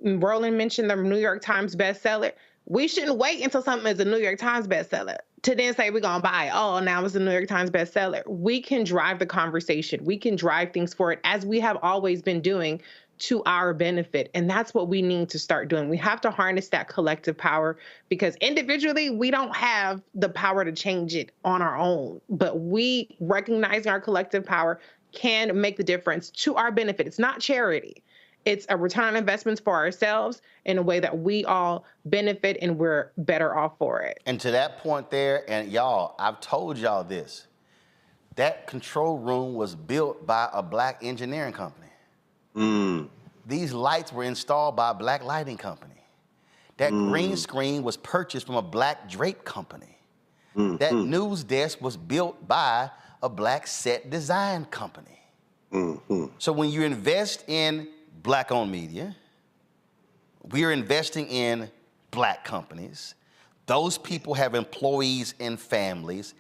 Roland mentioned the New York Times bestseller. We shouldn't wait until something is a New York Times bestseller to then say we're going to buy it. Oh, now it's a New York Times bestseller. We can drive the conversation. We can drive things forward as we have always been doing to our benefit. And that's what we need to start doing. We have to harness that collective power because individually we don't have the power to change it on our own. But we recognizing our collective power can make the difference to our benefit. It's not charity. It's a return on investments for ourselves in a way that we all benefit and we're better off for it. And to that point there, and y'all, I've told y'all this, that control room was built by a Black engineering company. These lights were installed by a Black lighting company. That green screen was purchased from a Black drape company. That news desk was built by a Black set design company. So when you invest in Black-owned media, we're investing in Black companies. Those people have employees and families.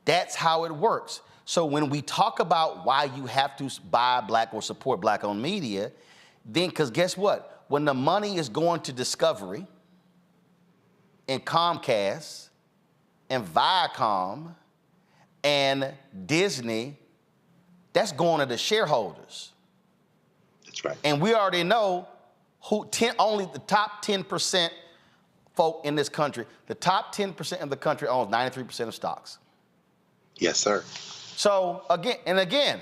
That's how it works. So when we talk about why you have to buy Black or support Black-owned media, then, because guess what? When the money is going to Discovery and Comcast and Viacom and Disney, that's going to the shareholders. That's right. And we already know only the top 10% folk in this country, the top 10% of the country owns 93% of stocks. Yes, sir. So again,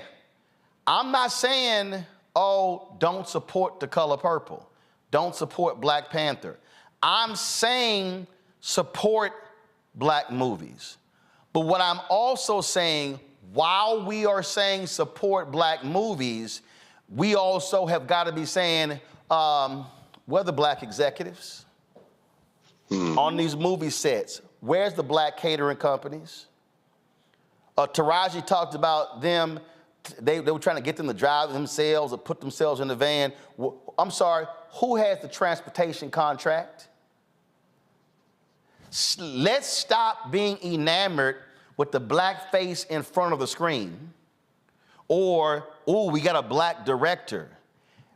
I'm not saying, oh, don't support The Color Purple. Don't support Black Panther. I'm saying support Black movies. But what I'm also saying, while we are saying support Black movies, we also have got to be saying, where the Black executives on these movie sets? Where's the Black catering companies? Taraji talked about them. They were trying to get them to drive themselves or put themselves in the van. I'm sorry, who has the transportation contract? Let's stop being enamored with the Black face in front of the screen. Or, oh, we got a Black director.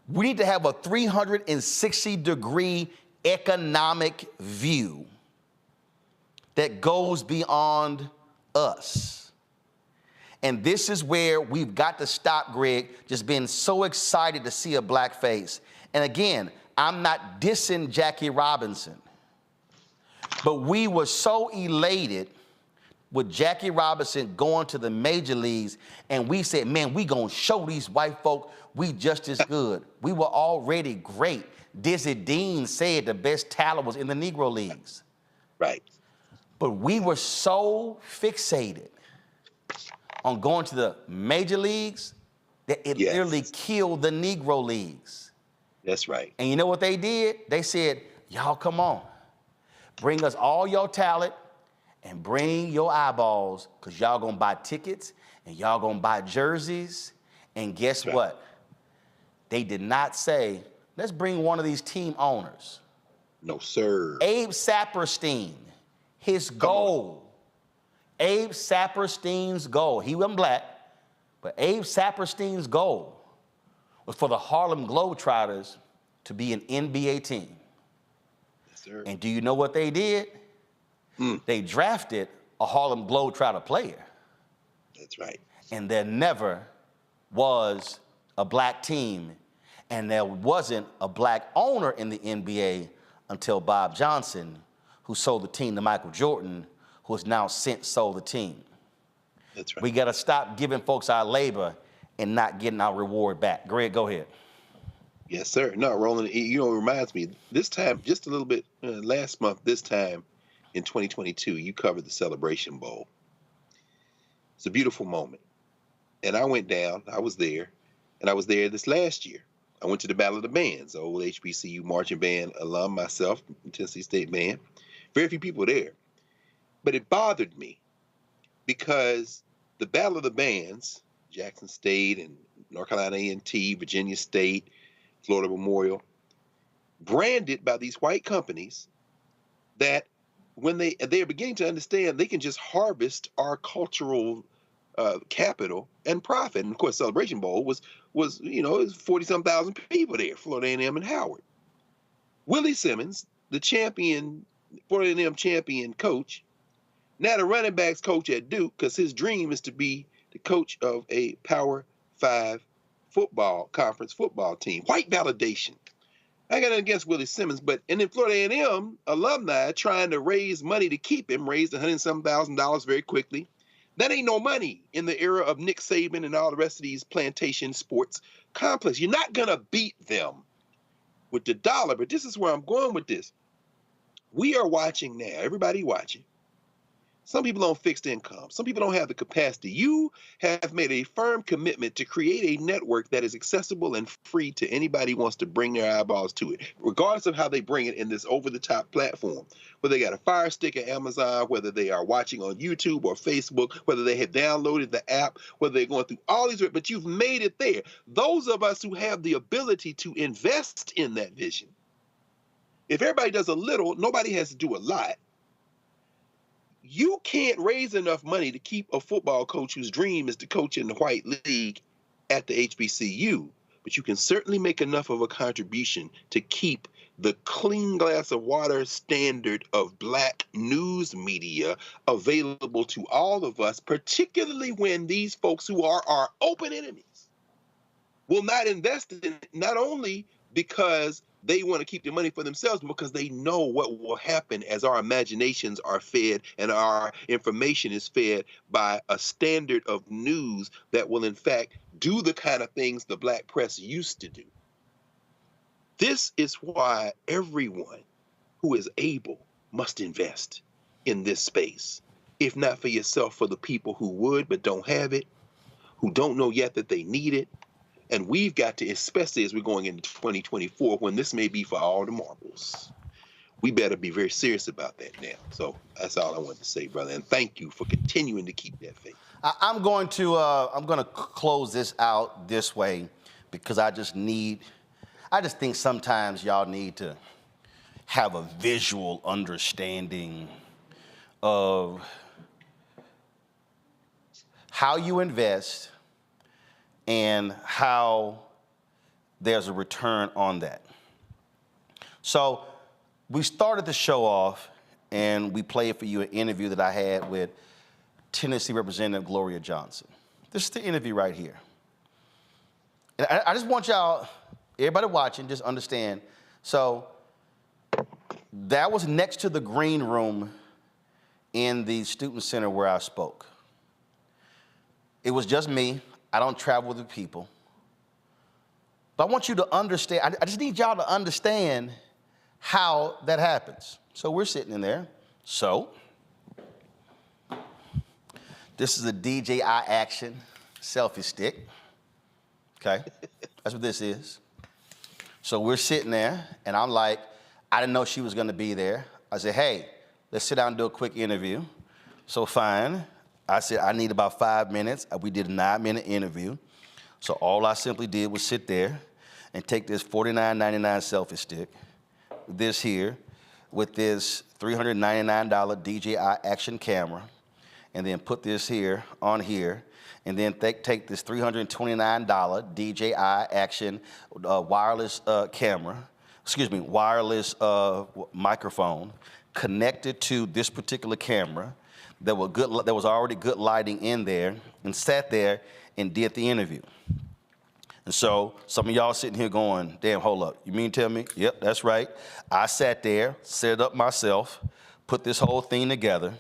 We need to have a 360-degree economic view that goes beyond us. And this is where we've got to stop, Greg, just being so excited to see a Black face. And again, I'm not dissing Jackie Robinson, but we were so elated with Jackie Robinson going to the major leagues, and we said, man, we gonna show these white folk we just as good. We were already great. Dizzy Dean said the best talent was in the Negro leagues. Right. But we were so fixated on going to the major leagues that it literally killed the Negro leagues. That's right. And you know what they did? They said, y'all come on. Bring us all your talent and bring your eyeballs, because y'all gonna buy tickets and y'all gonna buy jerseys. And guess what? They did not say, let's bring one of these team owners. No, sir. Abe Saperstein, his goal. Abe Saperstein's goal. He wasn't black, but Abe Saperstein's goal was for the Harlem Globetrotters to be an NBA team. Yes, sir. And do you know what they did? They drafted a Harlem Globetrotter player. That's right. And there never was a black team, and there wasn't a black owner in the NBA until Bob Johnson, who sold the team to Michael Jordan, who has now since sold the team. That's right. We got to stop giving folks our labor and not getting our reward back. Greg, go ahead. Yes, sir. No, Roland, you know, it reminds me, this time, just a little bit, last month, this time in 2022, you covered the Celebration Bowl. It's a beautiful moment. And I went down, I was there, and I was there this last year. I went to the Battle of the Bands, the old HBCU marching band alum, myself, Tennessee State Band. Very few people there. But it bothered me because the Battle of the Bands, Jackson State and North Carolina A&T, Virginia State, Florida Memorial, branded by these white companies that when they're beginning to understand they can just harvest our cultural capital and profit. And of course, Celebration Bowl was you know, it was 40-some thousand people there, Florida A&M and Howard. Willie Simmons, the champion, Florida A&M champion coach, now the running backs coach at Duke, because his dream is to be the coach of a Power 5 conference football team. White validation. I got nothing against Willie Simmons, and then Florida A&M alumni trying to raise money to keep him, raised $100,000 very quickly. That ain't no money in the era of Nick Saban and all the rest of these plantation sports complexes. You're not going to beat them with the dollar, but this is where I'm going with this. We are watching now, everybody watching. Some people on fixed income. Some people don't have the capacity. You have made a firm commitment to create a network that is accessible and free to anybody who wants to bring their eyeballs to it, regardless of how they bring it in this over-the-top platform. Whether they got a Fire Stick at Amazon, whether they are watching on YouTube or Facebook, whether they have downloaded the app, whether they're going through all these, but you've made it there. Those of us who have the ability to invest in that vision, if everybody does a little, nobody has to do a lot. You can't raise enough money to keep a football coach whose dream is to coach in the white league at the HBCU, but you can certainly make enough of a contribution to keep the clean glass of water standard of black news media available to all of us, particularly when these folks who are our open enemies will not invest in it, not only because they want to keep the money for themselves, because they know what will happen as our imaginations are fed and our information is fed by a standard of news that will, in fact, do the kind of things the black press used to do. This is why everyone who is able must invest in this space. If not for yourself, for the people who would but don't have it, who don't know yet that they need it. And we've got to, especially as we're going into 2024, when this may be for all the marbles, we better be very serious about that now. So that's all I wanted to say, brother. And thank you for continuing to keep that faith. I'm going to close this out this way, because I just think sometimes y'all need to have a visual understanding of how you invest and how there's a return on that. So we started the show off, and we played for you an interview that I had with Tennessee Representative Gloria Johnson. This is the interview right here. And I just want y'all, everybody watching, just understand. So that was next to the green room in the student center where I spoke. It was just me. I don't travel with people. But I want you to understand, I just need y'all to understand how that happens. So we're sitting in there. So this is a DJI Action selfie stick. Okay, that's what this is. So we're sitting there, and I'm like, I didn't know she was gonna be there. I said, hey, let's sit down and do a quick interview. So fine. I said, I need about 5 minutes. We did a 9-minute interview. So all I simply did was sit there and take this $49.99 selfie stick, this here, with this $399 DJI Action camera, and then put this here on here, and then take this $329 DJI Action wireless wireless microphone, connected to this particular camera that was already good lighting in there, and sat there and did the interview. And so some of y'all sitting here going, damn, hold up, you mean tell me? Yep, that's right. I sat there, set it up myself, put this whole thing together,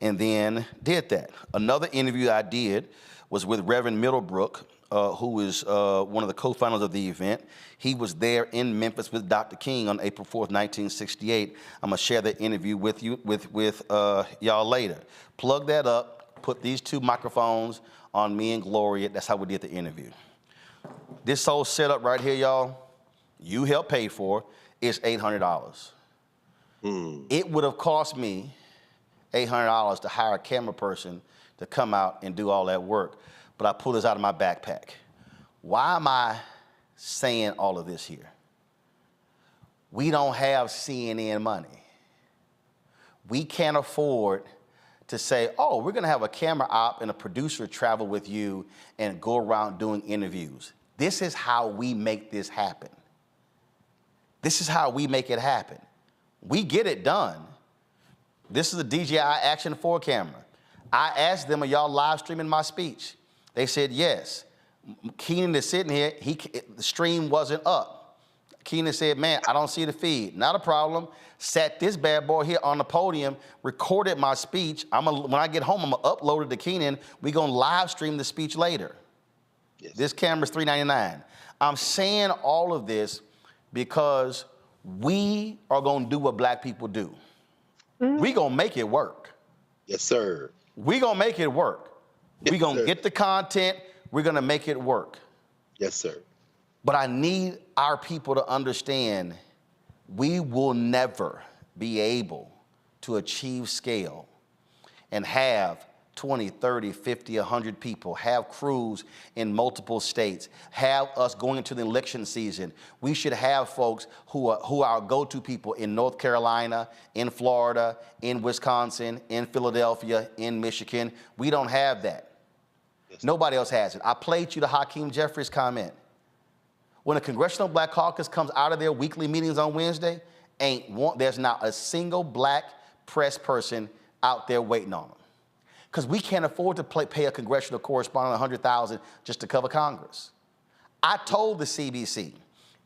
and then did that. Another interview I did was with Reverend Middlebrook, who is one of the co-founders of the event. He was there in Memphis with Dr. King on April 4th, 1968. I'm gonna share that interview with you, with y'all later. Plug that up, put these 2 microphones on me and Gloria. That's how we did the interview. This whole setup right here, y'all, you helped pay for, is $800. It would have cost me $800 to hire a camera person to come out and do all that work, but I pulled this out of my backpack. Why am I saying all of this here? We don't have CNN money. We can't afford to say, oh, we're gonna have a camera op and a producer travel with you and go around doing interviews. This is how we make this happen. This is how we make it happen. We get it done. This is a DJI Action 4 camera. I asked them, are y'all live streaming my speech? They said yes. Keenan is sitting here, the stream wasn't up. Keenan said, man, I don't see the feed. Not a problem. Sat this bad boy here on the podium, recorded my speech. When I get home, I'm gonna upload it to Keenan. We're gonna live stream the speech later. Yes. This camera's $399. I'm saying all of this because we are gonna do what black people do. We gonna make it work. Yes, sir. We gonna make it work. Yes, we gonna sir. get the content, we're gonna make it work. Yes, sir. But I need our people to understand we will never be able to achieve scale and have 20, 30, 50, 100 people, have crews in multiple states, have us going into the election season. We should have folks who are our go-to people in North Carolina, in Florida, in Wisconsin, in Philadelphia, in Michigan. We don't have that. Yes. Nobody else has it. I played you the Hakeem Jeffries comment. When the Congressional Black Caucus comes out of their weekly meetings on Wednesday, there's not a single black press person out there waiting on them. Because we can't afford to pay a congressional correspondent $100,000 just to cover Congress. I told the CBC,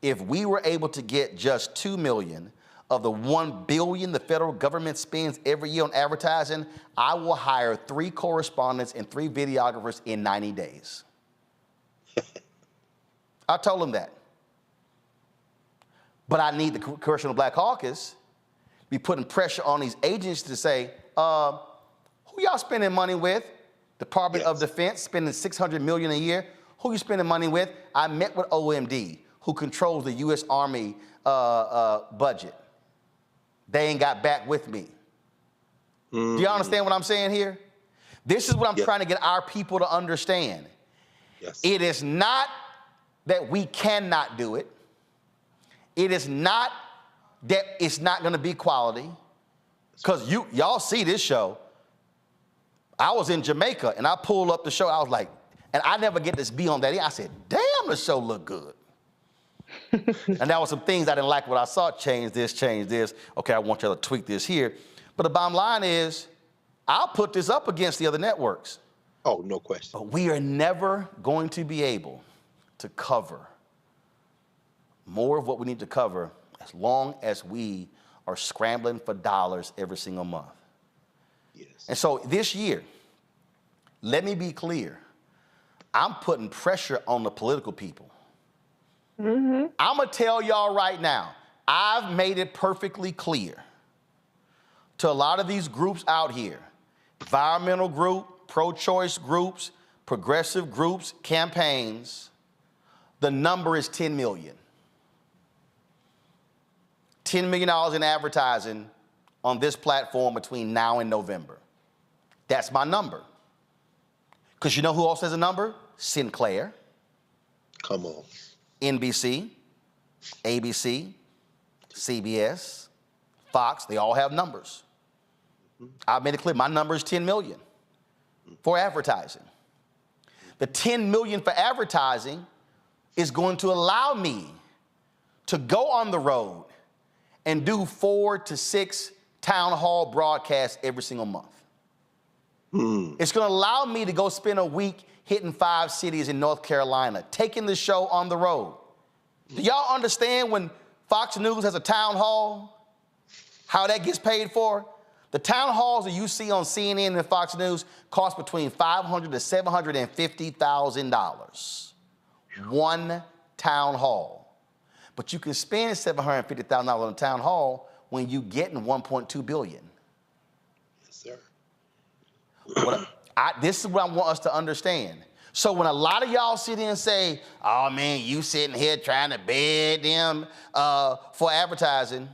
if we were able to get just $2 million of the $1 billion the federal government spends every year on advertising, I will hire 3 correspondents and 3 videographers in 90 days. I told them that. But I need the Congressional Black Caucus be putting pressure on these agencies to say, who y'all spending money with? Department of Defense spending $600 million a year. Who you spending money with? I met with OMD, who controls the U.S. Army budget. They ain't got back with me. Do you understand what I'm saying here? This is what I'm trying to get our people to understand. Yes. It is not that we cannot do it. It is not that it's not going to be quality. Because y'all see this show. I was in Jamaica and I pulled up the show. I was like, and I never get to be on that. I said, damn, the show looked good. And there were some things I didn't like what I saw. Change this. Okay, I want y'all to tweak this here. But the bottom line is, I'll put this up against the other networks. Oh, no question. But we are never going to be able to cover more of what we need to cover as long as we are scrambling for dollars every single month. Yes. And so this year, let me be clear, I'm putting pressure on the political people. I'm gonna tell y'all right now, I've made it perfectly clear to a lot of these groups out here, environmental group, pro-choice groups, progressive groups, campaigns, the number is 10 million. $10 million in advertising on this platform between now and November. That's my number. Because you know who else has a number? Sinclair. Come on. NBC, ABC, CBS, Fox, they all have numbers. I've made it clear, my number is 10 million for advertising. The 10 million for advertising is going to allow me to go on the road and do 4 to 6 town hall broadcasts every single month. It's going to allow me to go spend a week hitting 5 cities in North Carolina, taking the show on the road. Do y'all understand when Fox News has a town hall, how that gets paid for? The town halls that you see on CNN and Fox News cost between $500,000 to $750,000. One town hall. But you can spend $750,000 on a town hall when you getting $1.2 billion. Yes, sir. This is what I want us to understand. So when a lot of y'all sit here and say, oh man, you sitting here trying to beg them for advertising,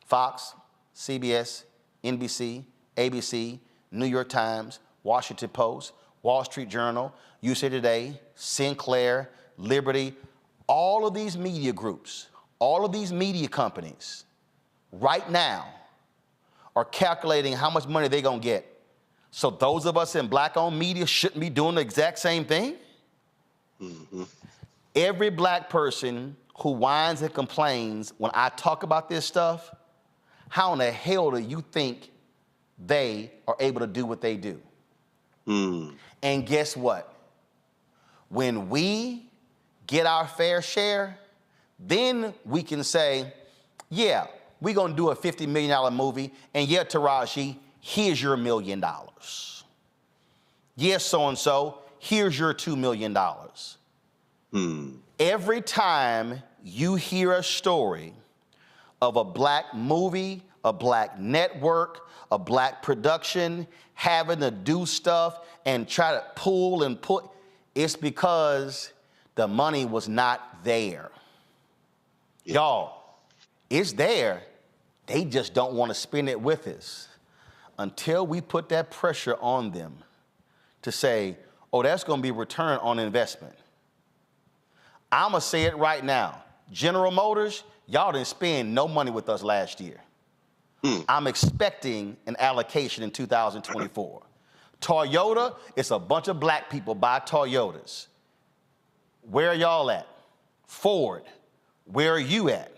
Fox, CBS, NBC, ABC, New York Times, Washington Post, Wall Street Journal, USA Today, Sinclair, Liberty, all of these media groups, all of these media companies right now are calculating how much money they're gonna get. So those of us in black-owned media shouldn't be doing the exact same thing? Every black person who whines and complains when I talk about this stuff, how in the hell do you think they are able to do what they do? And guess what? When we get our fair share, then we can say, yeah, we're gonna do a $50 million movie, and yeah, Taraji, here's your $1 million. Yes, so-and-so, here's your $2 million. Every time you hear a story of a black movie, a black network, a black production having to do stuff and try to pull and put, it's because the money was not there. Y'all, it's there. They just don't want to spend it with us. Until we put that pressure on them to say, oh, that's going to be return on investment. I'm going to say it right now. General Motors, y'all didn't spend no money with us last year. I'm expecting an allocation in 2024. Toyota, it's a bunch of black people buy Toyotas. Where are y'all at? Ford, where are you at?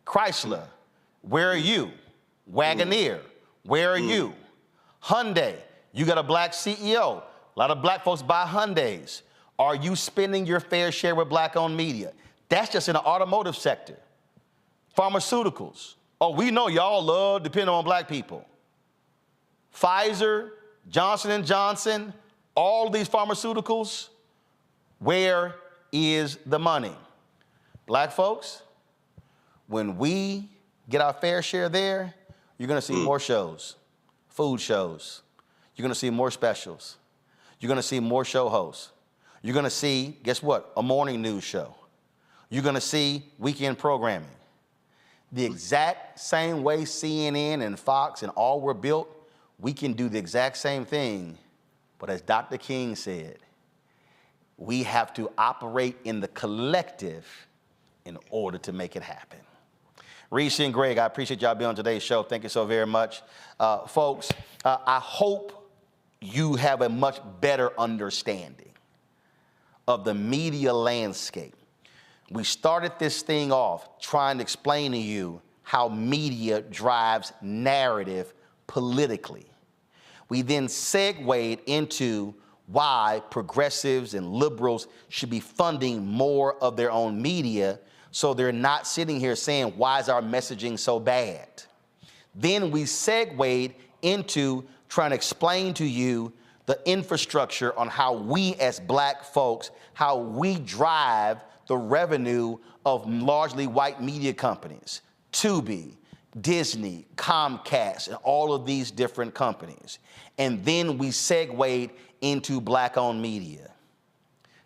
Chrysler, where are you? Wagoneer, where are you? Hyundai, you got a black CEO. A lot of black folks buy Hyundais. Are you spending your fair share with black-owned media? That's just in the automotive sector. Pharmaceuticals. Oh, we know y'all love depending on black people. Pfizer, Johnson & Johnson, all these pharmaceuticals, where is the money? Black folks, when we get our fair share there, you're gonna see more shows, food shows. You're gonna see more specials. You're gonna see more show hosts. You're gonna see, guess what? A morning news show. You're gonna see weekend programming. The exact same way CNN and Fox and all were built, we can do the exact same thing. But as Dr. King said, we have to operate in the collective in order to make it happen. Reese and Greg, I appreciate y'all being on today's show. Thank you so very much. Folks, I hope you have a much better understanding of the media landscape. We started this thing off trying to explain to you how media drives narrative politically. We then segued into why progressives and liberals should be funding more of their own media so they're not sitting here saying, why is our messaging so bad? Then we segued into trying to explain to you the infrastructure on how we as black folks, how we drive the revenue of largely white media companies, Tubi, Disney, Comcast, and all of these different companies. And then we segued into black-owned media.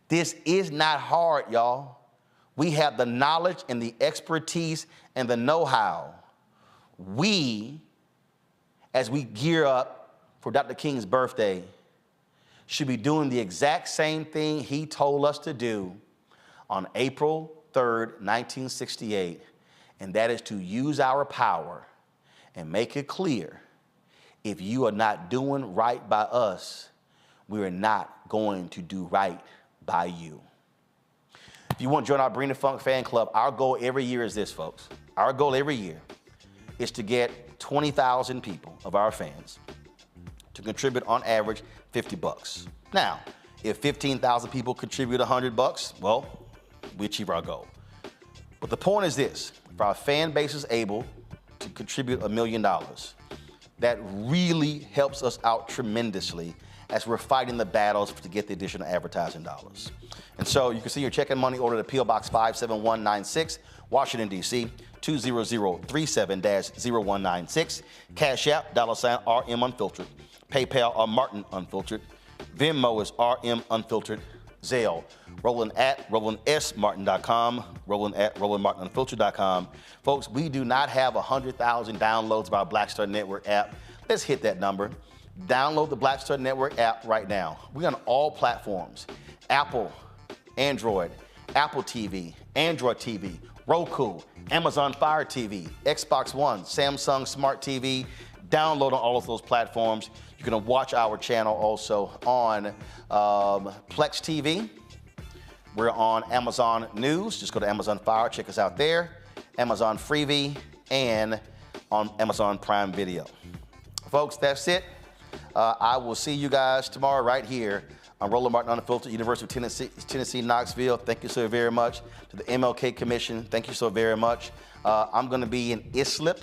This is not hard, y'all. We have the knowledge and the expertise and the know-how. We, as we gear up for Dr. King's birthday, should be doing the exact same thing he told us to do on April 3rd, 1968, and that is to use our power and make it clear, if you are not doing right by us, we are not going to do right by you. If you want to join our Bring the Funk fan club, our goal every year is this, folks. Our goal every year is to get 20,000 people of our fans to contribute on average $50. Now, if 15,000 people contribute $100, well, we achieve our goal. But the point is this: if our fan base is able to contribute $1 million, that really helps us out tremendously as we're fighting the battles to get the additional advertising dollars. And so you can see your check and money order to P.O. Box 57196, Washington, D.C., 20037-0196. Cash App, $RM Unfiltered. PayPal, Martin Unfiltered. Venmo is RM Unfiltered. Zelle, Roland at RolandSMartin.com, Roland at RolandMartinUnfiltered.com. Folks, we do not have 100,000 downloads of our Black Star Network app. Let's hit that number. Download the Black Star Network app right now. We're on all platforms: Apple, Android, Apple TV, Android TV, Roku, Amazon Fire TV, Xbox One, Samsung Smart TV. Download on all of those platforms. You can watch our channel also on Plex TV. We're on Amazon News. Just go to Amazon Fire, check us out there. Amazon Freevee, and on Amazon Prime Video. Folks, that's it. I will see you guys tomorrow right here on Roland Martin Unfiltered, University of Tennessee, Knoxville. Thank you so very much. To the MLK Commission, thank you so very much. I'm going to be in Islip,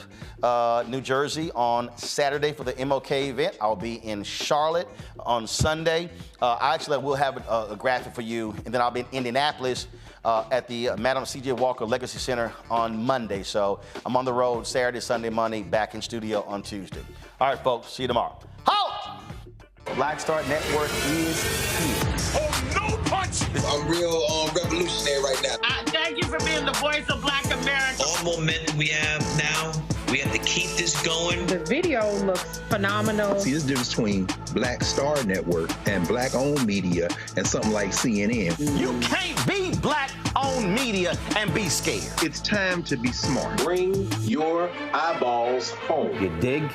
New Jersey on Saturday for the MLK event. I'll be in Charlotte on Sunday. I will have a graphic for you, and then I'll be in Indianapolis at the Madam C.J. Walker Legacy Center on Monday. So I'm on the road Saturday, Sunday, Monday, back in studio on Tuesday. All right, folks, see you tomorrow. Halt! Black Star Network is here. Oh, no punch! I'm real revolutionary right now. Thank you for being the voice of Black America. All momentum we have now, we have to keep this going. The video looks phenomenal. See, there's a difference between Black Star Network and black-owned media and something like CNN. You can't be black-owned media and be scared. It's time to be smart. Bring your eyeballs home. You dig?